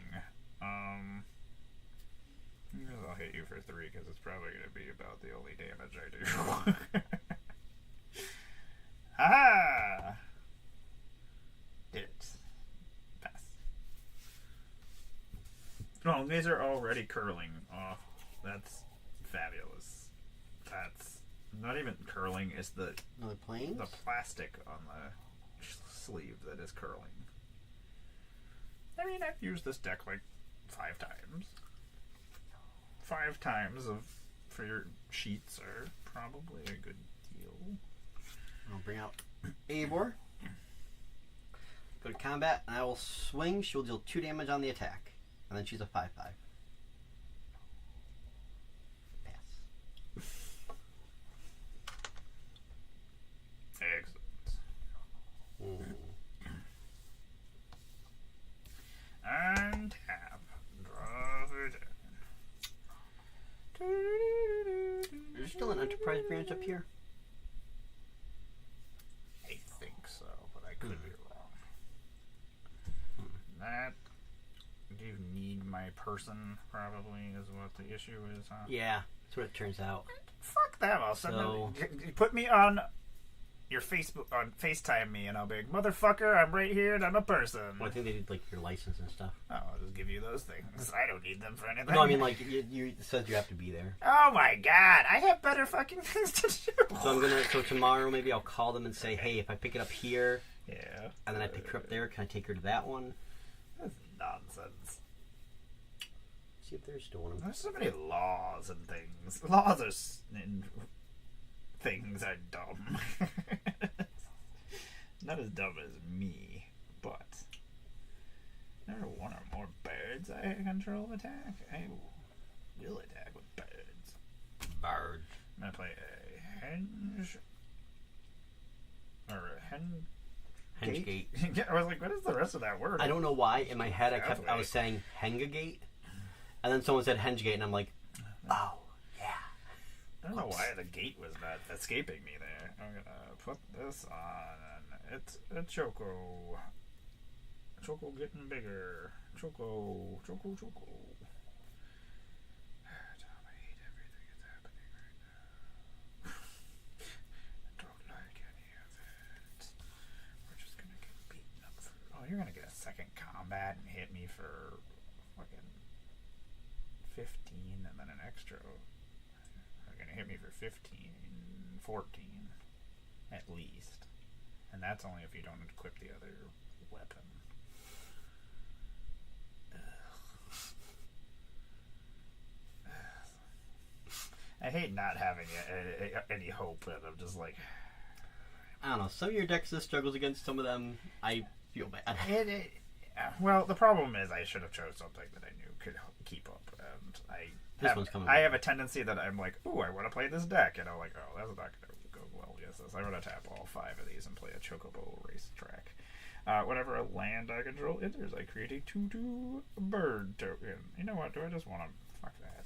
I'll hit you for 3 because it's probably going to be about the only damage I do. Ah! Did it. Pass. Oh, these are already curling. Oh, that's fabulous. That's not even curling, it's the Another plains? the plastic on the sleeve that is curling. I mean, I've used this deck like 5 times. 5 times for your sheets are probably a good deal. I'll bring out Eivor. Go to combat, and I will swing. She'll deal 2 damage on the attack. And then she's a 5/5. Pass. Excellent. Mm. And tap. Draw for turn. Is there still an Enterprise branch up here? I think so, but I could be wrong. That you need my person probably is what the issue is, huh? Yeah, that's what it turns out. Fuck them. I'll send So- them. Put me on your Facebook, on FaceTime me, and I'll be like, motherfucker, I'm right here, and I'm a person. Well, I think they did like your license and stuff. Oh, I'll just give you those things. I don't need them for anything. No, I mean like it says you have to be there. Oh my god, I have better fucking things to do. So tomorrow maybe I'll call them and say, hey, if I pick it up here Yeah. and then I pick her up there, can I take her to that one? That's nonsense. see if they're stolen. There's so many laws and things. Laws and things are dumb. Not as dumb as me, but there are one or more birds I control attack. I will attack with birds. Bird. I'm gonna play a henge or a hen. Hengegate. Yeah, I was like, what is the rest of that word? I don't know why. In my head, I was saying Hengegate, and then someone said Hengegate, and I'm like, oh yeah. I don't know why the gate was not escaping me there. I'm gonna put this on. It's a Choco. Choco getting bigger. Choco. Tom, I hate everything that's happening right now. I don't like any of it. We're just gonna get beaten up for. Oh, you're gonna get a second combat and hit me for fucking 15 and then an extra. You're gonna hit me for 15, 14 at least. And that's only if you don't equip the other weapon. I hate not having any hope, and I'm just like... I don't know. Some of your decks just struggles against some of them. I feel bad. Well, the problem is I should have chose something that I knew could keep up, and This one's coming I up. have a tendency that I'm like, ooh, I want to play this deck, and I'm like, oh, that's not going to go well against this. I'm going to tap all 5 of these and play a Chocobo racetrack. Whenever a land I control enters, I create a 2/2 bird token. You know what? Do I just want to... Fuck that.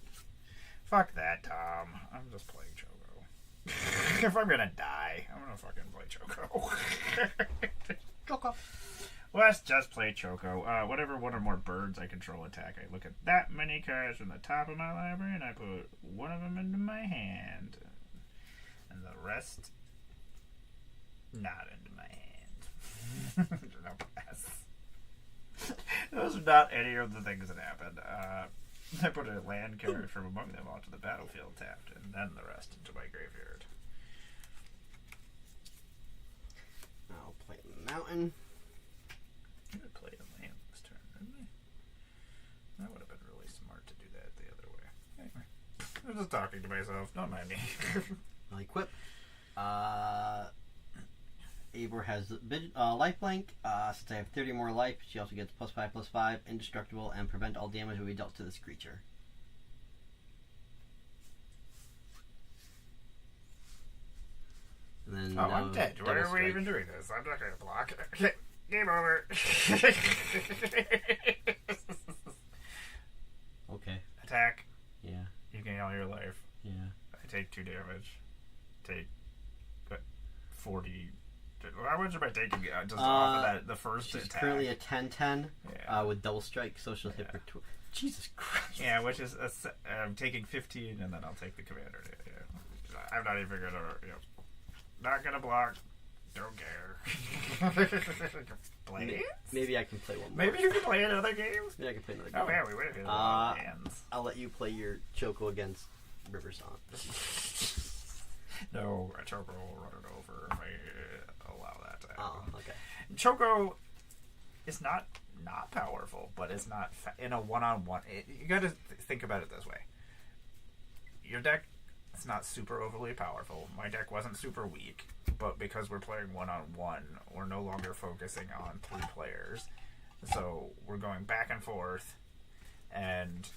Fuck that, Tom. I'm just playing Choco. If I'm going to die, I'm going to fucking play Choco. Choco. Let's just play Choco. Whatever one or more birds I control attack, I look at that many cards from the top of my library and I put one of them into my hand. And the rest, not into my hand. No pass. Those are not any of the things that happened. I put a land card from among them onto the battlefield tapped, and then the rest into my graveyard. I'll play Mountain. You could play a land this turn, didn't you? That would have been really smart to do that the other way. Anyway, I'm just talking to myself. Don't mind me. I'll equip. Eivor has lifelink. Since I have 30 more life, she also gets +5/+5, indestructible, and prevent all damage will be dealt to this creature. And then, I'm dead. Why are we even doing this? I'm not going to block. Game over. Okay. Attack. Yeah. You gain all your life. Yeah. I take 2 damage. Take 40. How much am I taking just off of that? The first She's attack. currently a 10/10 Yeah. with double strike, so she'll hit for Jesus Christ. Yeah, which is I'm taking 15, and then I'll take the commander. Yeah. I'm not even gonna, not gonna block. Don't care. Play it? Maybe I can play one more. Maybe you can play another game. Maybe I can play another game. Oh yeah, we would have hands. I'll let you play your Choco against Riversong. No, a Choco will run it over if I allow that to happen. Oh, okay. Choco is not powerful, but it's not in a one-on-one. You got to think about it this way. Your deck is not super overly powerful. My deck wasn't super weak, but because we're playing one-on-one, we're no longer focusing on 3 players. So we're going back and forth, and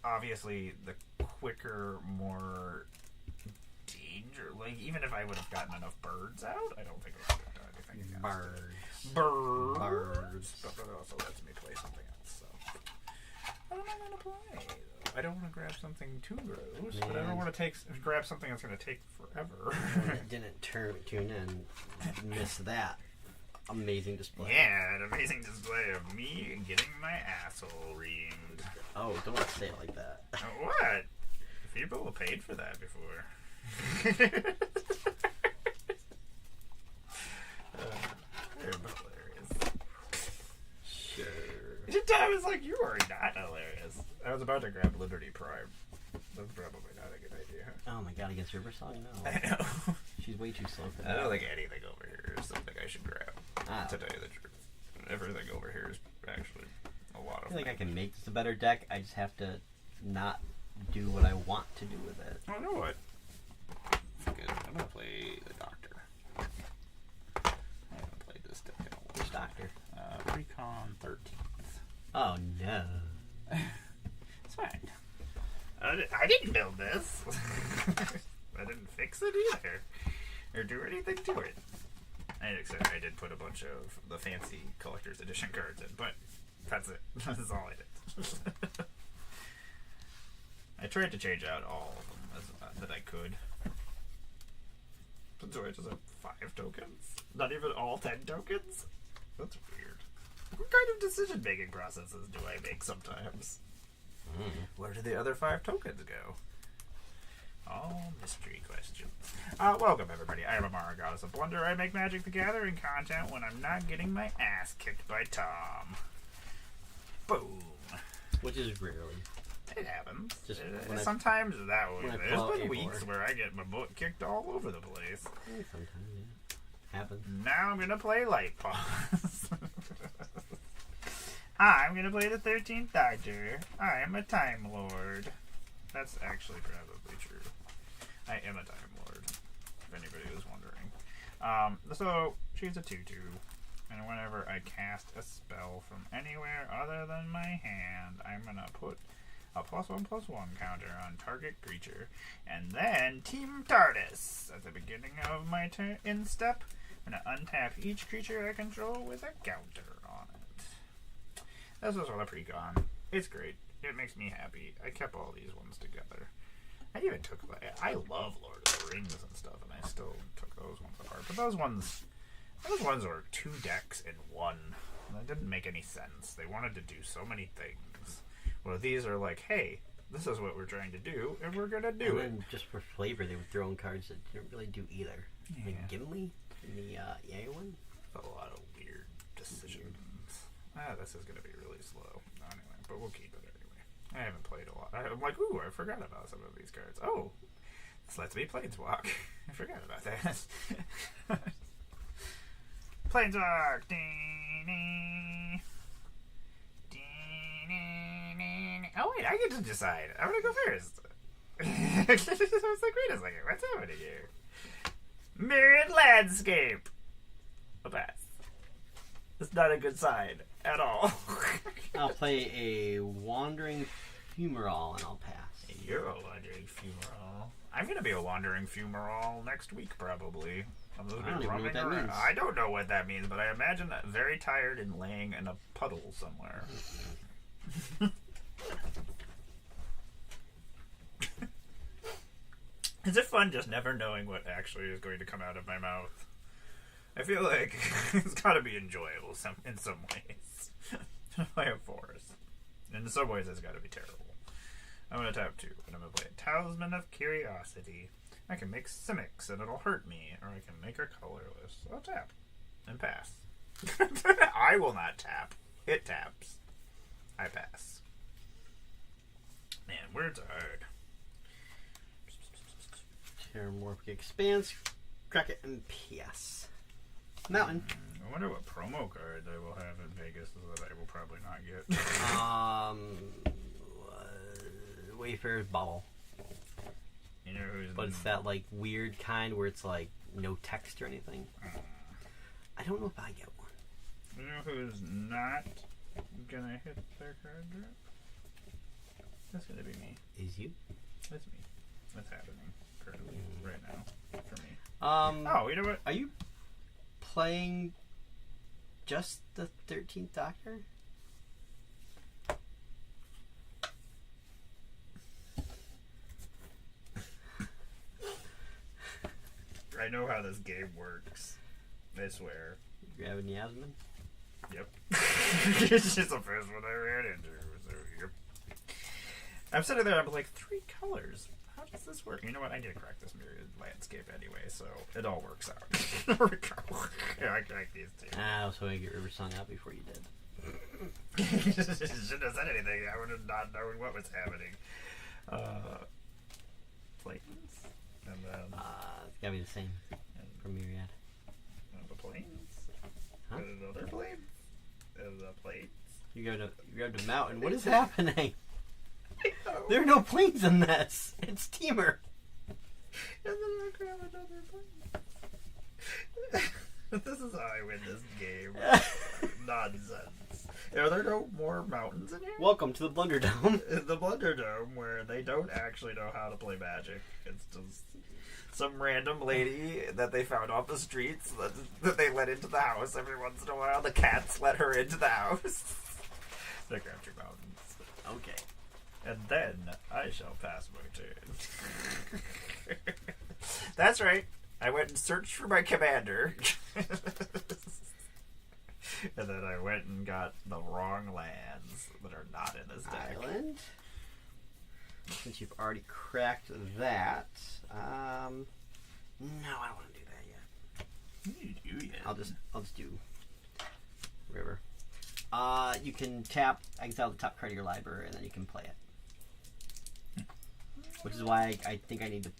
obviously the quicker, more danger. Like, even if I would have gotten enough birds out, I don't think I would have done anything against it. Birds. But that also lets me play something else, so. What am I going to play? I don't want to grab something too gross, but I don't want to grab something that's going to take forever. Didn't tune in. Miss that. Amazing display. Yeah, an amazing display of me getting my asshole reamed. Oh, don't say it like that. What? People have paid for that before. They're hilarious. Sure. I was like, you are not hilarious. I was about to grab Liberty Prime. That's probably not a good idea. Oh my god, against Riversong? No. I know. She's way too slow for I that. don't think anything over here is something I should grab. Ah. To tell you the truth. Everything over here is actually a lot I feel like I can make this a better deck. I just have to not do what I want to do with it. I know what. Good. I'm gonna play the Doctor. I haven't played this deck in a while. Which Doctor? Precon 13th. Oh no. It's fine. I didn't build this. I didn't fix it either, or do anything to it. Except I did put a bunch of the fancy collector's edition cards in, but that's it. That's all I did. I tried to change out all of them that I could. But do I just have 5 tokens? Not even all 10 tokens? That's weird. What kind of decision-making processes do I make sometimes? Where do the other 5 tokens go? All mystery questions. Welcome, everybody. I am Amara, Goddess of Blunder. I make Magic the Gathering content when I'm not getting my ass kicked by Tom. Boom. Which is rarely. It happens. Just sometimes that way. when I There's pull out been A4. weeks where I get my butt kicked all over the place. Sometimes, yeah. Happens. Now I'm gonna play Light Pause. I'm gonna play the 13th Doctor. I am a Time Lord. That's actually probably true. I am a Time Lord, if anybody was wondering. So, she's a 2-2. And whenever I cast a spell from anywhere other than my hand, I'm gonna put a +1/+1 counter on target creature, and then Team TARDIS. At the beginning of my turn in step, I'm gonna untap each creature I control with a counter on it. This was on the precon. It's great. It makes me happy. I kept all these ones together. I even took. I love Lord of the Rings and stuff, and I still took those ones apart. But those ones were 2 decks in one. And that didn't make any sense. They wanted to do so many things. Well, these are like, hey, this is what we're trying to do, and we're gonna do And it. then just for flavor, they would throw in cards that didn't really do either. Yeah. Like Gimli in the EA one. A lot of weird decisions. This is gonna be really slow. Anyway, but we'll keep it anyway. I haven't played a lot. I'm like, ooh, I forgot about some of these cards. Oh, this lets me Planeswalk. I forgot about that. Planeswalk! Oh wait, I get to decide. I'm gonna go first. I was like, wait a second, what's happening here? Mirrored Landscape! A pass. It's not a good sign at all. I'll play a Wandering Fumarole and I'll pass. You're a wandering fumarole. I'm gonna be a wandering fumarole next week, probably. I'm gonna I don't be even know what that roaming around. means. I don't know what that means, but I imagine very tired and laying in a puddle somewhere. Is it fun just never knowing what actually is going to come out of my mouth? I feel like it's gotta be enjoyable in some ways. Play a forest. In some ways, it's gotta be terrible. I'm gonna tap 2, and I'm gonna play a Talisman of Curiosity. I can make Simics, and it'll hurt me, or I can make her colorless. I'll tap and pass. I will not tap. It taps. I pass. Man, words are hard. Terramorphic Expanse, Cracket, and PS. Mountain. I wonder what promo cards I will have in Vegas that I will probably not get. Wayfarer's Bubble. You know who's But it's that like weird kind where it's like no text or anything. I don't know if I get one. You know who's not gonna hit their card drop? That's gonna be me. Is you? That's me. That's happening currently right now for me. Oh, you know what? Are you playing just the 13th Doctor? I know how this game works. I swear. Grabbing Yasmin? Yep. It's just the first one I ran into. So, yep. I'm sitting there, I'm like, 3 colors. How does this work? You know what? I need to crack this mirrored landscape anyway, so it all works out. There we go. Yeah, I cracked these 2. I was hoping to get River Song out before you did. Shouldn't have said anything. I would have not known what was happening. Planes. And then It's gotta be the same from Myriad. the planes. Huh? And another plane. And the planes. You grabbed a mountain. What is happening? There are no planes in this. It's steamer. And then I grab another plane. This is how I win this game. Nonsense. Are there no more mountains in here? Welcome to the Blunderdome. The Blunderdome, where they don't actually know how to play Magic. It's just some random lady that they found off the streets that they let into the house every once in a while. The cats let her into the house. They grabbed your mountains. Okay. And then I shall pass my turn. That's right. I went and searched for my commander. And then I went and got the wrong lands that are not in this deck. Island. Since you've already cracked that, no, I don't want to do that yet. You do yet. I'll just do river. You can tap, exile the top card of your library, and then you can play it. Which is why I think I need to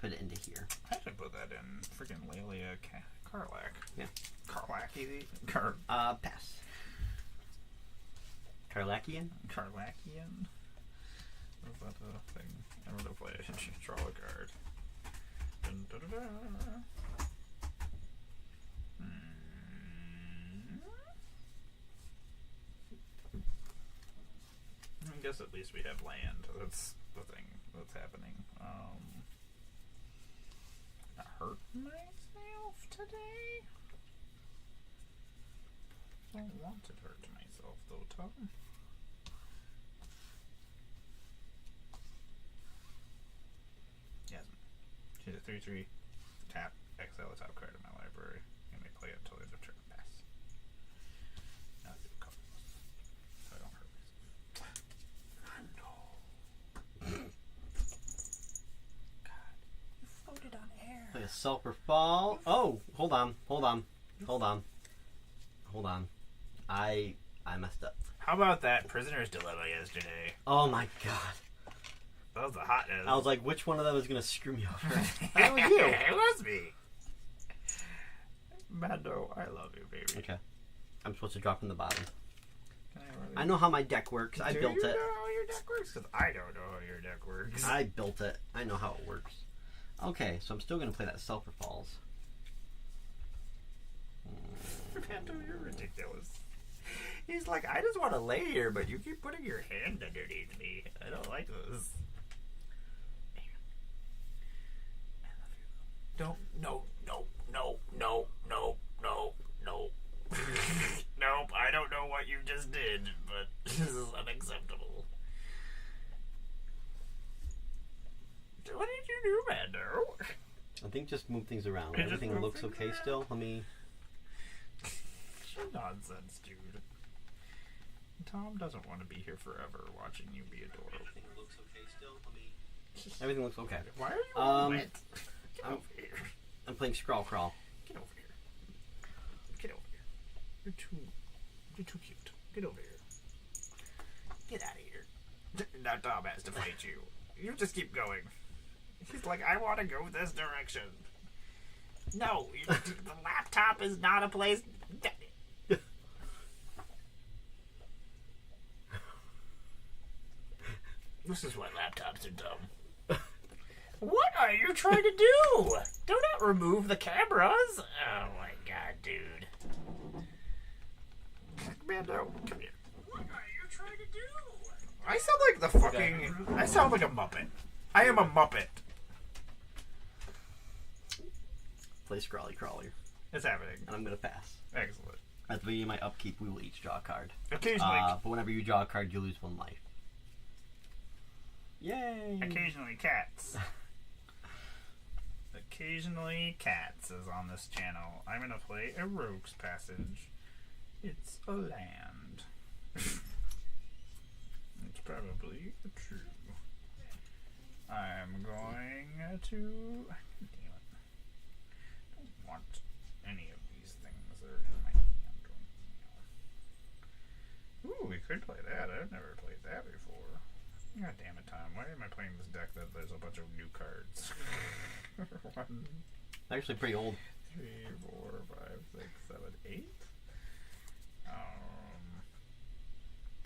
put it into here. I should put that in freaking Lelia Karlak. Yeah. Karlak, Pass. Karlakian? Karlakian? Is that a thing? I'm gonna play it. Draw a card. Dun, da, da, da. I guess at least we have land. That's the thing that's happening. I hurt myself today? Don't want to hurt myself though, Tom. Yasmin. She's a 3/3. Tap. Exile the top card of my library. And we play it until end of turn. Pass. Now do a couple. So I don't hurt myself. God. You floated on air. Play a Sulphur Fall. Oh, hold on. I messed up. How about that prisoner's dilemma yesterday? Oh my god. That was the hotness. I was like, which one of them is going to screw me over? That was you. It was me. Mando, I love you, baby. Okay. I'm supposed to drop in the bottom. Can really... I know how my deck works. I built Do you it. know how your deck works? Because I don't know how your deck works. I built it. I know how it works. Okay, so I'm still going to play that Sulphur Falls. Mando, you're ridiculous. He's like, I just want to lay here, but you keep putting your hand underneath me. I don't like this. I love you. Don't. No. Nope, I don't know what you just did, but this is unacceptable. What did you do, Mando? I think just move things around. Just Everything move looks things okay around. still. Let me... Nonsense, dude. Tom doesn't want to be here forever watching you be adorable. Everything looks okay still. Let me... Everything looks okay. Why are you all wet? Get I'm- over here. I'm playing Scrawl Crawl. Get over here. Get over here. You're too cute. Get over here. Get out of here. Now Tom has to fight you. You just keep going. He's like, I want to go this direction. No, the laptop is not a place. This is why laptops are dumb. What are you trying to do? Do not remove the cameras. Oh my god, dude. Mando, come here. What are you trying to do? I sound like the fucking... I sound like a Muppet. I am a Muppet. Play Scrawly Crawler. It's happening. And I'm going to pass. Excellent. At the beginning of my upkeep, we will each draw a card. Occasionally, But whenever you draw a card, you lose 1 life. Yay! occasionally cats. Occasionally cats is on this channel. I'm gonna play a Rogue's Passage. It's a land. It's probably true. I'm going to... Damn it. I don't want any of these things that are in my hand right now. Ooh, we could play that. I've never played that before. God damn it, Tom. Why am I playing this deck that there's a bunch of new cards? 1, Actually, pretty old. 3, 4, 5, 6, 7, 8.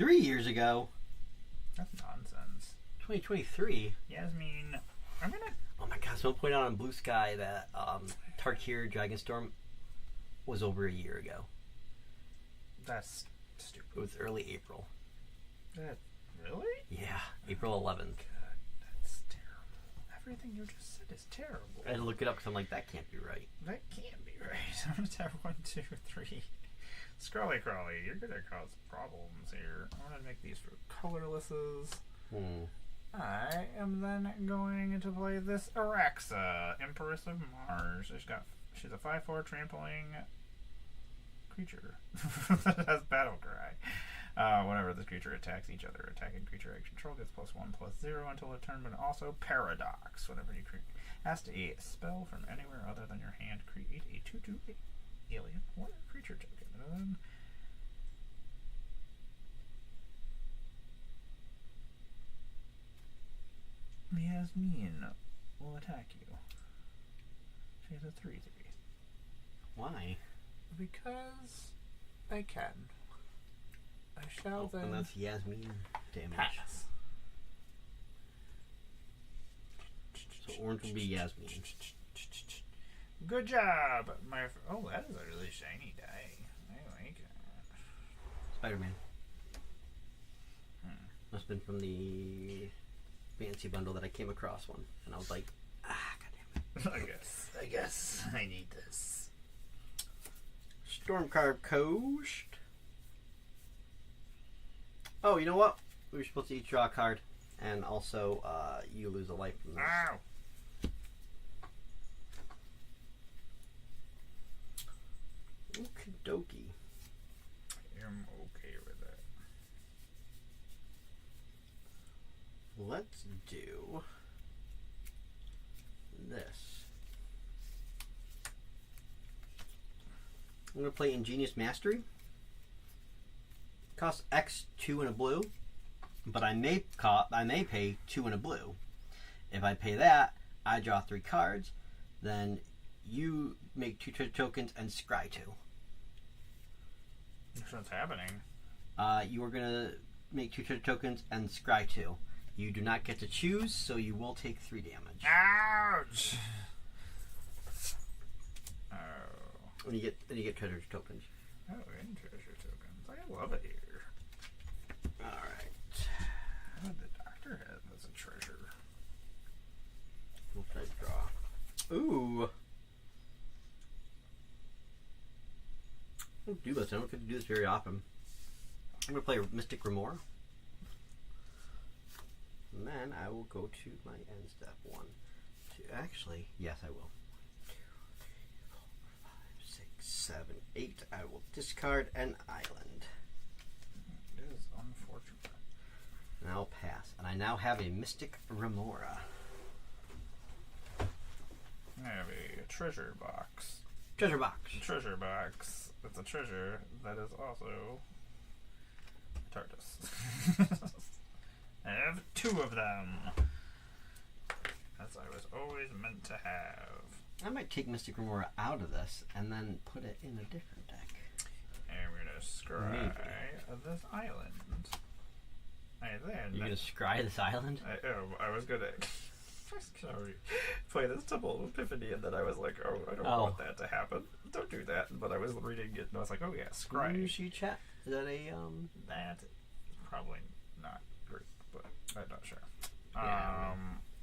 3 years ago. That's nonsense. 2023. Yasmin, I'm gonna. Oh my god, someone pointed out on Blue Sky that Tarkir Dragonstorm was over a year ago. That's stupid. It was early April. Really? Yeah, April 11th. God, that's terrible. Everything you just said is terrible. I had to look it up because I'm like, that can't be right. That can't be right. I'm gonna tap 1, 2, 3. Scrolly crawly, you're gonna cause problems here. I'm gonna make these for colorlesses. I am then going to play this Araxa, Empress of Mars. She's a 5/4 trampling creature that has battle cry. Whenever this creature attacks each other, attacking creature I control gets +1/+0 until a turn, but also Paradox. Whenever you cast a spell from anywhere other than your hand, create a 2/2 alien or creature token. And then Yasmin will attack you. She has a 3/3. Why? Because I can. I shall then And that's Yasmin damage. pass. So orange will be Yasmin. Good job, my. Oh, that is a really shiny die. I like it. Spider-Man. Must have been from the fancy bundle that I came across one. And I was like, goddamn it. I guess I need this. Stormcarve Coast. Oh, you know what? We were supposed to each draw a card. And also, you lose a life from this. Ow! Okie dokie. I'm okay with that. Let's do this. I'm going to play Ingenious Mastery. Costs X 2 and a blue, but I may pay 2 and a blue. If I pay that, I draw 3 cards. Then you make 2 treasure tokens and scry 2. What's happening? You are going to make 2 treasure tokens and scry 2. You do not get to choose, so you will take 3 damage. Ouch! Oh. When you get treasure tokens. Oh, and treasure tokens. I love it here. Alright. What the doctor has as a treasure. What did I draw? Ooh. I don't do this. I don't get to do this very often. I'm going to play Mystic Remora. And then I will go to my end step. 1, 2. Actually, yes, I will. 1, 2, 3, 4, 5, 6, 7, 8. I will discard an island. It is unfortunate. And I'll pass. And I now have a Mystic Remora. I have a treasure box. Treasure box. Treasure box. It's a treasure that is also a TARDIS. I have 2 of them. As I was always meant to have. I might take Mystic Remora out of this and then put it in a different deck. I'm gonna scry this island. You're gonna scry this island? I was gonna play this Temple of Epiphany, and then I was like, oh, I don't want that to happen. Don't do that. But I was reading it, and I was like, oh yeah, scry. Mushi chat? Is that a That is probably not great, but I'm not sure. Yeah,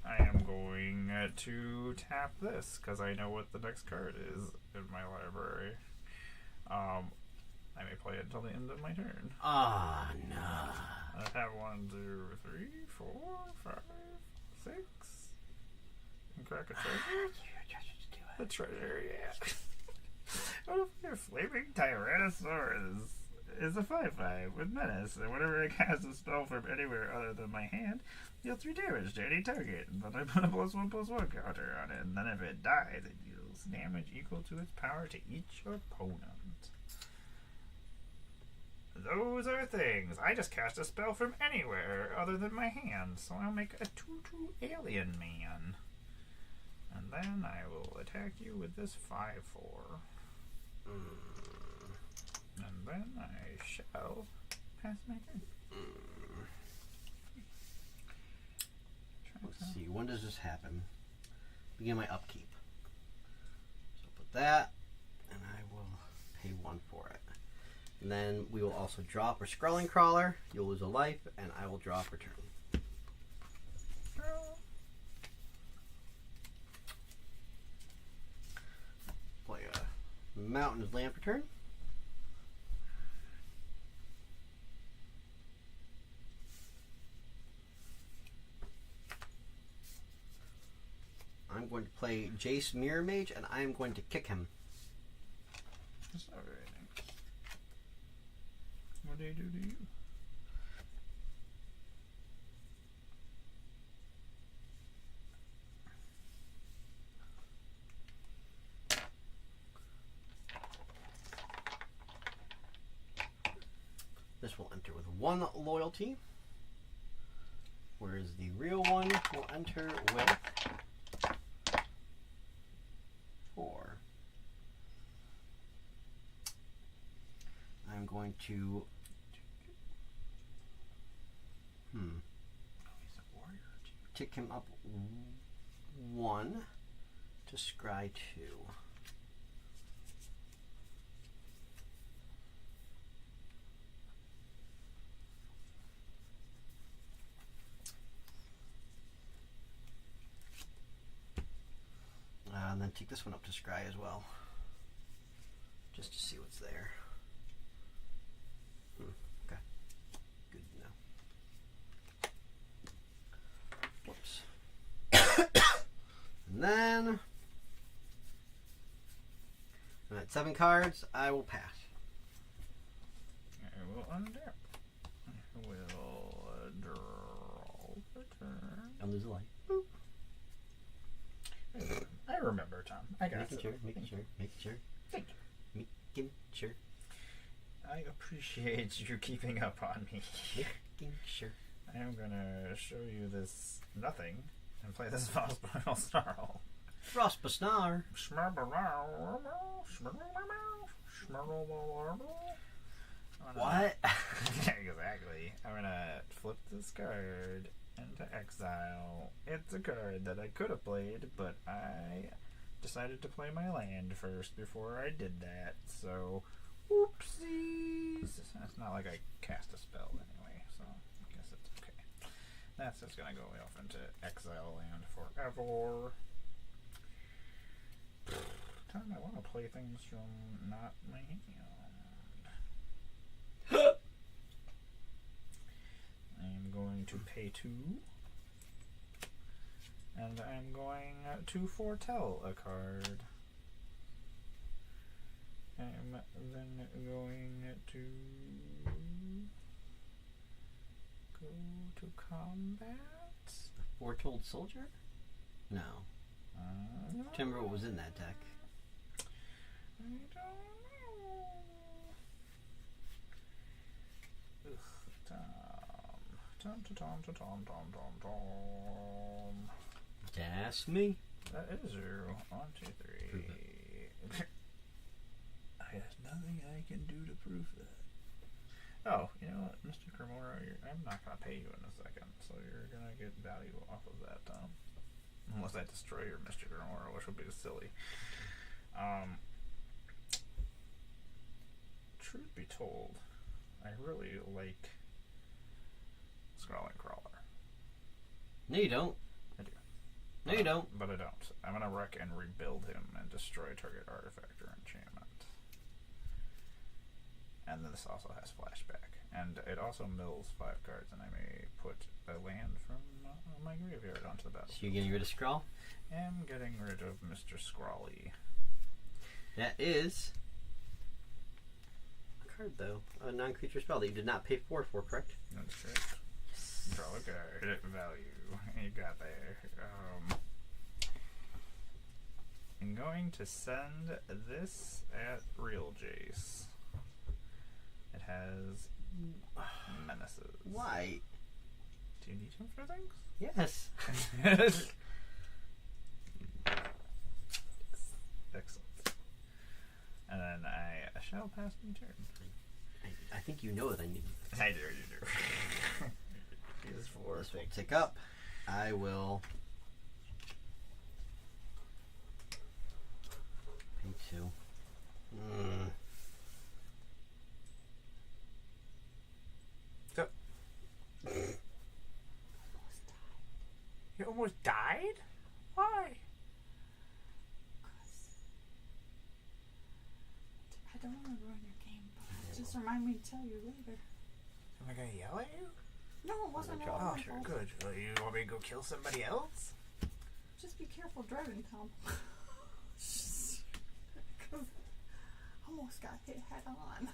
I am going to tap this because I know what the next card is in my library. I may play it until the end of my turn. Ah, no. I have 1, 2, 3, 4, 5, 6. And crack a treasure. The treasure, yeah. What if your flaming Tyrannosaurus is a 5/5 with menace, and whenever I cast a spell from anywhere other than my hand, deal 3 damage to any target, and then I put a +1/+1 counter on it, and then if it dies, it deals damage equal to its power to each opponent. Those are things. I just cast a spell from anywhere other than my hand, so I'll make a 2/2 alien man. And then I will attack you with this 5/4. And then I shall pass my turn. Let's see. When does this happen? Begin my upkeep. So put that, and I will pay 1 for it. And then we will also drop a Scrawling Crawler. You'll lose a life, and I will drop return. Play a Mountain's Land return. I'm going to play Jace Mirror Mage, and I am going to kick him. That's not very nice. What do you do to you? This will enter with 1 loyalty, whereas the real one will enter with 4. I'm going to Oh, he's a warrior. tick him up 1 to scry 2. And then take this one up to scry as well, just to see what's there. Okay, good to know. Whoops. And then I'm at 7 cards. I will pass. I will untap. I will draw the turn. I'll lose a life. I remember, Tom. I got Making it. sure, making sure. Thank you. Making sure, I appreciate you keeping up on me. making sure. I am gonna show you this nothing and play this Frostboil Snarl. Frostbasnar. What? Exactly. I'm gonna flip this card into exile. It's a card that I could have played, but I decided to play my land first before I did that. So, whoopsies. It's not like I cast a spell anyway, so I guess it's okay. That's just gonna go off into exile land forever. Time I want to play things from not my hand. I'm going to pay 2. And I'm going to foretell a card. I'm then going to go to combat. Foretold Soldier? No. Remember what was in that deck. I don't know. Tom. That's me. That is you. 1, 2, 3. There's nothing I can do to prove that. Oh, you know what, Mr. Cremora, I'm not going to pay you in a second, so you're going to get value off of that, Tom. Unless I destroy your Mr. Cremora, which would be silly. Truth be told, I really like Scrawling Crawler. No, you don't. I do. No, you don't. But I don't. I'm going to wreck and rebuild him and destroy target artifact or enchantment. And then this also has flashback. And it also mills 5 cards, and I may put a land from my graveyard onto the battlefield. So you're getting rid of Scrawl? I'm getting rid of Mr. Scrawly. That is a card, though. A non-creature spell that you did not pay 4 for, correct? That's correct. Draw a card. Value. You got there. I'm going to send this at Real Jace. It has menaces. Why? Do you need him for things? Yes. Excellent. And then I shall pass my turn. I think you know that I need this. I do, you do. These four This will things. tick up. I will pay 2. So, you almost died? Why? I don't want to ruin your game, but just remind me to tell you later. Am I gonna yell at you? No, it wasn't Good all job. my Sure, fault. good. You want me to go kill somebody else? Just be careful driving, Tom. 'Cause I almost got hit head on.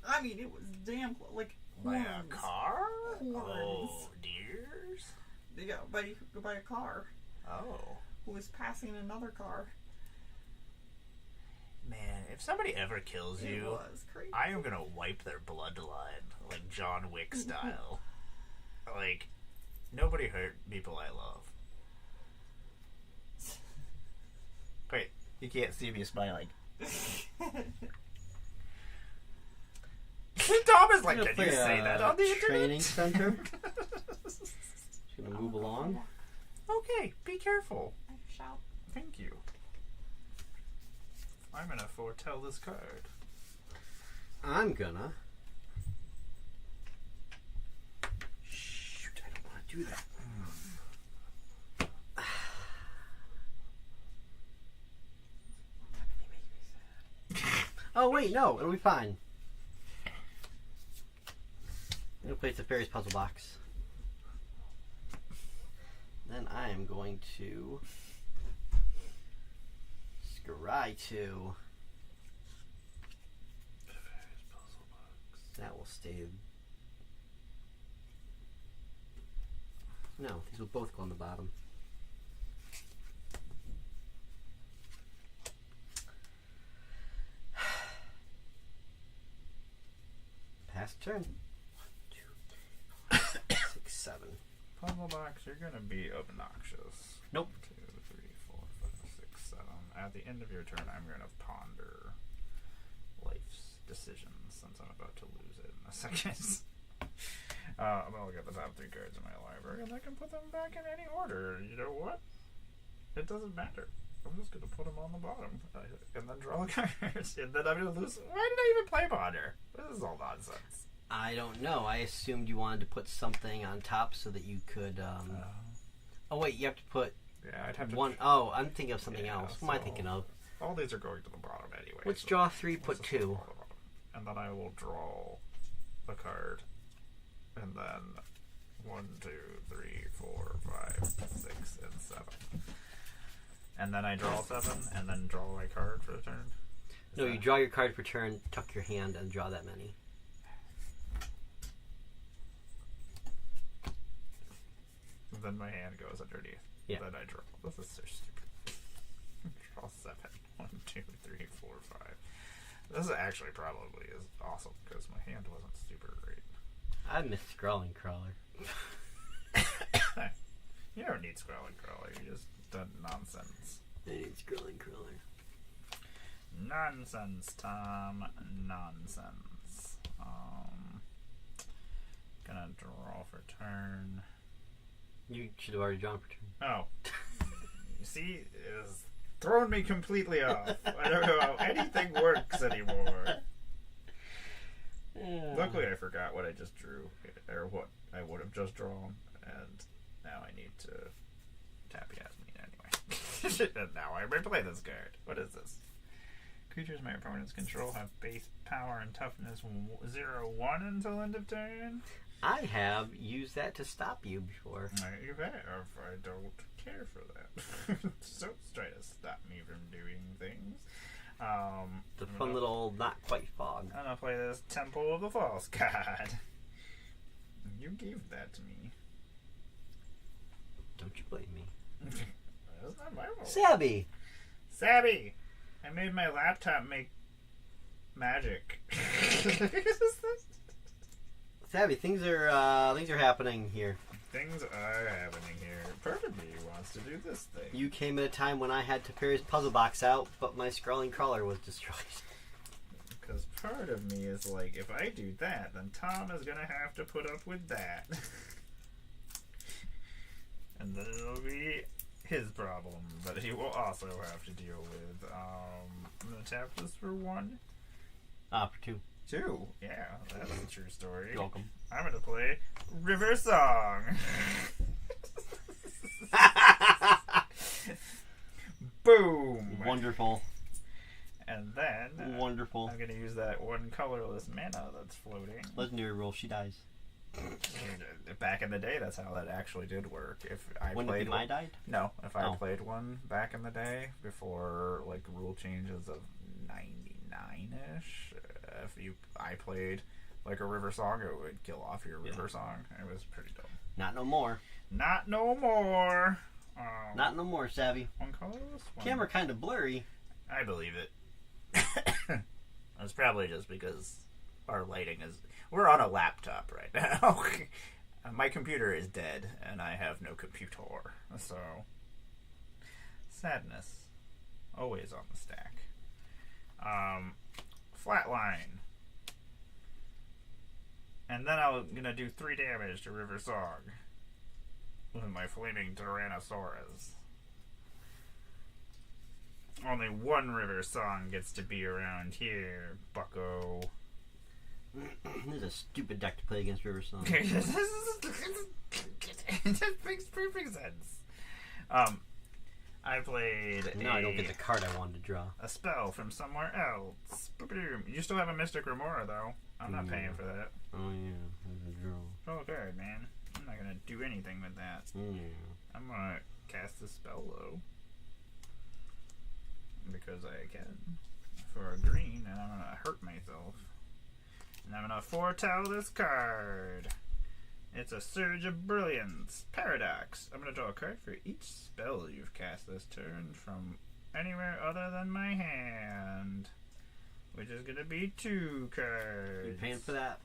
I mean, it was damn close. Like, By a horns. car? Horns. Oh, deers? Yeah, by a car Oh. who was passing another car. Man, if somebody ever kills It you, was crazy. I am gonna wipe their bloodline, like John Wick style. Like, nobody hurt people I love. Wait, you can't see me smiling. Tom is like, I'm can gonna you play say a that on the training internet? center. Just gonna move along. Okay, be careful. I shout. Thank you. I'm gonna foretell this card. I'm gonna. Shoot, I don't want to do that. Oh wait, no, it'll be fine. I'm gonna place the fairies puzzle box. Then I am going to scry to. That will stay. No, these will both go on the bottom. Pass turn. 1, 2, 3, 4, 5, 6, 7. Puzzle box, you're gonna be obnoxious. Nope. 2, 3, 4, 5, 6, 7. At the end of your turn, I'm gonna ponder life's decisions since I'm about to lose it in a second. I'm gonna look at the top 3 cards in my library and I can put them back in any order. You know what? It doesn't matter. I'm just gonna put them on the bottom and then draw a card, and then I'm gonna lose. Why did I even play ponder? This is all nonsense. I don't know. I assumed you wanted to put something on top so that you could. Oh wait, you have to put Yeah, I'd have to. one. Oh, I'm thinking of something Yeah, else. What am I so- thinking of? All these are going to the bottom anyway. Let's so draw 3, let's put just 2. put them on the bottom. And then I will draw a card. And then 1, 2, 3, 4, 5, 6, and 7. And then I draw 7, and then draw my card for the turn. Is No, you that- draw your card per turn, tuck your hand, and draw that many. Then my hand goes underneath. Yeah. Then I draw. This is so stupid. Draw 7. 1, 2, 3, 4, 5. This is actually probably is awesome because my hand wasn't super great. I miss Scrawling Crawler. You don't need Scrawling Crawler. You just done nonsense. I need Scrawling Crawler. Nonsense, Tom. Nonsense. Gonna draw for turn. You should have already drawn per turn. Oh. You see, it's thrown me completely off. I don't know how anything works anymore. Luckily, I forgot what I just drew, or what I would have just drawn, and now I need to tap Yasmin anyway. And now I replay this card. What is this? Creatures my opponents control have base power and toughness 0-1 until end of turn. I have used that to stop you before. You have. I don't care for that. So try to stop me from doing things. The fun little not quite fog. I'm gonna play this Temple of the False God. You gave that to me. Don't you blame me. That's not my fault. Sabby! Sabby! I made my laptop make magic. Sabby, things are happening here. Things are happening here. Part of me wants to do this thing. You came at a time when I had Teferi's puzzle box out, but my Scrawling Crawler was destroyed. Because part of me is like, if I do that, then Tom is going to have to put up with that. And then it'll be his problem that he will also have to deal with. I'm going to tap this for 1. For 2. 2. Yeah, that's a true story. You're welcome. I'm going to play River Song. Boom! Wonderful. And then Wonderful. I'm going to use that 1 colorless mana that's floating. Legendary rule, she dies. Back in the day, that's how that actually did work. If I When played I died? No, if I Oh. played one back in the day before like rule changes of 99ish, I played like a River Song, it would kill off your River Song. It was pretty dumb. Not no more. Not no more. Not no more, Savvy. 1 colorless. Camera kind of blurry. I believe it. It's probably just because our lighting is. We're on a laptop right now. My computer is dead, and I have no computer. So, sadness. Always on the stack. Flatline. And then I'm going to do 3 damage to River Song with my Flaming Tyrannosaurus. Only 1 River Song gets to be around here, bucko. This is a stupid deck to play against River Song. That makes perfect sense. I played No, I don't get the card I wanted to draw. a spell from somewhere else. Boom. You still have a Mystic Remora, though. I'm not paying for that. Oh, yeah. There's a draw. Oh, good, man. I'm not going to do anything with that. Yeah. I'm going to cast this spell, though. Because I can. For a green, and I'm going to hurt myself. And I'm going to foretell this card. It's a Surge of Brilliance. Paradox. I'm going to draw a card for each spell you've cast this turn from anywhere other than my hand. Which is going to be 2 cards. You paying for that?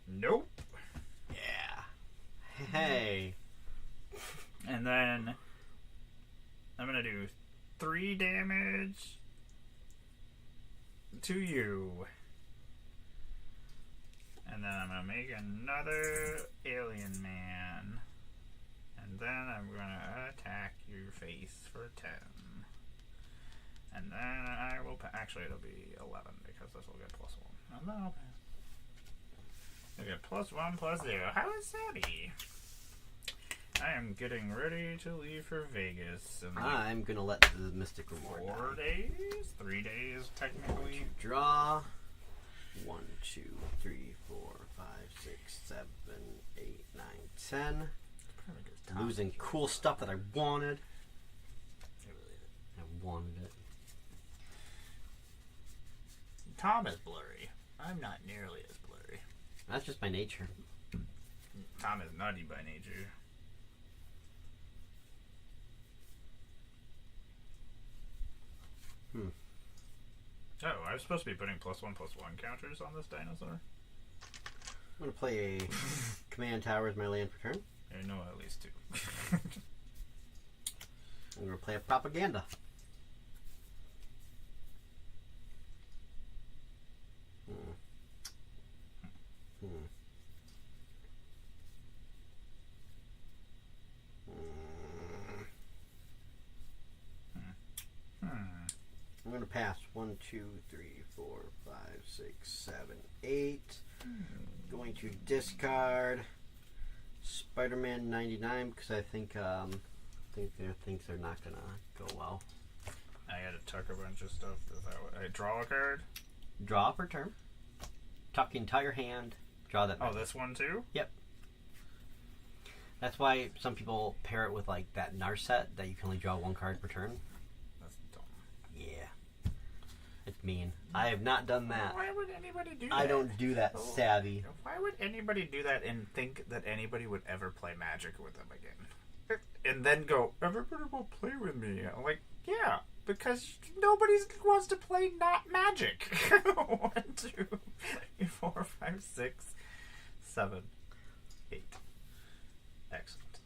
Nope. Yeah. Hey. And then I'm going to do 3 damage to you. And then I'm going to make another Alien Man. And then I'm going to attack your face for 10. And then I will... Actually, it'll be 11 because this will get +1. And then I'll pass. You'll get +1/+0. How is Savvy? I am getting ready to leave for Vegas in like I'm gonna let the Mystic Reward 4 die. days? 3 days, technically. Draw. 1, 2, 3, 4, 5, 6, 7, 8, 9, 10. Losing cool stuff that I wanted. I wanted it. Tom is blurry. I'm not nearly as blurry. That's just my nature. Tom is nutty by nature. Oh, I was supposed to be putting +1/+1 counters on this dinosaur. I'm gonna play a Command Tower as my land for turn. I know at least 2. I'm gonna play a Propaganda. I'm gonna pass 1, 2, 3, 4, 5, 6, 7, 8. Going to discard Spider-Man 99 because I think things are not gonna go well. I gotta tuck a bunch of stuff. Is that what, I draw a card? Draw per turn. Tuck the entire hand. Draw that. Oh, this one too? Yep. That's why some people pair it with like that Narset that you can only draw 1 card per turn. That's dumb. Yeah. It's mean. I have not done that. Why would anybody do that? I don't do that, Savvy. Why would anybody do that and think that anybody would ever play Magic with them again? And then go, everybody will play with me. I'm like, yeah, because nobody wants to play not Magic. 1, 2, 3, 4, 5, 6, 7, 8. Excellent.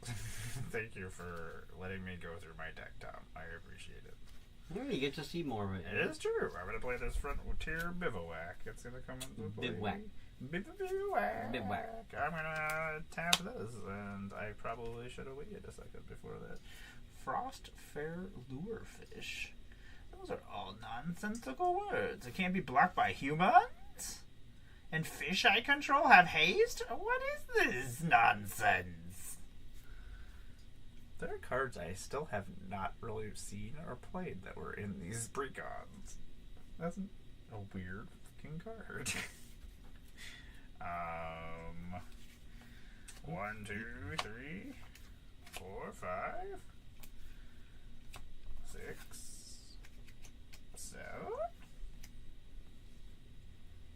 Thank you for letting me go through my deck, Tom. I appreciate it. Well, you get to see more of it. It is true. I'm gonna play this Frontier Bivouac. It's gonna come into play. Bivouac. Bivouac. I'm gonna tap this, and I probably should have waited a second before that. Frost Fair Lurefish. Those are all nonsensical words. It can't be blocked by humans? And fish I control have haste? What is this nonsense? There are cards I still have not really seen or played that were in these precons. That's a weird fucking card. 1, 2, 3, 4, 5, 6, 7.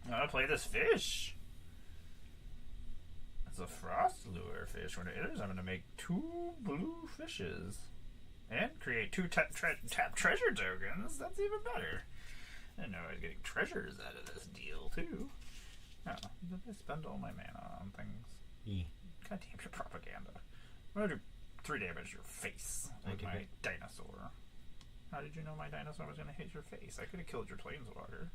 I'm gonna play this fish. It's a frost lure fish. When it enters, I'm gonna make 2 blue fishes and create 2 tap treasure tokens. That's even better. I didn't know I was getting treasures out of this deal too. Oh, did I spend all my mana on things? Yeah. God damn your propaganda. I'm gonna do 3 damage to your face with my dinosaur. How did you know my dinosaur was gonna hit your face? I could have killed your planeswalker.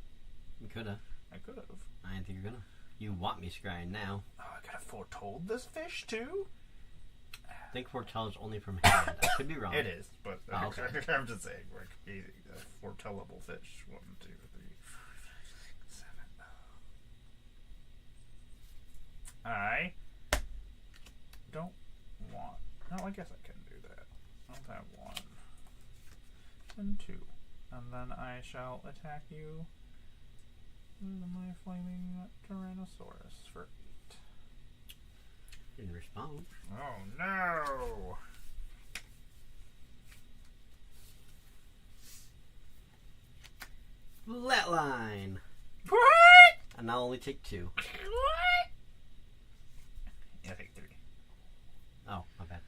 You could have. I could have. I didn't think you're gonna. You want me scrying now. Oh, I could have foretold this fish too? I think foretell is only from hand. I could be wrong. It is, but Oh, okay. I'm just saying, like, a foretellable fish. 1, 2, 3, 4, 5, 6, 7. I don't want. No, I guess I can do that. I'll have 1 and 2, and then I shall attack you with my flaming Tyrannosaurus for 8. Didn't respond. Oh no! Flatline. What? And I'll only take 2. What? Yeah, I take 3. Oh, my bad.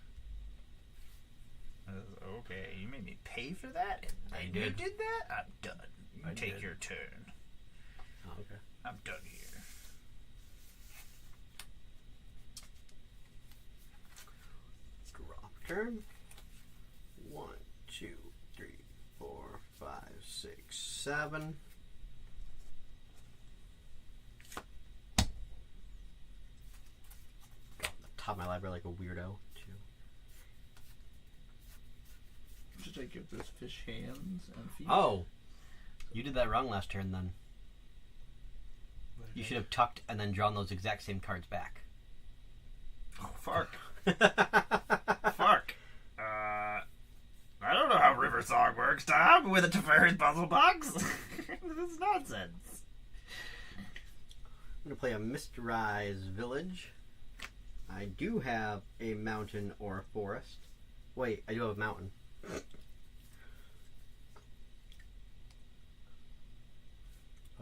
Okay, you made me pay for that? And I then did. You did that? I'm done. You I take did. your turn. Oh, okay. I'm done here. Drop turn. 1, 2, 3, 4, 5, 6, 7. Drop the top of my library like a weirdo. 2. Should I give this fish hands and feet? Oh! You did that wrong last turn then. You should have tucked and then drawn those exact same cards back. Oh, fuck. Fuck. I don't know how River Song works, Tom, with a Teferi's puzzle box. This is nonsense. I'm going to play a Mysterized Village. I do have a mountain or a forest. Wait, I do have a mountain.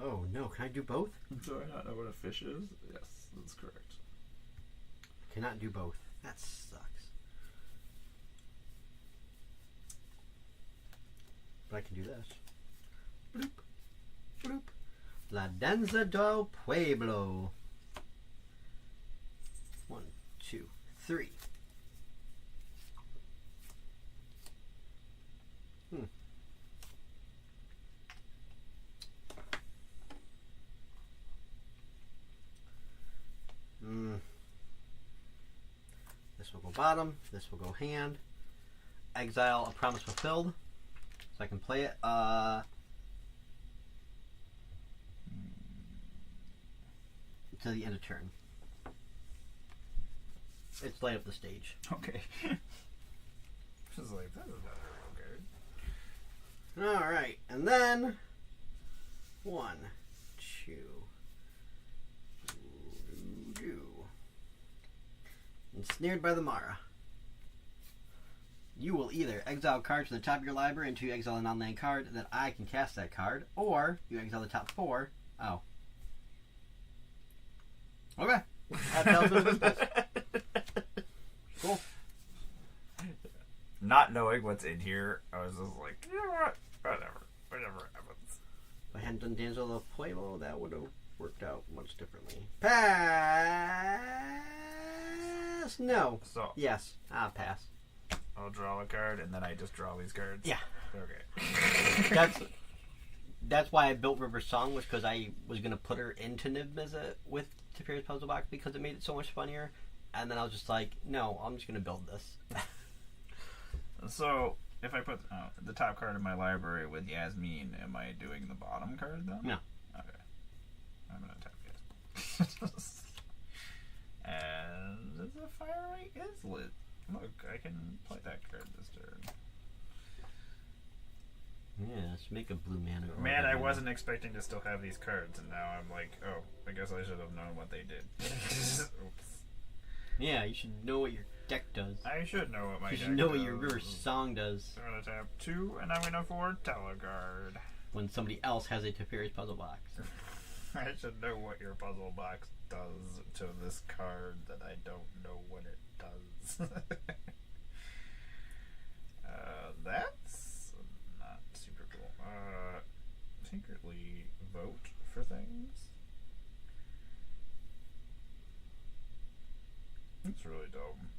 Oh no, can I do both? Do I not know what a fish is? Yes, that's correct. Cannot do both. That sucks. But I can do this. Bloop. Bloop. La Danza del Pueblo. 1, 2, 3. This will go bottom. This will go hand. Exile a promise fulfilled. So I can play it. To the end of turn. It's light up the stage. Okay. Just like, that is not real good. Alright, and then 1, 2, Ensnared by the Mara. You will either exile a card to the top of your library until you exile a non-land card, then I can cast that card, or you exile the top 4. Oh. Okay. That tells me business. Cool. Not knowing what's in here, I was just like, you know what? Whatever happens. If I hadn't done Danza del Pueblo, that would have worked out much differently. Pass! No. So, Yes. Pass. I'll draw a card, and then I just draw these cards. Yeah. Okay. That's why I built River Song, was because I was gonna put her into Niv Mizzet with Teferi's Puzzle Box because it made it so much funnier. And then I was just like, no, I'm just gonna build this. So, if I put the top card in my library with Yasmin, am I doing the bottom card then? No. Okay. I'm gonna tap Yasmin. And the fire rate is lit. Look, I can play that card this turn. Yeah, let's make a blue mana. Man, I wasn't expecting to still have these cards, and now I'm like, oh, I guess I should have known what they did. Oops. Yeah, you should know what your deck does. I should know what my You deck should know does. what your River Song does I'm gonna tap 2, and I'm gonna foretell a card. when somebody else has a Teferi's Puzzle Box. I should know what your puzzle box does to this card that I don't know what it does. That's not super cool. Secretly vote for things. It's really dumb.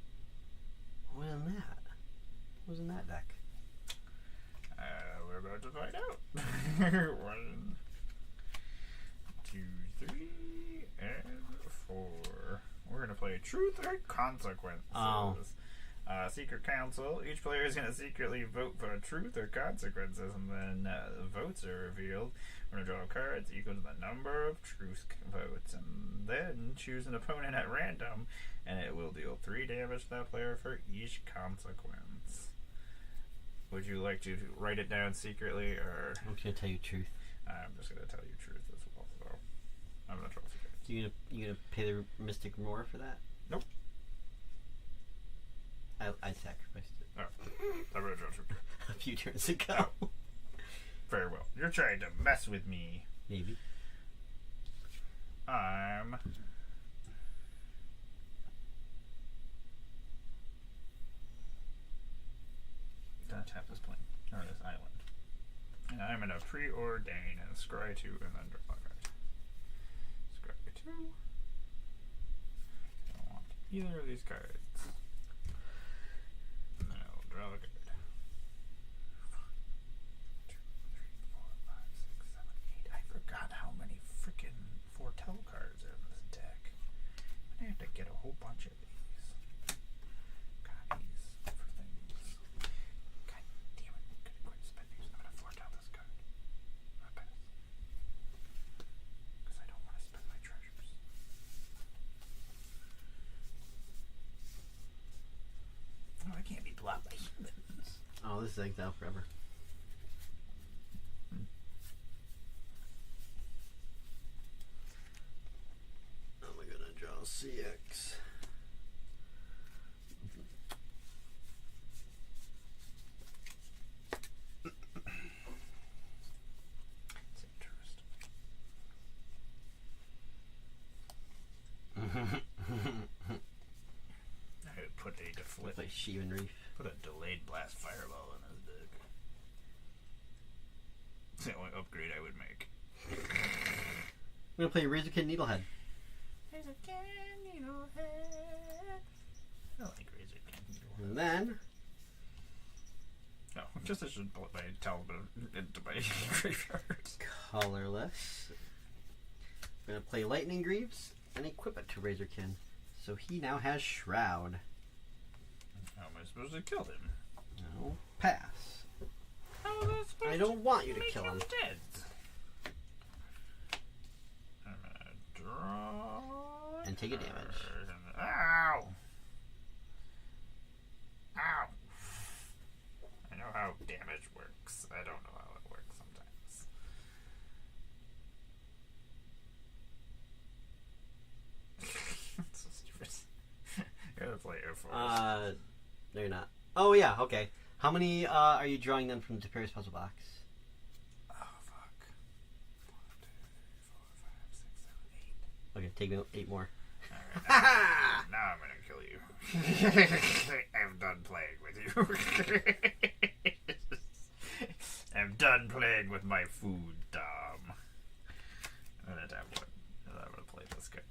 What was in that? What was in that deck? We're about to find out. 1, 2, 3, and 4. We're gonna play Truth or Consequences. Oh. Secret Council. Each player is gonna secretly vote for Truth or Consequences, and then the votes are revealed. We're gonna draw cards equal to the number of Truth votes, and then choose an opponent at random, and it will deal 3 damage to that player for each consequence. Would you like to write it down secretly, or I'm just gonna tell you the truth. I'm just gonna tell you Truth as well? So I'm gonna draw secret. You gonna pay the Mystic Roar for that? Nope. I sacrificed it Oh, I'm gonna draw Truth. a few turns ago. Very well. You're trying to mess with me. Maybe. I'm gonna tap this plane, or this island. And I'm gonna preordain and scry 2 and then draw a card. Scry 2. I don't want either of these cards. And then I'll draw a card. 2, 3, 4, 5, 6, 7, 8. I forgot how many freaking foretell cards are in this deck. I have to get a whole bunch of these copies for things. God damn it! I'm gonna quit spending. I'm gonna foretell this card. I pass. Because I don't want to spend my treasures. Oh, I can't be blocked by humans. Oh, this is Exile Forever. Oh, we're gonna draw CX. It's interesting. I would put a Looks like Sheevan Reef. Put a delayed blast fireball in his deck. It's the only upgrade I would make. We're gonna play Razorkin Needlehead. Razorkin Needlehead. I like Razorkin Needlehead. And then No, just I should put my Talbot into my graveyard. colorless. We're gonna play Lightning Greaves and equip it to Razorkin. So he now has Shroud. How am I supposed to kill him? No. Pass. How am I supposed I don't want you to make kill him. dead? I'm gonna draw And take a damage. card. Ow! Ow! I know how damage works. I don't know how it works sometimes. It's so stupid. I gotta play Air Force. No, you're not. Oh yeah, okay. How many are you drawing then from the Teferi's Puzzle Box? Oh, fuck. 1, 2, 3, 4, 5, 6, 7, 8. Okay, take 8 more. Alright, now I'm gonna kill you. I'm done playing with you. I'm done playing with my food, Dom. I'm gonna tap one, and I'm gonna play this card.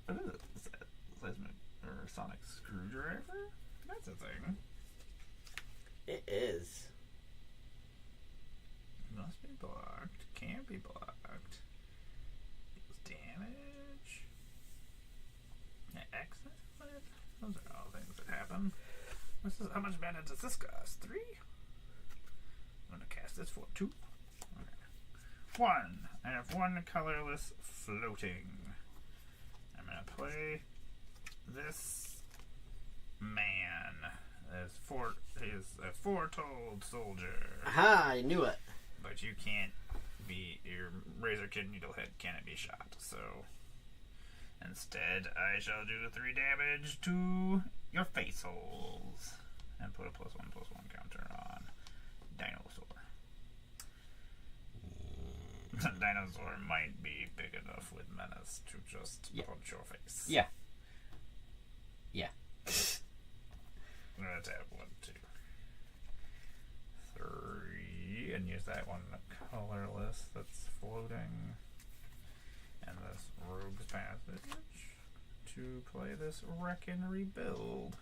What is it? Is that seismic or sonic screwdriver? That's a thing. It is. be blocked. Deals damage. Exit. Those are all things that happen. How much mana does this cost? 3? I'm gonna cast this for 2. Okay. 1. I have 1 colorless floating. I'm gonna play this man. He's a foretold soldier. Aha! I knew it. But you can't be, your Razorkin Needlehead can't be shot, so instead I shall do 3 damage to your face holes and put a +1/+1 counter on Dinosaur. Dinosaur might be big enough with menace to just punch your face. Yeah. Yeah. I'm gonna tap 1, 2, 3, and use that one colorless that's floating, and this Rogue's Passage to play this Wreck and Rebuild,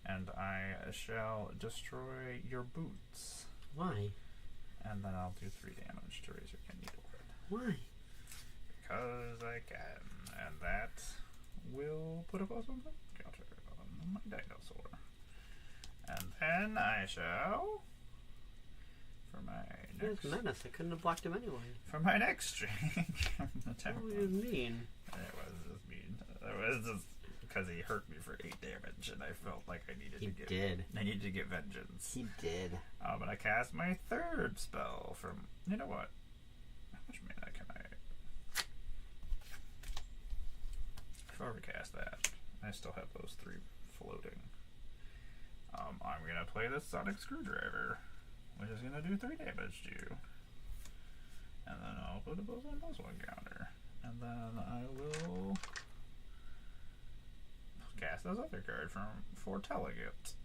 and I shall destroy your boots. Why? And then I'll do 3 damage to Razorkin Needlehead. Why? Because I can, and that will put a +1 counter on my Dinosaur. And then I shall, for my next... He was menace. I couldn't have blocked him anyway. For my next string, What do you mean? It was just mean. It was just because he hurt me for 8 damage, and I felt like I needed to get vengeance. He did. I'm gonna cast my 3rd spell from. You know what? How much mana can I? Before we cast that, I still have those 3 floating. I'm gonna play this Sonic Screwdriver, which is gonna do 3 damage to you. And then I'll put a +1/+1 counter. And then I will cast this other card for Telegate.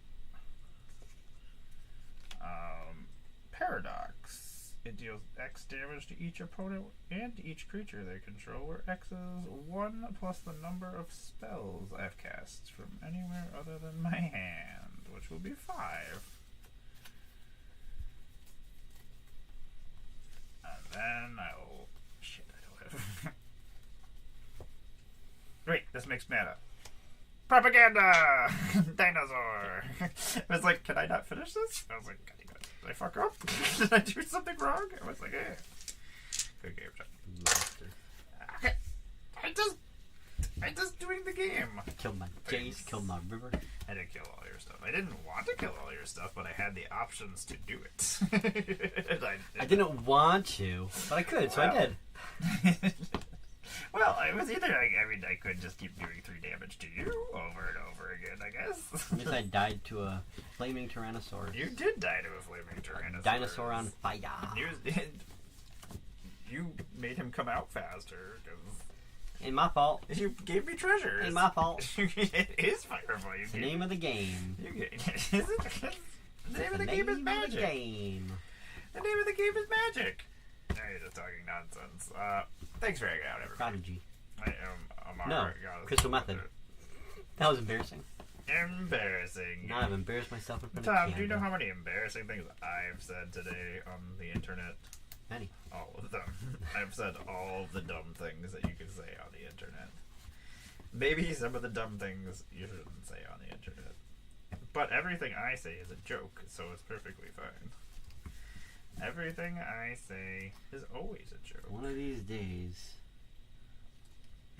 Paradox. It deals X damage to each opponent and each creature they control, where X is 1 plus the number of spells I've cast from anywhere other than my hand, which will be 5. And then I'll... Shit, I don't have... Wait, this makes mana. Propaganda! Dinosaur! I was like, can I not finish this? I was like, God damn it. Did I fuck up? Did I do something wrong? I was like, eh. Good game, John. Monster. I just doing the game. Killed my Jace, killed my river. I didn't kill all your stuff. I didn't want to kill all your stuff, but I had the options to do it. I didn't want to, but I could, so I did. Well, it was either, I could just keep doing 3 damage to you over and over again, I guess. I guess I died to a flaming Tyrannosaurus. You did die to a flaming Tyrannosaurus. Dinosaur on fire. You made him come out faster, because... Ain't my fault. You gave me treasures. Ain't my fault. It is Firefly. It's the name of the game. Is it? The name of the game is magic. The name The name of the game is magic. Now you're just talking nonsense. Thanks for hanging out, everybody. Prodigy. I am Amar. No, Crystal Method. That was embarrassing. Embarrassing. Now I've embarrassed myself in front of Tom, do you know how many embarrassing things I've said today on the internet? Many. All of them. I've said all of the dumb things that you can say on the internet. Maybe some of the dumb things you shouldn't say on the internet. But everything I say is a joke, so it's perfectly fine. Everything I say is always a joke. One of these days.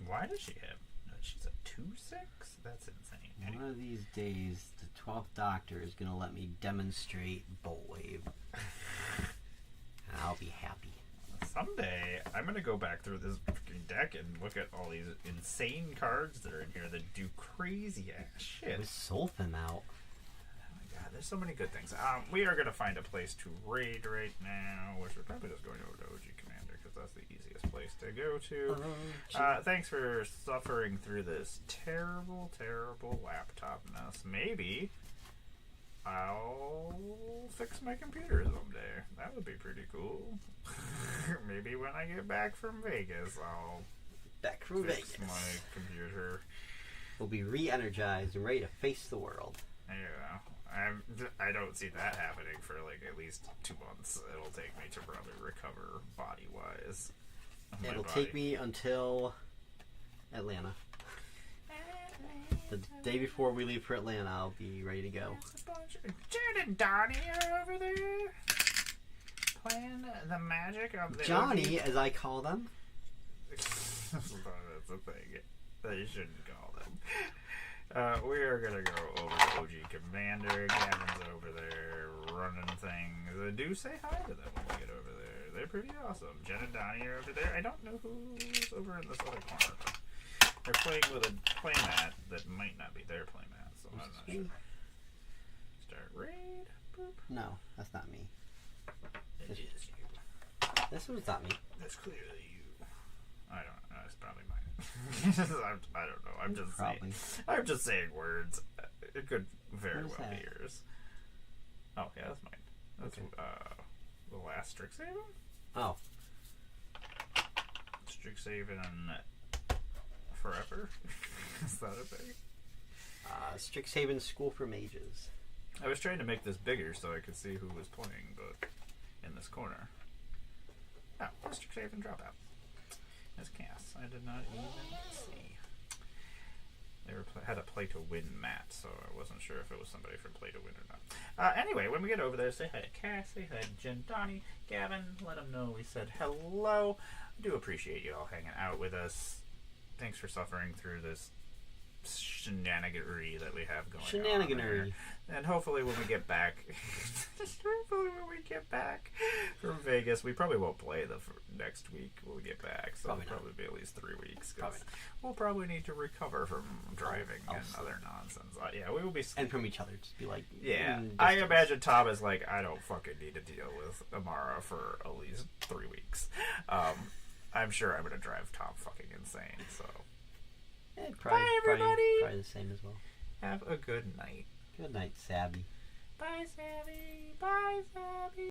Why does she have... She's a 2/6? That's insane. One of these days, the 12th Doctor is going to let me demonstrate Bolt Wave. And I'll be happy. Someday, I'm going to go back through this freaking deck and look at all these insane cards that are in here that do crazy ass shit. With Sulfim out. Oh my god, there's so many good things. We are going to find a place to raid right now, which we're probably just going over to OG Commander, because that's the easiest place to go to. Thanks for suffering through this terrible, terrible laptop mess. Maybe I'll fix my computer someday. That would be pretty cool. Maybe when I get back from Vegas, I'll Back from fix Vegas. my computer. We'll be re-energized and ready to face the world. Yeah, I don't see that happening for like at least 2 months. It'll take me to probably recover body wise. It'll take me until Atlanta. The day before we leave for Atlanta, I'll be ready to go. Jen and Donnie are over there playing the magic of the Johnny, as I call them. That's a thing that you shouldn't call them. We are gonna go over to OG Commander. Gavin's over there running things. Do say hi to them when we get over there. They're pretty awesome. Jen and Donnie are over there. I don't know who's over in this other corner. They're playing with a playmat that might not be their playmat, so I'm not sure. Start raid. Boop. No, that's not me. It is you. This one's not me. That's clearly you. I don't know. It's probably mine. I don't know. I'm just saying words. It could very What is well be that? yours. Oh yeah, that's mine. That's Okay. the last Strixhaven. Oh, Strixhaven forever. Is that a thing? Strixhaven School for Mages. I was trying to make this bigger so I could see who was playing, but in this corner. Oh, Strixhaven Dropout. As Cass. I did not even see. They had a play to win mat, so I wasn't sure if it was somebody from play to win or not. Anyway, when we get over there, say hi to Cass, say hi to Jen, Donnie, Gavin, let them know we said hello. I do appreciate you all hanging out with us. Thanks for suffering through this shenaniganery that we have going on. Shenaniganery. And hopefully when we get back, from Vegas, we probably won't play next week when we get back. So Probably it'll not. probably be at least 3 weeks. 'Cause Probably not. we'll probably need to recover from driving I'll and sleep. other nonsense. Yeah, we will be. And from each other. Just be like, Yeah, in I distance. imagine Tom is like, I don't fucking need to deal with Amara for at least 3 weeks. I'm sure I'm gonna drive Tom fucking insane. So Probably, everybody. Probably the same as well. have a good night. Good night, Sabby. Bye, Savvy. Bye, Savvy.